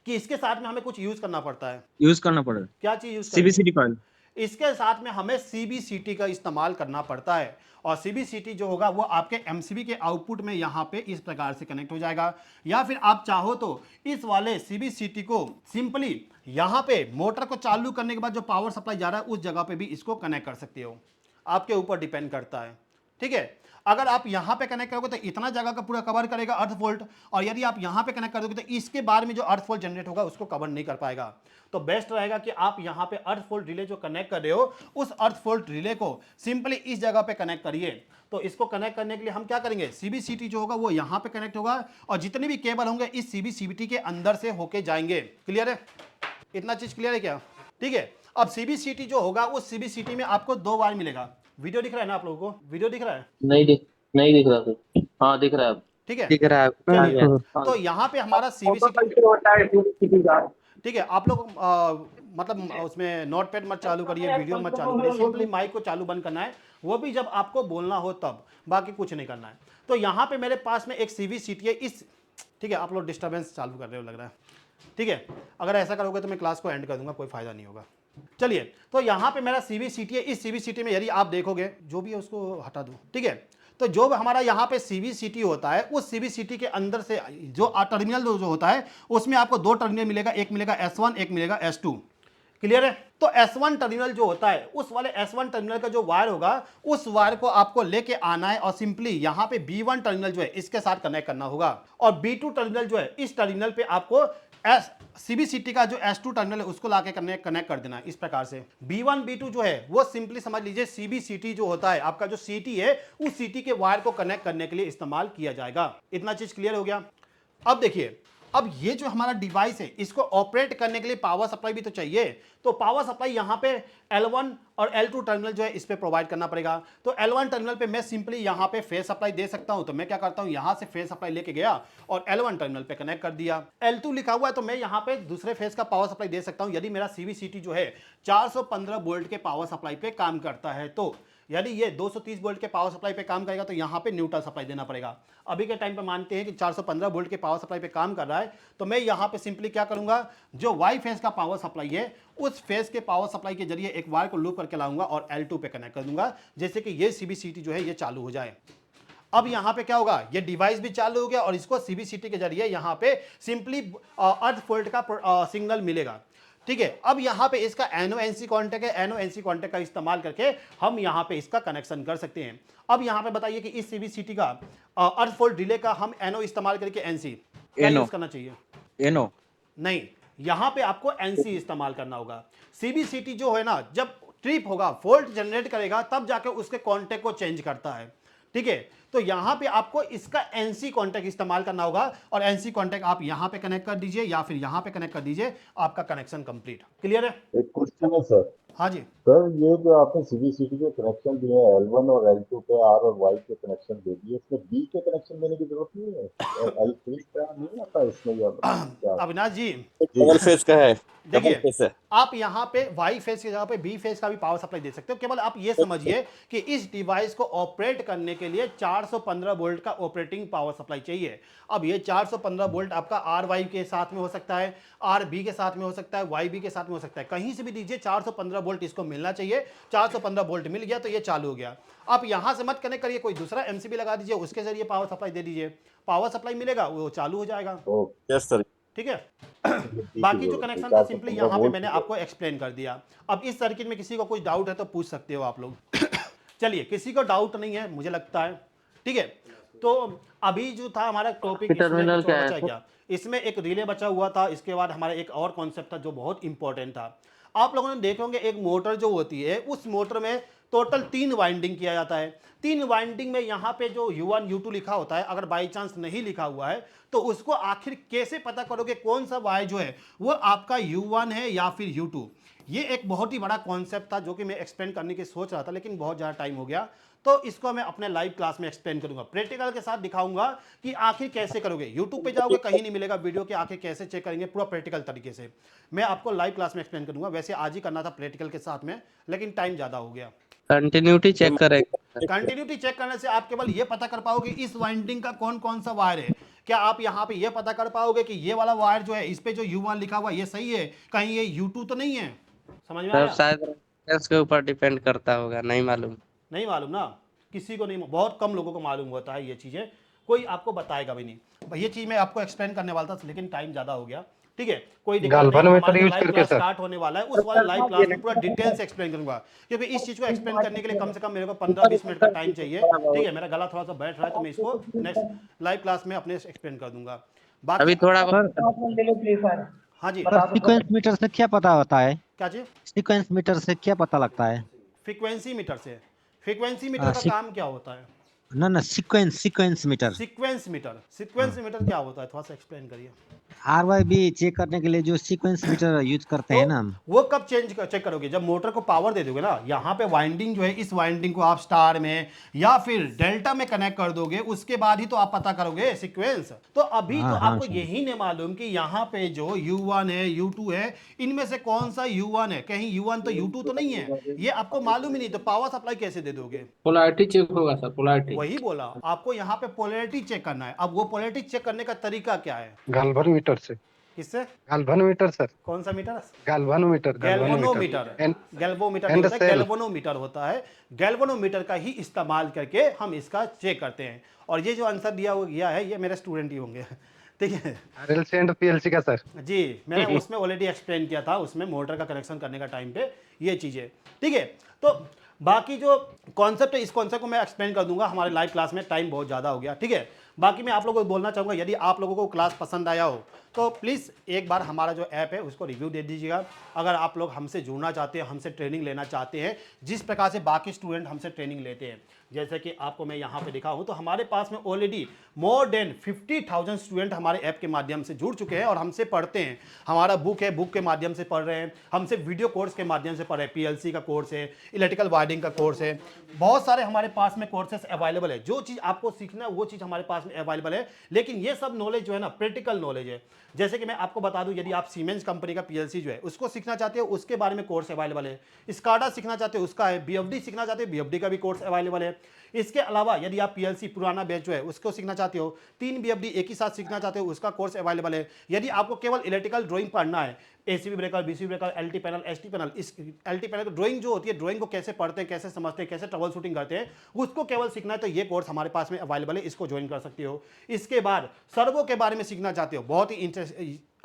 कि इसके साथ में हमें कुछ यूज करना पड़ता है? यूज करना पड़ेगा। क्या चीज यूज? CBCT coil. इसके साथ में हमें CBCT का इस्तेमाल करना पड़ता है। और CBCT जो होगा वो आपके MCB के आउटपुट में यहाँ पे इस प्रकार से कनेक्ट हो जाएगा। या फिर आप चाहो तो इस वाले CBCT को सिंपली यहाँ पे मोटर को चालू करने के बाद जो पावर सप्लाई जा रहा है उस जगह पे भी इसको कनेक्ट कर सकते हो, आपके ऊपर डिपेंड करता है, ठीक है। अगर आप यहाँ पे कनेक्ट करोगे तो इतना जगह का पूरा कवर करेगा अर्थ फॉल्ट, और यदि आप यहाँ पे कनेक्ट कर दोगे तो इसके बाद में जो अर्थ फॉल्ट जनरेट होगा उसको कवर नहीं कर पाएगा। तो बेस्ट रहेगा कि आप यहाँ पे अर्थ फॉल्ट रिले जो कनेक्ट कर रहे हो उस अर्थ फॉल्ट रिले को सिंपली इस जगह पे कनेक्ट करिए। तो इसको कनेक्ट करने के लिए हम क्या करेंगे, CBCT जो होगा वो यहाँ पे कनेक्ट होगा और जितने भी केबल होंगे इस CBCT के अंदर से होके जाएंगे। क्लियर है? इतना चीज क्लियर है क्या? ठीक है। अब CBCT जो होगा उस CBCT में आपको 2 वायर मिलेगा। वीडियो दिख रहा है ना आप लोगों को? वीडियो दिख रहा है? नहीं दिख रहा सर। हाँ दिख रहा है अब। ठीक है, दिख रहा है। चलिए, तो यहाँ पे हमारा CBCT, ठीक है। आप लोग मतलब उसमें नोटपैड मत चालू करिए, वीडियो मत चालू करिए, सिंपली माइक को चालू बंद करना है, वो भी जब आपको बोलना हो तब, बाकी कुछ नहीं करना है। तो यहाँ पे मेरे पास में एक CBCT है इस, ठीक है। आप लोग डिस्टर्बेंस चालू कर रहे हो लग रहा है, ठीक है। अगर ऐसा करोगे तो मैं क्लास को एंड कर दूंगा, कोई फायदा नहीं होगा। चलिए, तो यहाँ पे मेरा CBCT है। इस CBCT में यदि आप देखोगे, जो भी है उसको हटा दो, ठीक है। तो जो हमारा यहाँ पे CBCT होता है उस CBCT के अंदर से जो टर्मिनल जो होता है उसमें आपको 2 टर्मिनल मिलेगा, एक मिलेगा S1, एक मिलेगा S2। क्लियर है? तो S1 टर्मिनल जो होता है उस वाले S1 टर्मिनल का जो वायर होगा उस वायर को आपको लेके आना है और सिंपली यहाँ पे B1 टर्मिनल जो है इसके साथ कनेक्ट करना होगा, और B2 टर्मिनल जो है इस टर्मिनल पे आपको CBCT का जो S2 टर्मिनल है उसको लाके कनेक्ट कर देना है। इस प्रकार से B1 B2 जो है वो सिंपली समझ लीजिए CBCT जो होता है आपका जो CT है उस CT के वायर को कनेक्ट करने के लिए इस्तेमाल किया जाएगा। इतना चीज क्लियर हो गया? अब देखिए, अब ये जो हमारा डिवाइस है इसको ऑपरेट करने के लिए पावर सप्लाई भी तो चाहिए। तो पावर सप्लाई यहाँ पे L1 और L2 टर्मिनल जो है इस पे प्रोवाइड करना पड़ेगा। तो L1 टर्मिनल पे मैं सिंपली यहाँ पे फेज सप्लाई दे सकता हूँ, तो मैं क्या करता हूँ, यहाँ से फेज सप्लाई लेके गया और L1 टर्मिनल पे कनेक्ट कर दिया। L2 लिखा हुआ है तो मैं यहाँ पे दूसरे फेज का पावर सप्लाई दे सकता हूँ यदि मेरा CBCT जो है 415 वोल्ट के पावर सप्लाई पे काम करता है। तो यदि ये 230 वोल्ट के पावर सप्लाई पे काम करेगा तो यहाँ पे न्यूट्रल सप्लाई देना पड़ेगा। अभी के टाइम पे मानते हैं कि 415 वोल्ट के पावर सप्लाई पे काम कर रहा है, तो मैं यहाँ पे सिंपली क्या करूंगा, जो वाई फेज का पावर सप्लाई है उस फेज के पावर सप्लाई के जरिए एक वायर को लूप करके लाऊंगा और L2 पे कनेक्ट कर दूंगा, जैसे कि ये CBCT जो है ये चालू हो जाए। अब यहाँ पे क्या होगा, ये डिवाइस भी चालू हो गया और इसको CBCT के जरिए यहाँ पे सिंपली अर्थ फॉल्ट का सिग्नल मिलेगा। ठीक है। अब यहाँ पे इसका NO-NC कॉन्टैक्ट है, NO-NC कॉन्टैक्ट का इस्तेमाल करके हम यहाँ पे इसका कनेक्शन कर सकते हैं। अब यहाँ पे बताइए कि इस CBCT का अर्थ फॉल्ट डिले का हम NO इस्तेमाल करके NC क्या यूज करना चाहिए? NO नहीं, यहाँ पे आपको NC इस्तेमाल करना होगा। CBCT जो है ना, जब ट्रिप होगा, फॉल्ट जनरेट करेगा, तब जाके उसके कॉन्टैक्ट को चेंज करता है। ठीक है। तो यहाँ पे आपको इसका NC कॉन्टैक्ट इस्तेमाल करना होगा और NC कॉन्टैक्ट आप यहाँ पे कनेक्ट कर दीजिए या फिर यहाँ पे कनेक्ट कर दीजिए, आपका कनेक्शन कंप्लीट। क्लियर है? एक क्वेश्चन है सर। हाँ जी सर, ये जो आपने CBCT के कनेक्शन दिए हैं L1 और L2 पे, R और Y के कनेक्शन दे दिए, इसमें B के कनेक्शन देने की जरूरत नहीं है? L3 का नहीं आता इसमें? अविनाश जी, डबल फेज का है, देखिए आप यहाँ पे वाई फेज की जगह पे बी फेज का भी पावर सप्लाई दे सकते हो। केवल आप ये समझिए कि इस डिवाइस को ऑपरेट करने के लिए 415 वोल्ट का ऑपरेटिंग पावर सप्लाई चाहिए। अब ये 415 वोल्ट आपका आर वाई के साथ में हो सकता है, आर बी के साथ में हो सकता है, वाई बी के साथ में हो सकता है, कहीं से भी दीजिए 415 वोल्ट इसको मिलना चाहिए। 415 वोल्ट मिल गया तो ये चालू हो गया। आप यहाँ से मत कनेक्ट करिए, कोई दूसरा MCB लगा दीजिए, उसके जरिए पावर सप्लाई दे दीजिए, पावर सप्लाई मिलेगा, वो चालू हो जाएगा। Yes sir. ठीक है। बाकी जो कनेक्शन था सिंपली यहाँ पे मैंने आपको एक्सप्लेन कर दिया। अब इस सर्किट में किसी को कोई डाउट है तो पूछ सकते हो आप लोग। चलिए, किसी को डाउट नहीं है मुझे लगता है। ठीक है। तो अभी जो था हमारा टॉपिक, इसमें टर्मिनल कुछ क्या और है बचा सर? क्या? इसमें एक रिले बचा हुआ था, इसके बाद हमारा एक और कॉन्सेप्ट था जो बहुत इंपॉर्टेंट था। आप लोगों ने देखे होंगे एक मोटर जो होती है, उस मोटर में टोटल 3 वाइंडिंग किया जाता है। 3 वाइंडिंग में यहाँ पे जो U1 U2 लिखा होता है, अगर बाई चांस नहीं लिखा हुआ है तो उसको आखिर कैसे पता करोगे कौन सा वायर जो है वो आपका U1 है या फिर U2? ये एक बहुत ही बड़ा कॉन्सेप्ट था जो कि मैं एक्सप्लेन करने की सोच रहा था, लेकिन बहुत ज़्यादा टाइम हो गया, तो इसको मैं अपने लाइव क्लास में एक्सप्लेन करूंगा, प्रैक्टिकल के साथ दिखाऊंगा कि आखिर कैसे करोगे। यूट्यूब पे जाओगे कहीं नहीं मिलेगा वीडियो कि आखिर कैसे चेक करेंगे, पूरा प्रैक्टिकल तरीके से मैं आपको लाइव क्लास में एक्सप्लेन करूंगा। वैसे आज ही करना था प्रैक्टिकल के साथ में, लेकिन टाइम ज़्यादा हो गया। कंटिन्यूटी चेक करेंगे। कंटिन्यूटी चेक करने से आप केवल ये पता कर पाओगे इस वाइंडिंग का कौन कौन सा वायर है। क्या आप यहाँ पे ये पता कर पाओगे कि ये वाला वायर जो है इस पे जो U1 लिखा हुआ है ये सही है, कहीं ये U2 तो नहीं है? समझ में सर आया? शायद रेजिस्टेंस के ऊपर डिपेंड करता होगा, नहीं मालूम। नहीं मालूम ना, किसी को नहीं, बहुत कम लोगों को मालूम होता है ये चीज़ें, कोई आपको बताएगा भी नहीं। ये चीज़ मैं आपको एक्सप्लेन करने वाला था, लेकिन टाइम ज़्यादा हो गया। ठीक है, कोई दिक्कत नहीं, हमारा जो लाइव क्लास स्टार्ट होने वाला है उस वाले लाइव क्लास में पूरा डिटेल से एक्सप्लेन करूंगा, क्योंकि इस चीज़ को एक्सप्लेन करने के लिए कम से कम मेरे को 15-20 मिनट का टाइम चाहिए। ठीक है, मेरा गला थोड़ा सा बैठ रहा है तो मैं इसको नेक्स्ट लाइव क्लास में अपने एक्सप्लेन कर दूंगा। बाकी अभी थोड़ा ले लो प्लीज सर। हाँ जी, सीक्वेंस मीटर से क्या पता होता है? क्या चीज़? सीक्वेंस मीटर से क्या पता लगता है? फ्रीक्वेंसी मीटर से। फ्रीक्वेंसी मीटर का काम क्या होता है? ना सीक्वेंस मीटर। सीक्वेंस मीटर क्या होता है, थोड़ा सा एक्सप्लेन करिए। RYB चेक करने के लिए जो सीक्वेंस मीटर यूज करते हैं ना हम, वो कब चेक करोगे? जब मोटर को पावर दे दोगे ना, यहाँ पे वाइंडिंग जो है इस वाइंडिंग को आप स्टार में या फिर डेल्टा में कनेक्ट कर दोगे, उसके बाद ही तो आप पता करोगे सीक्वेंस। तो अभी तो आपको यही नहीं मालूम कि यहाँ पे जो U1 है U2 है, इनमें से कौन सा U1 है, कहीं U1 तो U2 तो नहीं है, ये आपको मालूम ही नहीं, तो पावर सप्लाई कैसे दे दोगे? पोलैरिटी चेक होगा सर, पोलैरिटी। वही बोला आपको, यहाँ पे पोलैरिटी चेक करना है। अब वो पोलैरिटी चेक करने का तरीका क्या है? गैल्वेनोमीटर से। किससे? Galvanometer sir. कौन सा मीटर? गैल्वेनोमीटर। गैल्वेनोमीटर होता है। गैल्वेनोमीटर का ही इस्तेमाल करके हम इसका चेक करते हैं। और ये जो आंसर दिया गया है ये मेरे स्टूडेंट ही होंगे। ठीक है, RLC एंड PLC का सर। जी, मैंने उसमें ऑलरेडी एक्सप्लेन किया था, उसमें मोटर का कनेक्शन करने का टाइम पे ये चीज़ें। ठीक है, तो बाकी जो कॉन्सेप्ट है इस कॉन्सेप्ट को मैं एक्सप्लेन कर दूंगा हमारे लाइव क्लास में, टाइम बहुत ज़्यादा हो गया। ठीक है, बाकी मैं आप लोगों को बोलना चाहूँगा, यदि आप लोगों को क्लास पसंद आया हो तो प्लीज़ एक बार हमारा जो ऐप है उसको रिव्यू दे दीजिएगा। अगर आप लोग हमसे जुड़ना चाहते हैं, हमसे ट्रेनिंग लेना चाहते हैं, जिस प्रकार से बाकी स्टूडेंट हमसे ट्रेनिंग लेते हैं, जैसे कि आपको मैं यहाँ पे दिखाऊँ तो हमारे पास में ऑलरेडी मोर देन 50,000 स्टूडेंट हमारे ऐप के माध्यम से जुड़ चुके हैं और हमसे पढ़ते हैं। हमारा बुक है, बुक के माध्यम से पढ़ रहे हैं, हमसे वीडियो कोर्स के माध्यम से पढ़ रहे हैं। PLC का कोर्स है, इलेक्ट्रिकल वायरिंग का कोर्स है, बहुत सारे हमारे पास में कोर्सेस अवेलेबल है। जो चीज़ आपको सीखना है वो चीज़ हमारे पास में अवेलेबल है, लेकिन ये सब नॉलेज जो है ना प्रैक्टिकल नॉलेज है। जैसे कि मैं आपको बता दूं, यदि आप सीमेंस कंपनी का PLC जो है उसको सीखना चाहते हो, उसके बारे में कोर्स अवेलेबल है। स्काडा सीखना चाहते हो उसका है, BFD सीखना चाहते हो BFD का भी कोर्स अवेलेबल है। इसके अलावा यदि आप PLC पुराना बैच जो है उसको सीखना चाहते हो, 3 BFD एक ही साथ सीखना चाहते हो, उसका कोर्स अवेलेबल है। यदि आपको केवल इलेक्ट्रिकल ड्राइंग पढ़ना है, ACB breaker, BCB breaker, LT panel, ST panel, इस LT पैनल की ड्राइंग जो होती है, ड्राइंग को कैसे पढ़ते हैं, कैसे समझते हैं, कैसे ट्रबल शूटिंग करते हैं, उसको केवल सीखना है तो ये कोर्स हमारे पास में अवेलेबल है, इसको ज्वाइन कर सकते हो। इसके बाद सर्वो के बारे में सीखना चाहते हो, बहुत ही इंटरेस्ट,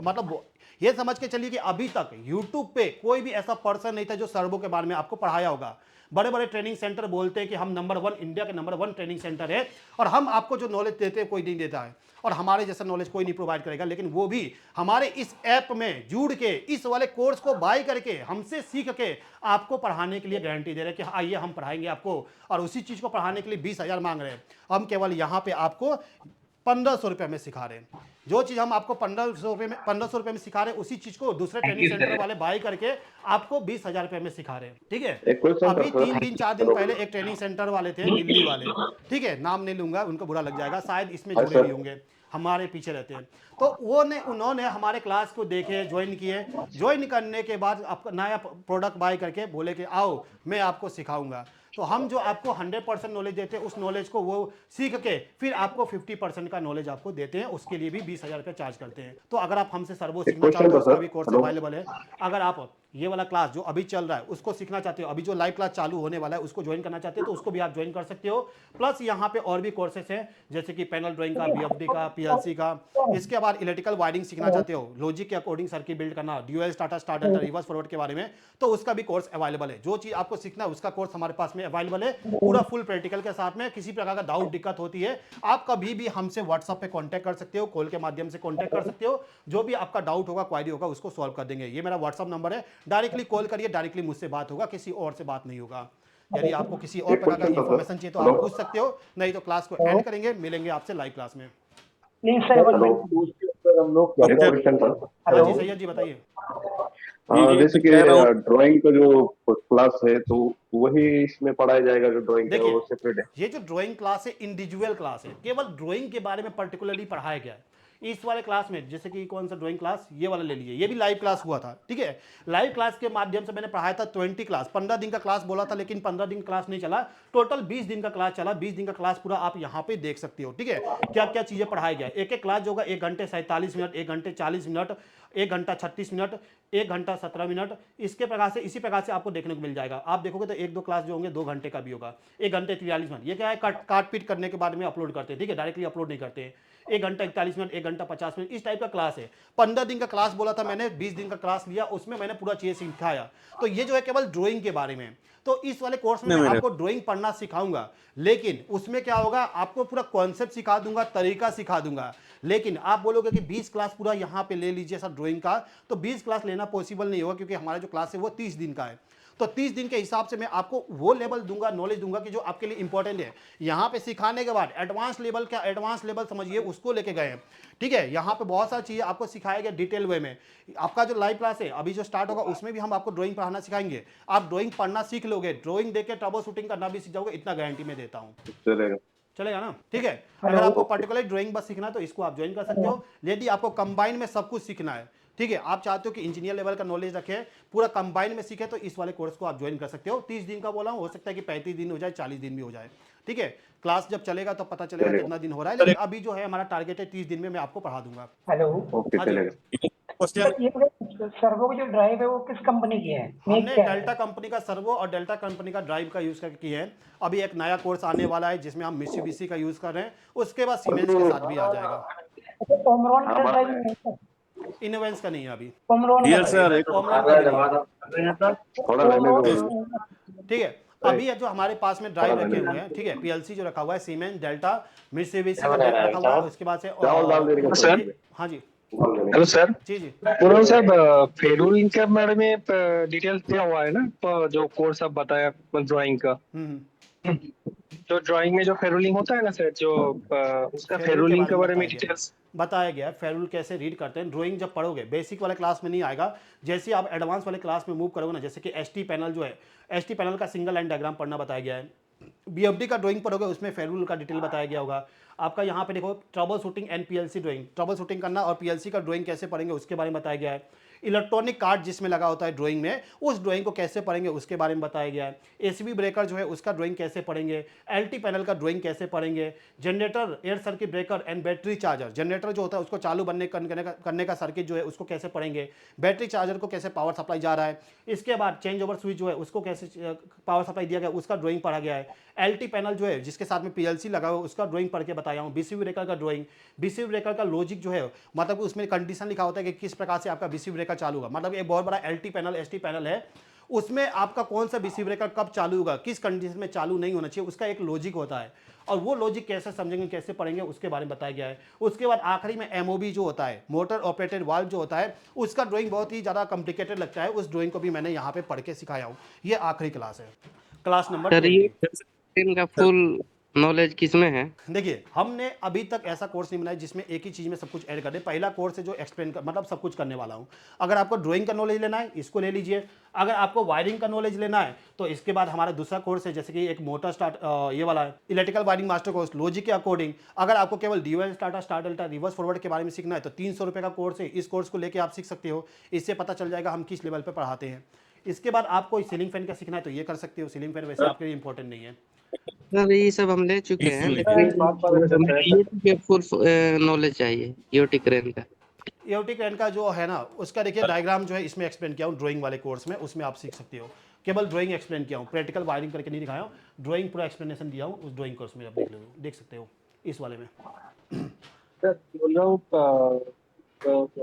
मतलब ये समझ के चलिए कि अभी तक YouTube पे कोई भी ऐसा पर्सन नहीं था जो सर्वो के बारे में आपको पढ़ाया होगा। बड़े बड़े ट्रेनिंग सेंटर बोलते हैं कि हम नंबर 1, इंडिया के नंबर 1 ट्रेनिंग सेंटर है, और हम आपको जो नॉलेज देते हैं कोई नहीं देता है, और हमारे जैसा नॉलेज कोई नहीं प्रोवाइड करेगा। लेकिन वो भी हमारे इस ऐप में जुड़ के, इस वाले कोर्स को बाय करके, हमसे सीख के आपको पढ़ाने के लिए गारंटी दे रहे हैं कि आइए हम पढ़ाएंगे आपको, और उसी चीज़ को पढ़ाने के लिए 20,000 मांग रहे हैं। हम केवल यहाँ पे आपको 1500 रुपये में सिखा रहे हैं। जो चीज़ हम आपको 1500 रुपये में सिखा रहे हैं, उसी चीज़ को दूसरे ट्रेनिंग सेंटर वाले बाय करके आपको 20,000 रुपये में सिखा रहे हैं। ठीक है, अभी 3-4 दिन पहले एक ट्रेनिंग सेंटर वाले थे, दिल्ली वाले, ठीक है, नाम नहीं लूंगा, उनको बुरा लग जाएगा, शायद इसमें जुड़े भी होंगे, हमारे पीछे रहते हैं। तो उन्होंने हमारे क्लास को देखे, ज्वाइन किए, ज्वाइन करने के बाद आपका नया प्रोडक्ट बाय करके बोले कि आओ मैं आपको सिखाऊंगा। तो हम जो आपको 100% नॉलेज देते हैं, उस नॉलेज को वो सीख के फिर आपको 50% का नॉलेज आपको देते हैं, उसके लिए भी 20,000 रुपये चार्ज करते हैं। तो अगर आप हमसे सर्वो सीखना चाहते हो, उसका भी कोर्स अवेलेबल है। अगर आप ये वाला क्लास जो अभी चल रहा है उसको सीखना चाहते हो, अभी जो लाइव क्लास चालू होने वाला है उसको ज्वाइन करना चाहते हो तो उसको भी आप ज्वाइन कर सकते हो। प्लस यहाँ पे और भी कोर्सेस हैं जैसे कि पैनल ड्राइंग का, बीएफडी का, पीएलसी का। इसके बाद इलेक्ट्रिकल वायरिंग सीखना चाहते हो, लॉजिक के अकॉर्डिंग सर्किट बिल्ड करना, dual starter, star delta, reverse forward के बारे में, तो उसका भी कोर्स अवेलेबल है। जो चीज आपको सीखना है उसका कोर्स हमारे पास में अवेलेबल है, पूरा फुल प्रैक्टिकल के साथ में। किसी प्रकार का डाउट दिक्कत होती है आप कभी भी हमसे व्हाट्सएप पे कांटेक्ट कर सकते हो, कॉल के माध्यम से कांटेक्ट कर सकते हो, जो भी आपका डाउट होगा, क्वारी होगा, उसको सॉल्व कर देंगे। ये मेरा व्हाट्सएप नंबर है, डायरेक्टली कॉल करिए, डायरेक्टली मुझसे बात होगा, किसी और से बात नहीं होगा। यदि आपको किसी और प्रकार का इंफॉर्मेशन चाहिए तो आप पूछ सकते हो, नहीं तो क्लास को एंड करेंगे, मिलेंगे आपसे लाइव क्लास में। नहीं सर, हम लोग क्या क्या हाँ जी सैयद जी बताइए। जैसे कि ड्राइंग का जो क्लास है तो वही इसमें पढ़ाया जाएगा जो ड्राइंग का वो सेपरेट है? ये जो ड्राइंग क्लास है इंडिविजुअल क्लास है, केवल ड्राइंग के बारे में पर्टिकुलरली पढ़ाया गया है। इस वाले क्लास में जैसे कि कौन सा ड्राइंग क्लास, ये वाला ले लीजिए, ये भी लाइव क्लास हुआ था, ठीक है। लाइव क्लास के माध्यम से मैंने पढ़ाया था 20 क्लास, 15 दिन का क्लास बोला था लेकिन 15 दिन क्लास नहीं चला, टोटल 20 दिन का क्लास चला। 20 दिन का क्लास पूरा आप यहाँ पे देख सकते हो, ठीक है, क्या क्या चीजें पढ़ाया गया। एक एक क्लास जो होगा 1 घंटे 47 मिनट, 1 घंटे 40 मिनट, 1 घंटा 36 मिनट, 1 घंटा 17 मिनट, इसके प्रकार से इसी प्रकार से आपको देखने को मिल जाएगा। आप देखोगे तो 1-2 क्लास जो होंगे 2 घंटे का भी होगा, 1 घंटे 43 मिनट। ये क्या है, काट पीट करने के बाद में अपलोड करते हैं, ठीक है, डायरेक्टली अपलोड नहीं करते हैं। 1 घंटा 41 मिनट, 1 घंटा 50 मिनट, इस टाइप का क्लास है। 15 दिन का क्लास बोला था मैंने, 20 दिन का क्लास लिया, उसमें मैंने पूरा चीज़ सिखाया। तो ये जो है केवल ड्राइंग के बारे में। तो इस वाले कोर्स में मैं आपको ड्राइंग पढ़ना सिखाऊंगा, लेकिन उसमें क्या होगा, आपको पूरा कॉन्सेप्ट सिखा दूंगा, तरीका सिखा दूंगा। लेकिन आप बोलोगे कि 20 क्लास पूरा यहाँ पे ले लीजिए सर ड्राइंग का, तो 20 क्लास लेना पॉसिबल नहीं होगा, क्योंकि हमारा जो क्लास है वो 30 दिन का है। तो 30 दिन के हिसाब से मैं आपको वो लेवल दूंगा, नॉलेज दूंगा कि जो आपके लिए इंपॉर्टेंट है। यहाँ पे सिखाने के बाद एडवांस लेवल, क्या एडवांस लेवल समझिए, उसको लेके गए हैं, ठीक है। यहाँ पे बहुत सारी चीज़ें आपको सिखाया गया डिटेल वे में। आपका जो लाइव क्लास है अभी जो स्टार्ट होगा उसमें भी हम आपको ड्राइंग पढ़ाना सिखाएंगे। आप ड्राइंग पढ़ना सीख लोगे, ड्राइंग देख के ट्रबल शूटिंग करना भी सीख जाओगे, इतना गारंटी मैं देता हूँ। चलेगा ना, ठीक है। अगर आपको पर्टिकुलर ड्राइंग बस सीखना है तो इसको आप ज्वाइन कर सकते हो। यदि आपको कंबाइन में सब कुछ सीखना है, ठीक है, आप चाहते हो कि इंजीनियर लेवल का नॉलेज रखें, पूरा कंबाइन में सीखे, तो इस वाले कोर्स को आप ज्वाइन कर सकते हो। 30 दिन का बोला हूं, हो सकता है कि 35 दिन हो जाए, 40 दिन भी हो जाए, ठीक है। क्लास जब चलेगा तो पता चलेगा कितना दिन हो रहा है, लेकिन अभी जो है हमारा टारगेट है 30 दिन में मैं आपको पढ़ा दूंगा। सर्वो की जो ड्राइव है वो किस कंपनी की है? हमने डेल्टा कंपनी का सर्वो और डेल्टा कंपनी का ड्राइव का यूज करके किए हैं। अभी एक नया कोर्स आने वाला है जिसमें हम मित्सुबिशी का यूज कर रहे हैं, उसके बाद सीमेंस के साथ भी आ जाएगा। इनोवेंस का नहीं है अभी, ठीक है। अभी जो हमारे पास में ड्राइव रखे हुए हैं, ठीक है, पीएलसी जो रखा हुआ है सीमेंस, डेल्टा, मित्सुबिशी का ड्राइव रखा हुआ है, उसके बाद से हाँ जी हेलो सर। जी जी पूरा सर फेडरल इनकम में डिटेल्स दिया हुआ है ना, जो कोर्स आप बताया ड्राइंग का, जो ड्राइंग में जो फेरुलिंग होता है ना सर, जो उसका फेरुलिंग के बारे में डिटेल्स बताया गया है। फेरुल कैसे रीड करते हैं, ड्राइंग जब पढ़ोगे, बेसिक वाले क्लास में नहीं आएगा, जैसे आप एडवांस वाले क्लास में मूव करोगे ना, जैसे कि एसटी पैनल जो है, एसटी पैनल का सिंगल लाइन डायग्राम पढ़ना बताया गया है। बीएफडी का ड्राइंग पढ़ोगे उसमें फेरुल का डिटेल बताया गया होगा। आपका यहाँ पे देखो trouble shooting and PLC drawing, trouble shooting करना और पीएलसी का ड्राइंग कैसे पढ़ेंगे उसके बारे में बताया गया है। इलेक्ट्रॉनिक कार्ड जिसमें लगा होता है ड्राइंग में, उस ड्राइंग को कैसे पढ़ेंगे उसके बारे में बताया गया है। एसीबी ब्रेकर जो है उसका ड्राइंग कैसे पढ़ेंगे, एलटी पैनल का ड्राइंग कैसे पढ़ेंगे, generator, air circuit breaker and battery charger, generator जो होता है उसको चालू करने का सर्किट जो है उसको कैसे पढ़ेंगे, बैटरी चार्जर को कैसे पावर सप्लाई जा रहा है। इसके बाद चेंज ओवर स्विच जो है उसको कैसे पावर सप्लाई दिया गया उसका ड्राइंग पढ़ा गया है। एलटी पैनल जो है जिसके साथ में पीएलसी लगा हुआ उसका ड्राइंग पढ़ के बताया हूँ। बीसीबी ब्रेकर का ड्राइंग, बीसीबी ब्रेकर का लॉजिक जो है, मतलब उसमें कंडीशन लिखा होता है कि किस प्रकार से आपका बीसीबी ब्रेकर चालू होगा। मतलब एक बहुत बड़ा एलटी पैनल, एसटी पैनल है, उसमें आपका कौन सा बीसीबी ब्रेकर कब चालू होगा, किस कंडीशन में चालू नहीं होना चाहिए, उसका एक लॉजिक होता है। और वो लॉजिक कैसे समझेंगे, कैसे पढ़ेंगे, उसके बारे में बताया गया है। उसके बाद आखिरी में एमओबी जो होता है, मोटर ऑपरेटेड वाल्व जो होता है, उसका ड्राइंग बहुत ही ज़्यादा कॉम्प्लिकेटेड लगता है, उस ड्राइंग को भी मैंने यहाँ पे पढ़ के सिखाया हूँ। ये आखिरी क्लास है, क्लास नंबर 20 का फुल नॉलेज किसमें है? देखिए, हमने अभी तक ऐसा कोर्स नहीं बनाया जिसमें एक ही चीज़ में सब कुछ ऐड कर दे। पहला कोर्स है जो एक्सप्लेन कर, मतलब सब कुछ करने वाला हूँ। अगर आपको ड्राइंग का नॉलेज लेना है इसको ले लीजिए, अगर आपको वायरिंग का नॉलेज लेना है तो इसके बाद हमारा दूसरा कोर्स है, जैसे कि एक मोटर स्टार्ट, ये वाला है electrical wiring master course, logic के अकॉर्डिंग। अगर आपको केवल dual starter, star delta, reverse forward के बारे में सीखना है तो 300 रुपये का कोर्स है। इस कोर्स को लेकर आप सीख सकते हो, इससे पता चल जाएगा हम किस लेवल पर पढ़ाते हैं। इसके बाद आपको सीलिंग फैन का सीखना है तो ये कर सकते हो। सीलिंग फैन वैसे आपके लिए इंपॉर्टेंट नहीं है। सर ये सब हम ले चुके हैं, लेकिन ये फुल नॉलेज चाहिए ईओटी क्रेन का। EOT क्रेन का जो है ना उसका देखिए डायग्राम जो है इसमें एक्सप्लेन किया हूँ ड्राइंग वाले कोर्स में, उसमें आप सीख सकते हो। केवल ड्राइंग एक्सप्लेन किया हूँ, प्रैक्टिकल वायरिंग करके नहीं दिखाया हूँ, ड्राइंग पूरा एक्सप्लेनेशन दिया हूँ उस ड्राइंग कोर्स में, आप देख सकते हो इस वाले में। सर बोल रहा हूँ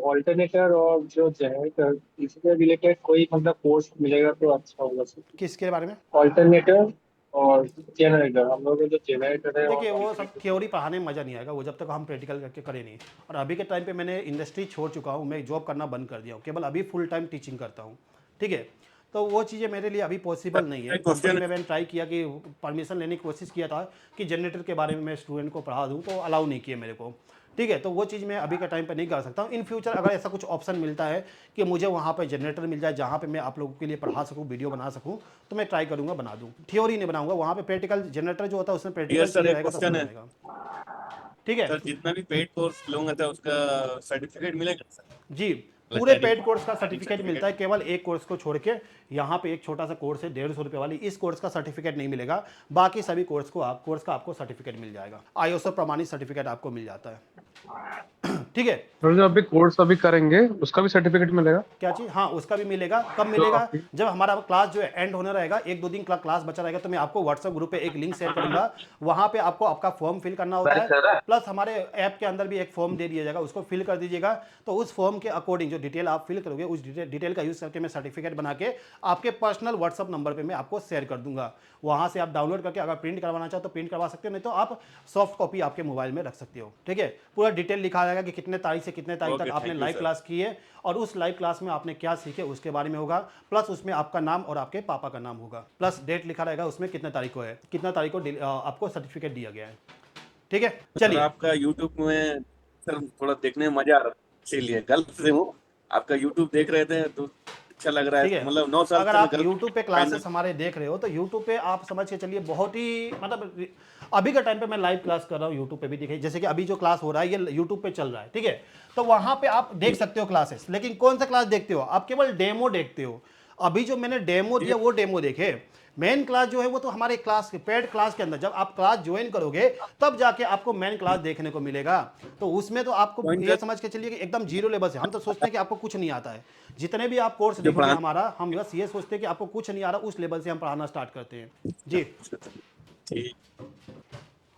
ऑल्टरनेटर और जो जनरेटर इससे रिलेटेड कोई मतलब कोर्स मिलेगा तो अच्छा होगा सर। किसके बारे में? ऑल्टरनेटर और जनरेटर, हम लोग को जो जनरेटर है देखिए और वो सब थ्योरी पढ़ाने में मज़ा नहीं आएगा, वो जब तक हम प्रैक्टिकल करके करें नहीं। और अभी के टाइम पे मैंने इंडस्ट्री छोड़ चुका हूँ, मैं जॉब करना बंद कर दिया हूँ, केवल अभी फुल टाइम टीचिंग करता हूँ, ठीक है। तो वो चीज़ें मेरे लिए अभी पॉसिबल नहीं है। कंपनी में मैंने ट्राई किया कि परमिशन लेने की कोशिश किया था कि जनरेटर के बारे में मैं स्टूडेंट को पढ़ा दूँ, तो अलाउ नहीं किया मेरे को, ठीक है। तो वो चीज़ मैं अभी के टाइम पे नहीं कर सकता हूँ। इन फ्यूचर अगर ऐसा कुछ ऑप्शन मिलता है कि मुझे वहाँ पे जनरेटर मिल जाए जहाँ पे मैं आप लोगों के लिए पढ़ा सकूँ, वीडियो बना सकूँ, तो मैं ट्राई करूँगा, बना दूँ। थ्योरी नहीं बनाऊँगा, वहाँ पे प्रैक्टिकल जनरेटर जो होता है उसमें प्रैक्टिकल रहेगा तो समझ आएगा, ठीक है। सर जितना भी पेड कोर्स लूंगा था उसका सर्टिफिकेट मिलेगा सर? जी पूरे पेड कोर्स का सर्टिफिकेट मिलता है, केवल एक कोर्स को छोड़ के। यहाँ पे एक छोटा सा कोर्स है 150 रुपये वाली, इस कोर्स का सर्टिफिकेट नहीं मिलेगा, बाकी सभी कोर्स का आपको सर्टिफिकेट मिल जाएगा, ISO प्रमाणित सर्टिफिकेट आपको मिल जाता है, ठीक है। तो जो अभी कोर्स अभी करेंगे उसका भी सर्टिफिकेट मिलेगा? क्या चीज़? हाँ उसका भी मिलेगा। कब मिलेगा? जब हमारा क्लास जो है एंड होने रहेगा, 1-2 दिन क्लास बचा रहेगा, तो मैं आपको व्हाट्सएप ग्रुप पे एक लिंक शेयर करूंगा, वहाँ पे आपको आपका फॉर्म फिल करना होता है, प्लस हमारे ऐप के अंदर भी एक फॉर्म दे दिया जाएगा, उसको फिल कर दीजिएगा। तो उस फॉर्म के अकॉर्डिंग जो डिटेल आप फिल करोगे उस डिटेल का यूज़ करके मैं सर्टिफिकेट बना के आपके पर्सनल व्हाट्सअप नंबर पर मैं आपको शेयर कर दूंगा। वहाँ से आप डाउनलोड करके अगर प्रिंट करवाना चाहो तो प्रिंट करवा सकते हो, नहीं तो आप सॉफ्ट कॉपी आपके मोबाइल में रख सकते हो, ठीक है। पूरा डिटेल लिखा रहेगा कि कितने तारीख से कितने तारीख तक आपने लाइव क्लास की है और उस लाइव क्लास में आपने क्या सीखे उसके बारे में होगा, प्लस उसमें आपका नाम और आपके पापा का नाम होगा, प्लस डेट लिखा रहेगा उसमें कितने तारीख को है, कितना तारीख को आपको सर्टिफिकेट दिया गया है, ठीक है। चलिए आपका यूट्यूब में सर थोड़ा देखने में मजा आ रहा है, इसीलिए गल्फ से हूँ, आपका यूट्यूब देख रहे थे तो अच्छा लग रहा है, मतलब 9 साल अगर आप यूट्यूब पे क्लासेस हमारे देख रहे हो तो यूट्यूब पे आप समझ के चलिए बहुत ही मतलब अभी के टाइम पे मैं लाइव क्लास कर रहा हूँ यूट्यूब पे भी, देखिए जैसे कि अभी जो क्लास हो रहा है ये यूट्यूब पे चल रहा है, ठीक है। तो वहाँ पे आप देख सकते हो क्लासेस, लेकिन कौन सा क्लास देखते हो आप? केवल डेमो देखते हो। अभी जो मैंने डेमो दिया वो डेमो देखे, मेन क्लास जो है वो तो हमारे क्लास पेड क्लास के अंदर जब आप क्लास ज्वाइन करोगे तब जाके आपको मेन क्लास देखने को मिलेगा। तो उसमें तो आपको ये समझ के चलिए कि एकदम जीरो लेवल से, हम तो सोचते हैं कि आपको कुछ नहीं आता है, जितने भी आप कोर्स देखोगे हमारा, हम बस ये सोचते हैं कि आपको कुछ नहीं आ रहा, उस लेवल से हम पढ़ाना स्टार्ट करते हैं जी।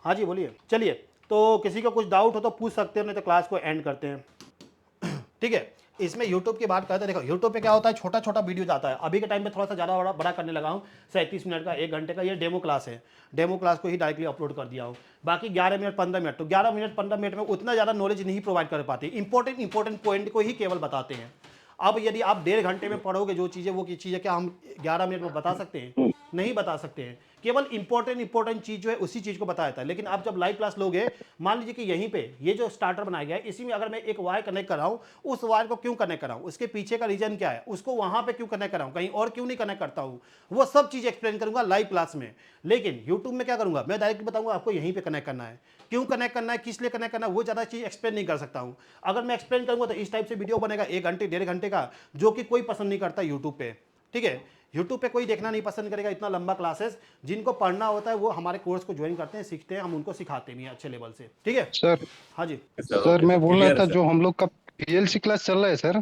हाँ जी बोलिए। चलिए तो किसी को कुछ डाउट हो तो पूछ सकते हो, नहीं तो क्लास को एंड करते हैं, ठीक है। इसमें YouTube की बात करते हैं, देखो YouTube पे क्या होता है, छोटा छोटा वीडियो जाता है। अभी के टाइम पे थोड़ा सा ज़्यादा बड़ा करने लगा हूँ, 37 मिनट का 1 घंटे का ये डेमो क्लास है, डेमो क्लास को ही डायरेक्टली अपलोड कर दिया हूँ। बाकी 11 मिनट 15 मिनट, तो 11 मिनट 15 मिनट में उतना ज़्यादा नॉलेज नहीं प्रोवाइड कर पाते, इंपॉर्टेंट पॉइंट को ही केवल बताते हैं। अब यदि आप 1.5 घंटे में पढ़ोगे जो चीज़ें वो की चीज़ें क्या हम 11 मिनट में बता सकते हैं? नहीं बता सकते हैं। केवल इंपॉर्टेंट चीज़ जो है उसी चीज़ को बताया जाता है। लेकिन आप जब लाइव क्लास लोगे, मान लीजिए कि यहीं पे ये जो स्टार्टर बनाया गया है, इसी में अगर मैं एक वायर कनेक्ट कर रहा हूँ, उस वायर को क्यों कनेक्ट कर रहा हूँ, उसके पीछे का रीजन क्या है, उसको वहाँ पे क्यों कनेक्ट कर रहा हूँ, कहीं और क्यों नहीं कनेक्ट करता हूँ, वो सब चीज़ एक्सप्लेन करूँगा लाइव क्लास में। लेकिन यूट्यूब में क्या करूँगा, मैं डायरेक्ट बताऊँगा आपको यहीं पर कनेक्ट करना है, क्यों कनेक्ट करना है, किस लिए कनेक्ट करना है, वो ज़्यादा चीज़ एक्सप्लेन नहीं कर सकता हूँ। अगर मैं एक्सप्लेन करूँगा तो इस टाइप से वीडियो बनेगा 1 घंटे 1.5 घंटे का, जो कि कोई पसंद नहीं करता यूट्यूब पे, ठीक है। यूट्यूब पे कोई देखना नहीं पसंद करेगा इतना लंबा क्लासेस। जिनको पढ़ना होता है वो हमारे कोर्स को ज्वाइन करते हैं, सीखते हैं, हम उनको सिखाते भी हैं अच्छे लेवल से, ठीक है सर। हाँ जी सर मैं बोल रहा था जो हम लोग का PLC क्लास चल रहा है सर,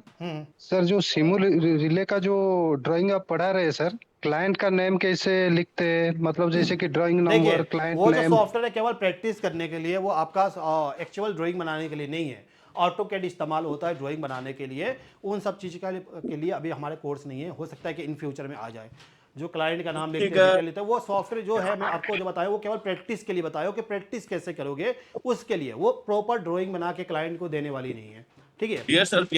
सर जो सिमुल रिले का जो ड्राइंग आप पढ़ा रहे हैं सर, क्लाइंट का नेम कैसे लिखते हैं, मतलब जैसे कि ड्राइंग नंबर, क्लाइंट वो नेम। जो सॉफ्टवेयर है केवल प्रैक्टिस करने के लिए, वो आपका एक्चुअल ड्राइंग बनाने के लिए नहीं है। ऑटोकैड इस्तेमाल होता है ड्राइंग बनाने के लिए, उन सब चीज़ के लिए अभी हमारे कोर्स नहीं है, हो सकता है कि इन फ्यूचर में आ जाए। जो क्लाइंट का नाम लिखते हैं वो सॉफ्टवेयर जो है मैं आपको जो बताया वो केवल प्रैक्टिस के लिए बताया कि प्रैक्टिस कैसे करोगे उसके लिए, वो प्रॉपर ड्राइंग बना के क्लाइंट को देने वाली नहीं है, ठीक है।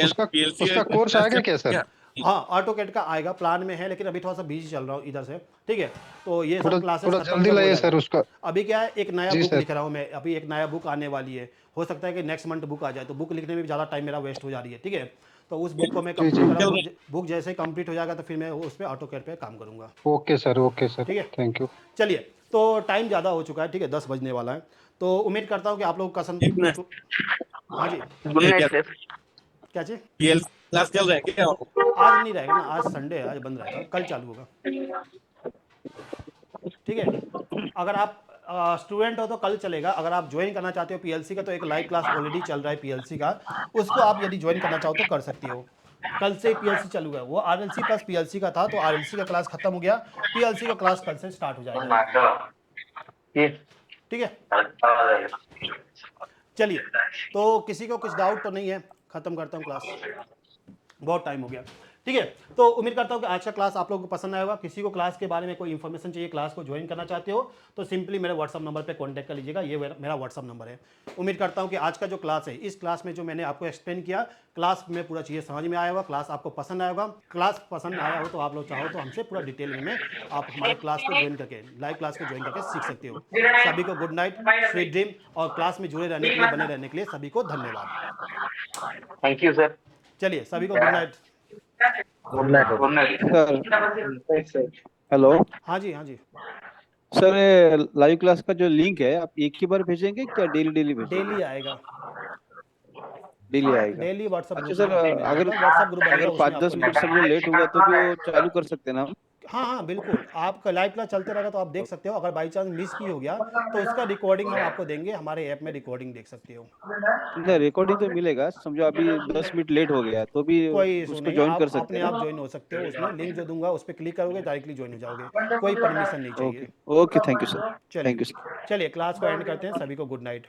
उसका कोर्स आएगा क्या सर? हाँ ऑटोकैड का आएगा, प्लान में है, लेकिन अभी थोड़ा सा बिजी चल रहा हूँ इधर से, ठीक है। तो ये सब क्लासेस जल्दी लाइए सर उसका। अभी क्या है, एक नया बुक लिख रहा हूँ मैं, अभी एक नया बुक आने वाली है, हो सकता है कि नेक्स्ट मंथ बुक आ जाए, तो बुक लिखने में भी ज़्यादा टाइम मेरा वेस्ट हो जा रही है, ठीक है। तो उस बुक को मैं कंप्लीट कर रहा हूँ, बुक जैसे कंप्लीट हो जाएगा तो फिर मैं उस पर ऑटोकैड पे काम करूँगा। ओके सर ठीक है, थैंक यू। चलिए तो टाइम ज़्यादा हो चुका है, ठीक है, 10 बजने वाला है, तो उम्मीद करता हूँ कि आप लोग का हाँ जी क्या चीज क्लास चल रहा है क्या? आज नहीं रहेगा ना, आज संडे है, आज बंद रहेगा, कल चालू होगा, ठीक है। अगर आप स्टूडेंट हो तो कल चलेगा, अगर आप ज्वाइन करना चाहते हो पीएलसी का तो एक लाइव क्लास ऑलरेडी चल रहा है पीएलसी का, उसको आप यदि ज्वाइन करना चाहो तो कर सकते हो। कल से पीएलसी चालू है, वो आरएलसी प्लस पीएलसी का था, तो आरएलसी का क्लास खत्म हो गया, पीएलसी का क्लास कल से स्टार्ट हो जाएगा। ठीक है, चलिए, तो किसी को कुछ डाउट तो नहीं है? खत्म करता हूँ क्लास, बहुत टाइम हो गया। ठीक है, तो उम्मीद करता हूँ कि आज का क्लास आप लोगों को पसंद आया होगा। किसी को क्लास के बारे में कोई इन्फॉर्मेशन चाहिए, क्लास को ज्वाइन करना चाहते हो तो सिंपली मेरे व्हाट्सअप नंबर पे कांटेक्ट कर लीजिएगा, ये मेरा व्हाट्सअप नंबर है। उम्मीद करता हूँ कि आज का जो क्लास है, इस क्लास में जो मैंने आपको एक्सप्लेन किया, क्लास में पूरा चीज़ें समझ में आया होगा, क्लास आपको पसंद आया होगा। क्लास पसंद आया हो तो आप लोग चाहो तो हमसे पूरा डिटेल में आप हमारे क्लास को ज्वाइन करके, लाइव क्लास को ज्वाइन करके सीख सकते हो। सभी को गुड नाइट, स्वीट ड्रीम, और क्लास में जुड़े रहने के लिए, बने रहने के लिए सभी को धन्यवाद। Thank you sir. चलिए, सभी को good night. Good night. Good night sir. Hello. हाँ जी, हाँ जी सर, ये लाइव क्लास का जो लिंक है आप एक ही बार भेजेंगे क्या डेली डेली भेजेंगे? डेली आएगा, डेली आएगा। डेली व्हाट्सएप अच्छा ग्रुप सर, में अगर व्हाट्सएप ग्रुप बनेगा, अगर उसमें 5-10 आपको मिनट समझो लेट हुआ तो भी चालू कर सकते हैं ना हम? हाँ, बिल्कुल, आपका लाइव क्लास चलते रहेगा तो आप देख सकते हो। अगर बाई चांस मिस भी हो गया तो उसका रिकॉर्डिंग हम आपको देंगे, हमारे ऐप में रिकॉर्डिंग देख सकते हो। नहीं, रिकॉर्डिंग तो मिलेगा। समझो अभी 10 मिनट लेट हो गया तो भी कोई इशू उसको नहीं, ज्वाइन आप कर सकते अपने हैं आप ना? ज्वाइन हो सकते हो। उसमें लिंक जो दूंगा उस पर क्लिक करोगे, डायरेक्टली ज्वाइन हो जाओगे, कोई परमिशन नहीं चाहिए। Okay, thank you sir. Thank you sir. चलिए, क्लास को एंड करते हैं। सभी को गुड नाइट।